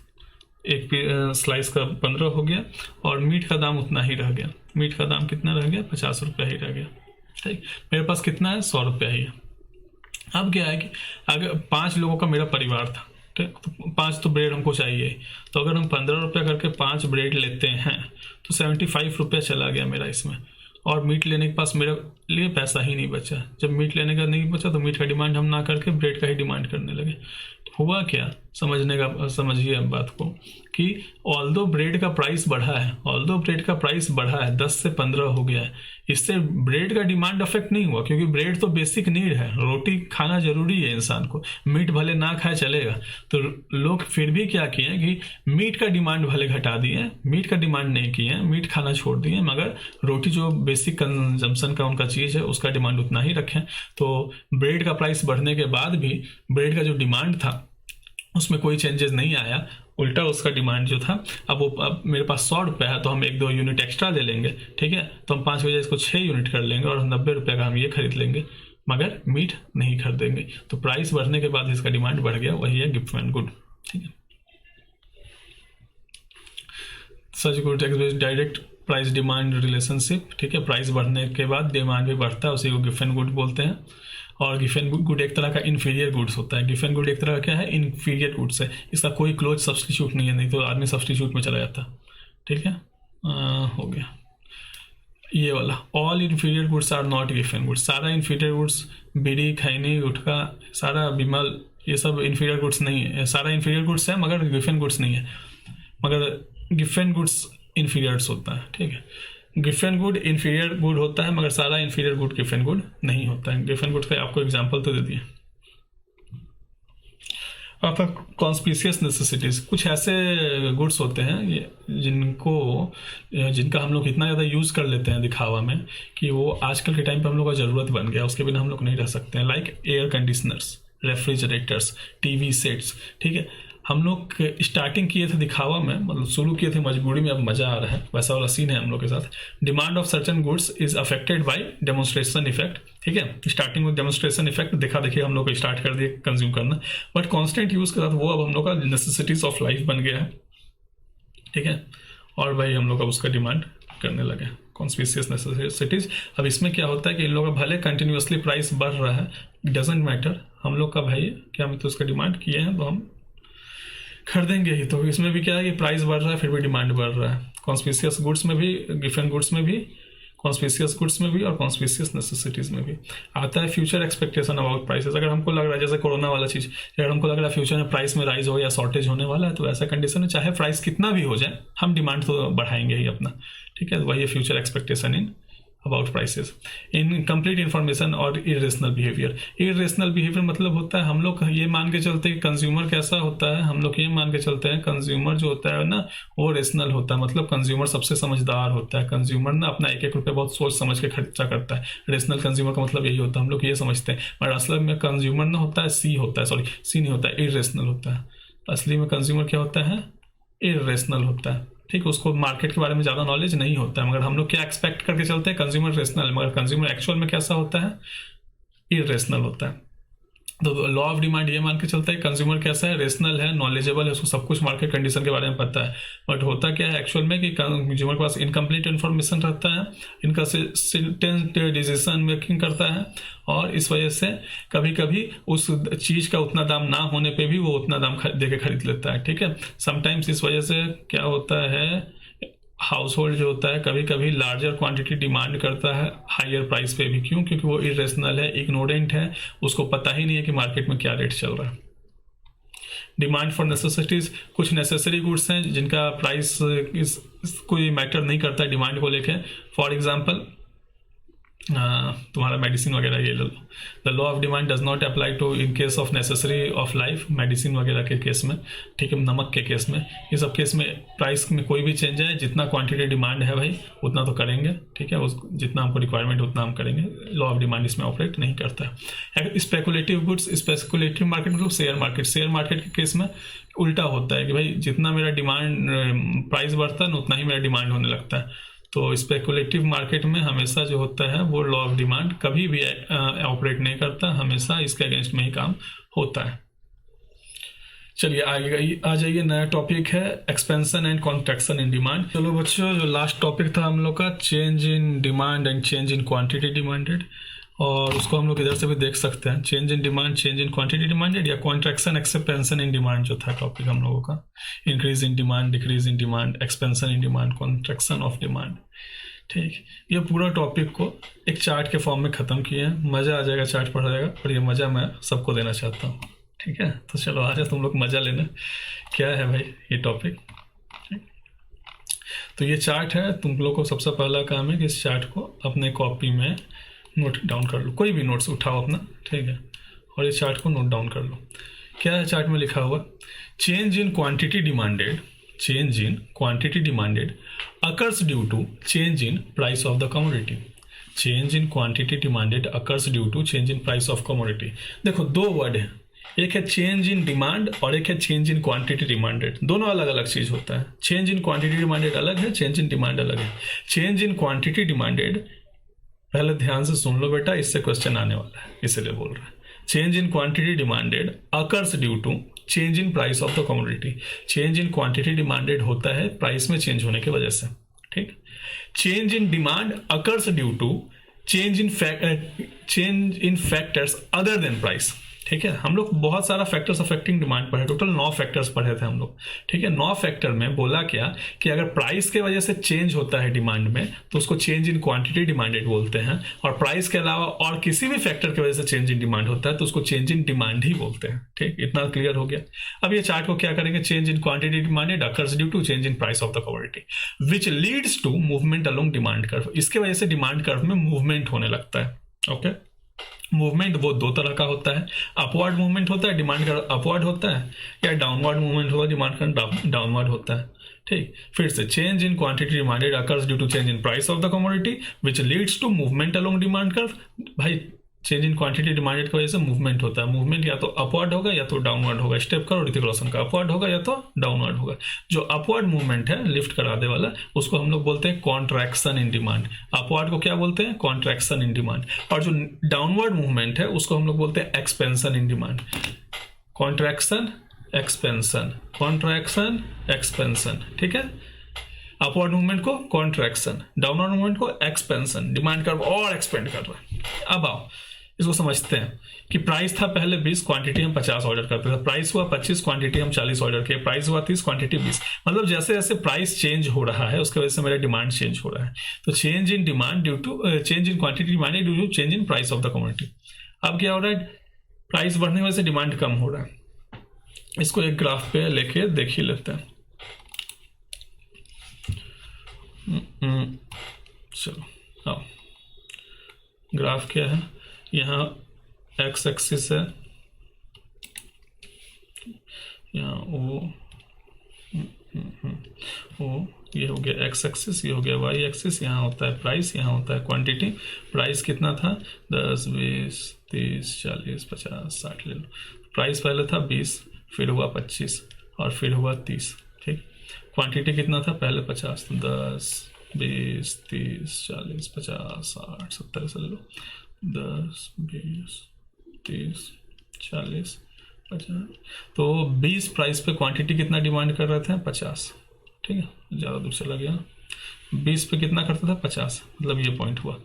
एक स्लाइस का 15 हो गया। और मीट का दाम उतना ही रह गया, मीट का दाम कितना रह गया, 50 रुपया ही रह गया, ठीक। मेरे पास कितना है, 100 रुपया ही है। अब क्या है कि अगर 5 लोगों का मेरा परिवार था, ठीक, तो 5 तो ब्रेड हमको चाहिए, तो अगर हम 15 रुपया करके 5 ब्रेड लेते हैं तो 75 रुपया चला गया मेरा इसमें। और मीट लेने के पास मेरे लिए पैसा ही नहीं बचा। जब मीट लेने का नहीं बचा तो मीट का डिमांड हम ना करके ब्रेड का ही डिमांड करने लगे। हुआ क्या, समझिए अब बात को कि ऑल्दो ब्रेड का प्राइस बढ़ा है, 10 से 15 हो गया है, इससे ब्रेड का डिमांड अफेक्ट नहीं हुआ, क्योंकि ब्रेड तो बेसिक नीड है, रोटी खाना जरूरी है इंसान को, मीट भले ना खाए चलेगा। तो लोग फिर भी क्या किए कि मीट का डिमांड भले घटा दिए, मीट का डिमांड नहीं किए, मीट खाना छोड़ दिए, मगर रोटी जो बेसिक कंजम्पशन का उनका चीज़ है उसका डिमांड उतना ही रखें। तो ब्रेड का प्राइस बढ़ने के बाद भी ब्रेड का जो डिमांड था उसमें कोई चेंजेस नहीं आया, उल्टा उसका डिमांड जो था, अब मेरे पास 100 रुपया है तो हम 1-2 यूनिट एक्स्ट्रा ले लेंगे, ठीक है। तो हम 5 बजे इसको 6 यूनिट कर लेंगे और 90 रुपये का हम ये खरीद लेंगे, मगर मीट नहीं खरीदेंगे। तो प्राइस बढ़ने के बाद इसका डिमांड बढ़ गया, वही है गिफ्ट एंड गुड, ठीक है। Such good direct price demand relationship, ठीक है। प्राइस बढ़ने के बाद डिमांड भी बढ़ता है, उसी को गिफ्ट एंड गुड बोलते हैं। और गिफ्ट एंड गुड एक तरह का इन्फीरियर गुड्स होता है। गिफ्ट एंड गुड एक तरह का क्या है, इन्फीरियर गुड्स है, इसका कोई क्लोज सब्सटीट्यूट नहीं है, नहीं तो आदमी सब्सटीट्यूट में चला जाता, ठीक है। हो गया ये वाला, all inferior goods are not गिफ्ट एंड गुड्स। सारा इन्फीरियर गुड्स, बीड़ी, खैनी, गुटखा, सारा बिमल, ये सब इन्फीरियर गुड्स नहीं है। सारा इन्फीरियर गुड्स है मगर गिफ्ट एंड गुड्स नहीं है, मगर गिफ्ट एंड गुड्स इन्फीरियर्स होता है, ठीक है। Gift and good inferior good होता है, मगर सारा inferior good gift and good नहीं होता है। गिफ्ट एंड गुड का आपको एग्जांपल तो दे दिए। आपका कॉन्स्पिशियस नेसेसिटीज, कुछ ऐसे गुड्स होते हैं जिनका हम लोग इतना ज़्यादा यूज़ कर लेते हैं दिखावा में कि वो आजकल के टाइम पे हम लोग का ज़रूरत बन गया, उसके बिना हम लोग नहीं रह सकते हैं। Like air conditioners, refrigerators, TV sets, ठीक है। हम लोग स्टार्टिंग किए थे दिखावा में, मतलब शुरू किए थे मजबूरी में, अब मज़ा आ रहा है, वैसा वाला सीन है हम लोग के साथ। Demand of certain goods is affected by demonstration effect, ठीक है। स्टार्टिंग में डेमोन्स्ट्रेशन इफेक्ट देखा देखिए हम लोग को स्टार्ट कर दिए कंज्यूम करना, बट कॉन्स्टेंट यूज़ के साथ वो अब हम लोग का नेसेसिटीज ऑफ लाइफ बन गया है, ठीक है। और भाई हम लोग अब उसका डिमांड करने लगे, कॉन्स्पिशियस नेसेसिटीज। अब इसमें क्या होता है कि इन लोगों का भले कंटिन्यूसली प्राइस बढ़ रहा है, डजेंट मैटर, हम लोग का भाई क्या हम तो उसका डिमांड किए हैं तो हम खरीदेंगे ही। तो इसमें भी क्या है कि प्राइस बढ़ रहा है फिर भी डिमांड बढ़ रहा है, कॉन्स्पिशियस गुड्स में भी, गिफ्ट एंड गुड्स में भी, कॉन्स्पिशियस गुड्स में भी और कॉन्स्पिशियस नेसेसिटीज में भी। आता है फ्यूचर एक्सपेक्टेशन अबाउट प्राइसेस। अगर हमको लग रहा है जैसे कोरोना वाला चीज़, अगर हमको लग रहा है फ्यूचर में प्राइस में राइज हो या शॉर्टेज होने वाला है, तो ऐसा कंडीशन में चाहे प्राइस कितना भी हो जाए हम डिमांड तो बढ़ाएंगे ही अपना, ठीक है। वही है future expectation in about prices. Incomplete information और इरेशनल बिहेवियर। इरेशनल बिहेवियर मतलब होता है हम लोग ये मान के चलते हैं कि कंज्यूमर कैसा होता है, हम लोग ये मान के चलते हैं कंज्यूमर जो होता है ना वो रेशनल होता है, मतलब कंज्यूमर सबसे समझदार होता है। कंज्यूमर ना अपना एक रुपये बहुत सोच समझ के खर्चा करता है। रेशनल कंज्यूमर का मतलब यही होता है, हम लोग ये समझते हैं, पर असल में कंज्यूमर ना होता है सी नहीं होता है, इरेशनल होता है। असली में कंज्यूमर क्या होता है, इरेशनल होता है, ठीक। उसको मार्केट के बारे में ज़्यादा नॉलेज नहीं होता है, मगर हम लोग क्या एक्सपेक्ट करके चलते हैं, कंज्यूमर रेशनल, मगर कंज्यूमर एक्चुअल में कैसा होता है, इरेशनल होता है। तो लॉ ऑफ डिमांड ये मान के चलता है कंज्यूमर कैसा है, रेशनल है, नॉलेजेबल है, उसको सब कुछ मार्केट कंडीशन के बारे में पता है। बट होता क्या है एक्चुअल में कि कंज्यूमर के पास इनकम्प्लीट इन्फॉर्मेशन रहता है, इनकंसिस्टेंट डिसीजन मेकिंग करता है, और इस वजह से कभी कभी उस चीज़ का उतना दाम ना होने पे भी वो उतना दाम दे के खरीद लेता है, ठीक है। समटाइम्स इस वजह से क्या होता है, हाउस होल्ड जो होता है कभी कभी लार्जर क्वांटिटी डिमांड करता है हायर प्राइस पे भी। क्यों? क्योंकि वो इरेशनल है, इग्नोरेंट है, उसको पता ही नहीं है कि मार्केट में क्या रेट चल रहा है। डिमांड फॉर नेसेसिटीज, कुछ नेसेसरी गुड्स हैं जिनका प्राइस कोई मैटर नहीं करता डिमांड को लेके। फॉर एग्जांपल तुम्हारा मेडिसिन वगैरह ये लो, the law of demand does not apply to in case of necessary of life, medicine वगैरह के केस में, ठीक है, नमक के केस में, ये सब केस में प्राइस में कोई भी चेंज है, जितना क्वांटिटी डिमांड है भाई उतना तो करेंगे, ठीक है, उस जितना हमको रिक्वायरमेंट उतना हम करेंगे। लॉ ऑफ डिमांड इसमें ऑपरेट नहीं करता है। स्पेकुलेटिव गुड्स, स्पेकुलेटिव मार्केट मतलब शेयर मार्केट, शेयर मार्केट के केस में उल्टा होता है कि भाई जितना मेरा डिमांड प्राइस बढ़ता है ना उतना ही मेरा डिमांड होने लगता है। तो स्पेकुलेटिव मार्केट में हमेशा जो होता है वो लॉ ऑफ डिमांड कभी भी ऑपरेट नहीं करता, हमेशा इसके अगेंस्ट में ही काम होता है। चलिए आगे आ जाइए, नया टॉपिक है expansion and contraction in demand. चलो बच्चों, जो लास्ट टॉपिक था हम लोग का change in demand and change in quantity demanded, और उसको हम लोग इधर से भी देख सकते हैं, change in demand, change in quantity demanded, या कॉन्ट्रैक्शन एक्सपेंशन इन डिमांड जो था टॉपिक हम लोगों का, increase in demand, decrease in demand, expansion in demand, contraction of demand. ठीक, ये पूरा टॉपिक को एक चार्ट के फॉर्म में ख़त्म किए हैं। मज़ा आ जाएगा, चार्ट पढ़ा जाएगा, और ये मज़ा मैं सबको देना चाहता हूँ। ठीक है, तो चलो आ जाओ तुम लोग मज़ा लेना। क्या है भाई ये टॉपिक? तो ये चार्ट है, तुम लोग को सबसे पहला काम है कि इस चार्ट को अपने कॉपी में नोट डाउन कर लो, कोई भी नोट्स उठाओ अपना, ठीक है, और इस चार्ट को नोट डाउन कर लो। क्या है चार्ट में लिखा हुआ? Change in quantity demanded, change in quantity demanded occurs due to change in price of the commodity. Change in quantity demanded occurs due to change in price of commodity. देखो दो word है, एक है change in demand और एक है change in quantity demanded. दोनों अलग अलग चीज होता है। चेंज इन क्वांटिटी डिमांडेड अलग है, चेंज इन डिमांड अलग है। चेंज इन क्वांटिटी डिमांडेड, पहले ध्यान से सुन लो बेटा, इससे क्वेश्चन आने वाला है, इसलिए बोल रहा है। Change in quantity demanded occurs due to change in price of the commodity. Change in quantity demanded होता है प्राइस में चेंज होने की वजह से। ठीक, change in demand occurs due to change in factors other than price. ठीक है, हम लोग बहुत सारा फैक्टर्स अफेक्टिंग डिमांड पढ़े, टोटल 9 फैक्टर्स पढ़े थे हम लोग। ठीक है, 9 फैक्टर में बोला क्या कि अगर प्राइस के वजह से चेंज होता है डिमांड में तो उसको चेंज इन क्वांटिटी डिमांडेड बोलते हैं, और प्राइस के अलावा और किसी भी फैक्टर की वजह से चेंज इन डिमांड होता है तो उसको चेंज इन डिमांड ही बोलते हैं। ठीक, इतना क्लियर हो गया। अब ये चार्ट को क्या करेंगे? Change in quantity demanded occurs due to change in price of the commodity which leads to movement along demand curve. इसके वजह से डिमांड कर्व में मूवमेंट होने लगता है। ओके, मूवमेंट वो दो तरह का होता है, अपवर्ड मूवमेंट होता है, डिमांड का अपवर्ड होता है, या डाउनवर्ड मूवमेंट होगा, डिमांड का डाउनवर्ड होता है। ठीक, फिर से change in quantity demanded occurs due to change in price of the commodity which leads to movement along demand curve. भाई चेंज इन क्वांटिटी डिमांडेड की वजह से मूवमेंट होता है। मूवमेंट या तो अपवर्ड होगा या तो डाउनवर्ड होगा। स्टेप करो ऋतिक रोशन का, अपवर्ड होगा या तो डाउनवर्ड होगा। जो अपवर्ड मूवमेंट है लिफ्ट करा दे वाला, उसको हम लोग बोलते हैं कॉन्ट्रैक्शन इन डिमांड। अपवर्ड को क्या बोलते हैं? Contraction in demand. और जो डाउनवर्ड मूवमेंट है उसको हम लोग बोलते हैं expansion in demand. Contraction, expansion, contraction, expansion. ठीक है, अपवर्ड मूवमेंट को कॉन्ट्रैक्शन, डाउनवर्ड मूवमेंट को एक्सपेंशन। डिमांड कर्व और एक्सपेंड कर रहा है। अब आओ इसको समझते हैं कि प्राइस था पहले 20, क्वांटिटी हम 50 ऑर्डर करते थे। प्राइस हुआ 25, क्वांटिटी हम 40 ऑर्डर किए। प्राइस हुआ 30, क्वांटिटी 20। मतलब जैसे जैसे प्राइस चेंज हो रहा है उसकी वजह से मेरा डिमांड चेंज हो रहा है। तो change in demand due to change in quantity demand due to change in price of the commodity. अब क्या हो रहा है? प्राइस बढ़ने की वजह से डिमांड कम हो रहा है। इसको एक ग्राफ पे लेके देख ही लेते हैं। चलो आओ, ग्राफ क्या है? यहाँ एक्स एक्सिस है, यहाँ ओ ये हो गया एक्स एक्सिस, ये हो गया वाई एक्सिस। यहाँ होता है प्राइस, यहाँ होता है क्वांटिटी। प्राइस कितना था? 10, 20, 30, 40, 50, 60 ले लो। प्राइस पहले था 20, फिर हुआ 25 और फिर हुआ 30। ठीक, क्वांटिटी कितना था? पहले 50, 10, 20, 30, 40, 50, 60, 70 से ले लो। 10, 20, 30, 40, 50। तो 20 प्राइस पे क्वांटिटी कितना डिमांड कर रहे थे? 50। ठीक है, ज़्यादा दूर चला गया। 20 पे कितना करता था? 50। मतलब ये पॉइंट हुआ।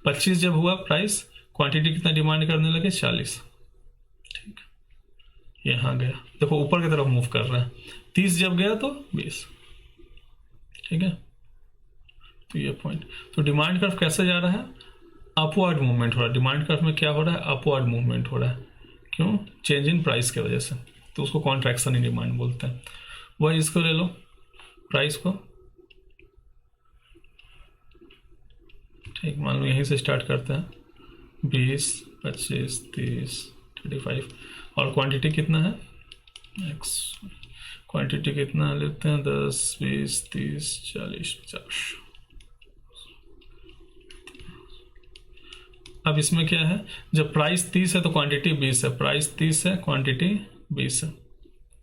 25 जब हुआ प्राइस, क्वांटिटी कितना डिमांड करने लगे? 40। ठीक, यहाँ गया, देखो ऊपर की तरफ मूव कर रहा है। 30 जब गया तो 20। ठीक है, तो ये पॉइंट, तो डिमांड कर्व कैसे जा रहा है, अपवर्ड मूवमेंट हो रहा है। डिमांड कर्व में क्या हो रहा है, अपवर्ड मूवमेंट हो रहा है। क्यों, चेंज इन प्राइस की वजह से, तो उसको कॉन्ट्रैक्शन इन डिमांड बोलते हैं। वही इसको ले लो, प्राइस को, ठीक, मान लो यहीं से स्टार्ट करते हैं, 20, 25, 30, 35, और क्वांटिटी कितना है, एक्स, क्वांटिटी कितना लेते हैं, 10, 20, 30, 40, 50। अब इसमें क्या है, जब प्राइस 30 है तो क्वांटिटी 20 है, प्राइस 30 है, क्वांटिटी 20 है,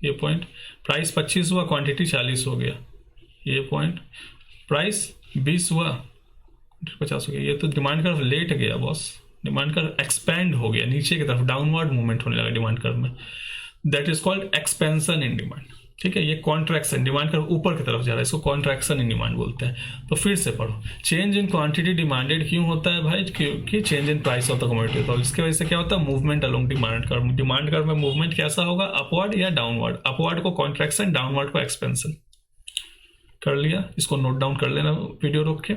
ये पॉइंट। प्राइस 25 हुआ, क्वांटिटी 40 हो गया, ये पॉइंट। प्राइस 20 हुआ, 50 हो गया। ये तो डिमांड कर्व लेट गया बॉस, डिमांड कर्व एक्सपेंड हो गया नीचे की तरफ, डाउनवर्ड मूवमेंट होने लगा डिमांड कर्व में। That is called expansion in demand, ठीक है। ये कॉन्ट्रैक्शन, डिमांड कर्व ऊपर की तरफ जा रहा है, इसको कॉन्ट्रैक्शन इन डिमांड बोलते हैं। तो फिर से पढ़ो, चेंज इन क्वांटिटी डिमांडेड क्यों होता है भाई, क्योंकि change in price of the commodity होता है। इसकी वजह से क्या होता है, movement along demand curve. Demand curve में मूवमेंट कैसा होगा, अपवर्ड या डाउनवर्ड। अपवर्ड को कॉन्ट्रैक्शन, डाउनवर्ड को एक्सपेंशन। कर लिया, इसको नोट डाउन कर लेना वीडियो रोक के।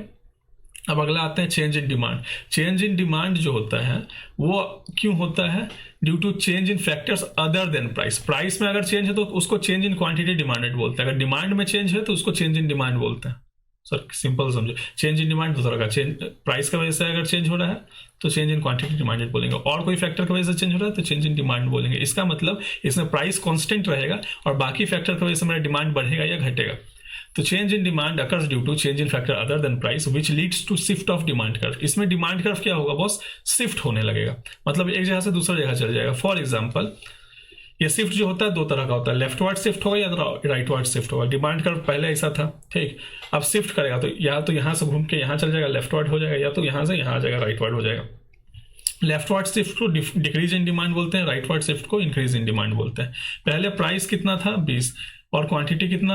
अब अगला आते हैं change in demand. Change in demand जो होता है वो क्यों होता है, due to change in factors other than price. Price में अगर चेंज है तो उसको चेंज इन क्वांटिटी डिमांडेड बोलते हैं, अगर डिमांड में चेंज है तो उसको चेंज इन डिमांड बोलते हैं। सर सिंपल समझो, चेंज इन डिमांड दूसरा का, चेंज प्राइस की वजह से अगर चेंज हो रहा है तो चेंज इन क्वांटिटी डिमांडेड बोलेंगे, और कोई फैक्टर की वजह से चेंज हो रहा है तो चेंज इन डिमांड बोलेंगे। इसका मतलब इसमें प्राइस कांस्टेंट रहेगा और बाकी फैक्टर की वजह से मेरा डिमांड बढ़ेगा या घटेगा। तो change in demand occurs due to change in factor other than price which leads to shift of demand curve. इसमें डिमांड कर्व क्या होगा बॉस, शिफ्ट होने लगेगा, मतलब एक जगह से दूसरी जगह चल जाएगा। फॉर एग्जांपल, ये शिफ्ट जो होता है दो तरह का होता है, लेफ्टवर्ड शिफ्ट होगा या राइटवर्ड शिफ्ट होगा। डिमांड कर्व पहले ऐसा था, ठीक, अब शिफ्ट करेगा तो या तो यहाँ से घूम के यहाँ चल जाएगा, लेफ्टवर्ड हो जाएगा, या तो यहाँ से यहाँ आ जाएगा, राइटवर्ड हो जाएगा। लेफ्टवर्ड शिफ्ट को डिक्रीज इन डिमांड बोलते हैं, राइटवर्ड शिफ्ट को इंक्रीज इन डिमांड बोलते हैं। पहले प्राइस कितना था, 20, और क्वांटिटी कितना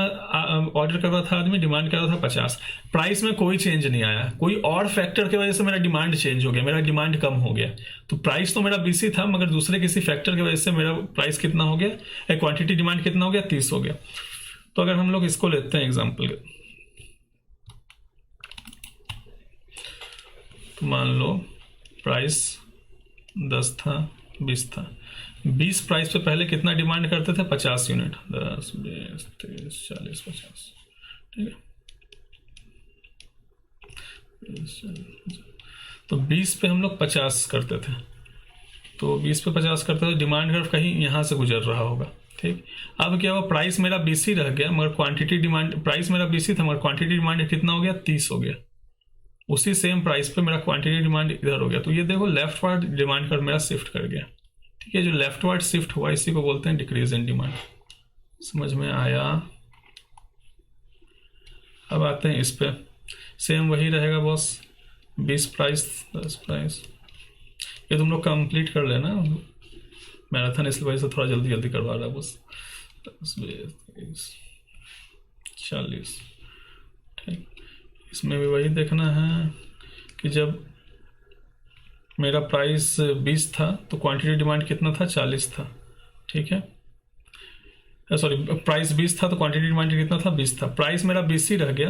ऑर्डर कर रहा था आदमी, डिमांड कर रहा था 50। प्राइस में कोई चेंज नहीं आया, कोई और फैक्टर की वजह से मेरा डिमांड चेंज हो गया, मेरा डिमांड कम हो गया। तो प्राइस तो मेरा 20 ही था, मगर दूसरे किसी फैक्टर की वजह से मेरा प्राइस कितना हो गया, क्वांटिटी डिमांड कितना हो गया, 30 हो गया। तो अगर हम लोग इसको लेते हैं एग्जाम्पल, तो मान लो प्राइस 10 था, 20 था। 20 प्राइस पे पहले कितना डिमांड करते थे, 50 यूनिट, 10, 20, 30, 40, 50, ठीक है। तो 20 पे हम लोग 50 करते थे, तो 20 पे 50 करते थे, डिमांड कर्व कहीं यहाँ से गुजर रहा होगा, ठीक। अब क्या हुआ, प्राइस मेरा 20 ही रह गया, मगर क्वांटिटी डिमांड, प्राइस मेरा 20 ही था मगर क्वांटिटी डिमांड कितना हो गया, 30 हो गया। उसी सेम प्राइस पे मेरा क्वांटिटी डिमांड इधर हो गया, तो ये देखो लेफ्टवर्ड डिमांड कर्व मेरा शिफ्ट कर गया, ठीक है। जो लेफ्टवर्ड शिफ्ट हुआ इसी को बोलते हैं डिक्रीज इन डिमांड। समझ में आया। अब आते हैं इस पे, सेम वही रहेगा बॉस, 20 प्राइस, 10 प्राइस। ये तुम लोग कंप्लीट कर लेना, मैराथन इस वजह से थोड़ा जल्दी जल्दी करवा रहा है बस। 10, 20, 30, 40, ठीक। इसमें भी वही देखना है कि जब मेरा प्राइस 20 था तो क्वांटिटी डिमांड कितना था, 40 था, ठीक है। सॉरी, प्राइस 20 था तो क्वांटिटी डिमांड कितना था, 20 था। प्राइस मेरा 20 ही रह गया,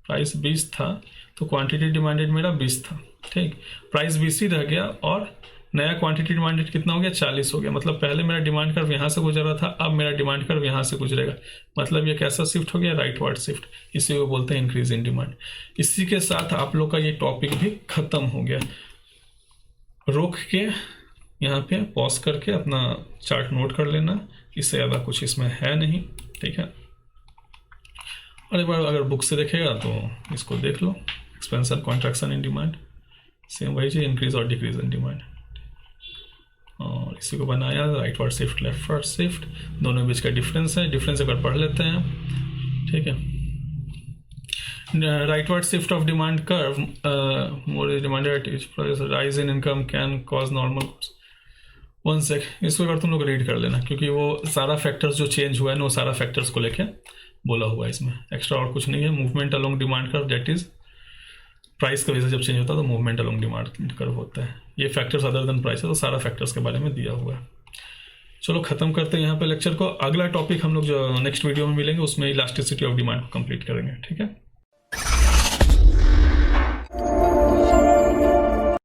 प्राइस 20 था तो क्वांटिटी डिमांडेड मेरा 20 था, ठीक। प्राइस 20 ही रह गया और नया क्वांटिटी डिमांडेड कितना हो गया, 40 हो गया। मतलब पहले मेरा डिमांड कर्व यहाँ से गुजर रहा था, अब मेरा डिमांड कर्व यहाँ से गुजरेगा, मतलब ये कैसा शिफ्ट हो गया, राइटवर्ड शिफ्ट। इसी को बोलते हैं इंक्रीज इन डिमांड। इसी के साथ आप लोग का ये टॉपिक भी खत्म हो गया। रोक के यहाँ पे पॉज करके अपना चार्ट नोट कर लेना, इससे ज़्यादा कुछ इसमें है नहीं, ठीक है। और एक बार अगर बुक से देखेगा तो इसको देख लो, expansion contraction in demand, same वही चीज़, इंक्रीज और डिक्रीज इन डिमांड। और इसी को बनाया राइटवर्ड शिफ्ट, लेफ्टवर्ड शिफ्ट, दोनों बीच का डिफरेंस है, डिफरेंस एक बार पढ़ लेते हैं, ठीक है। rightward shift of demand curve, more is demanded at each price, rise in income can cause normal course। 1 sec, इसको अगर तुम लोग रीड कर लेना, क्योंकि वो सारा फैक्टर्स जो चेंज हुआ है ना, वो सारा फैक्टर्स को लेके बोला हुआ है इसमें, एक्स्ट्रा और कुछ नहीं है। Movement along demand curve, that is price की वजह से जब चेंज होता है तो मूवमेंट अलोंग डिमांड कर्व होता है। ये फैक्टर्स अदर देन प्राइस है, तो सारा फैक्टर्स के बारे में दिया हुआ है। चलो खत्म करते हैं यहाँ पे लेक्चर को। अगला टॉपिक हम लोग जो नेक्स्ट वीडियो में मिलेंगे उसमें इलास्टिसिटी ऑफ डिमांड को कंप्लीट करेंगे, ठीक है।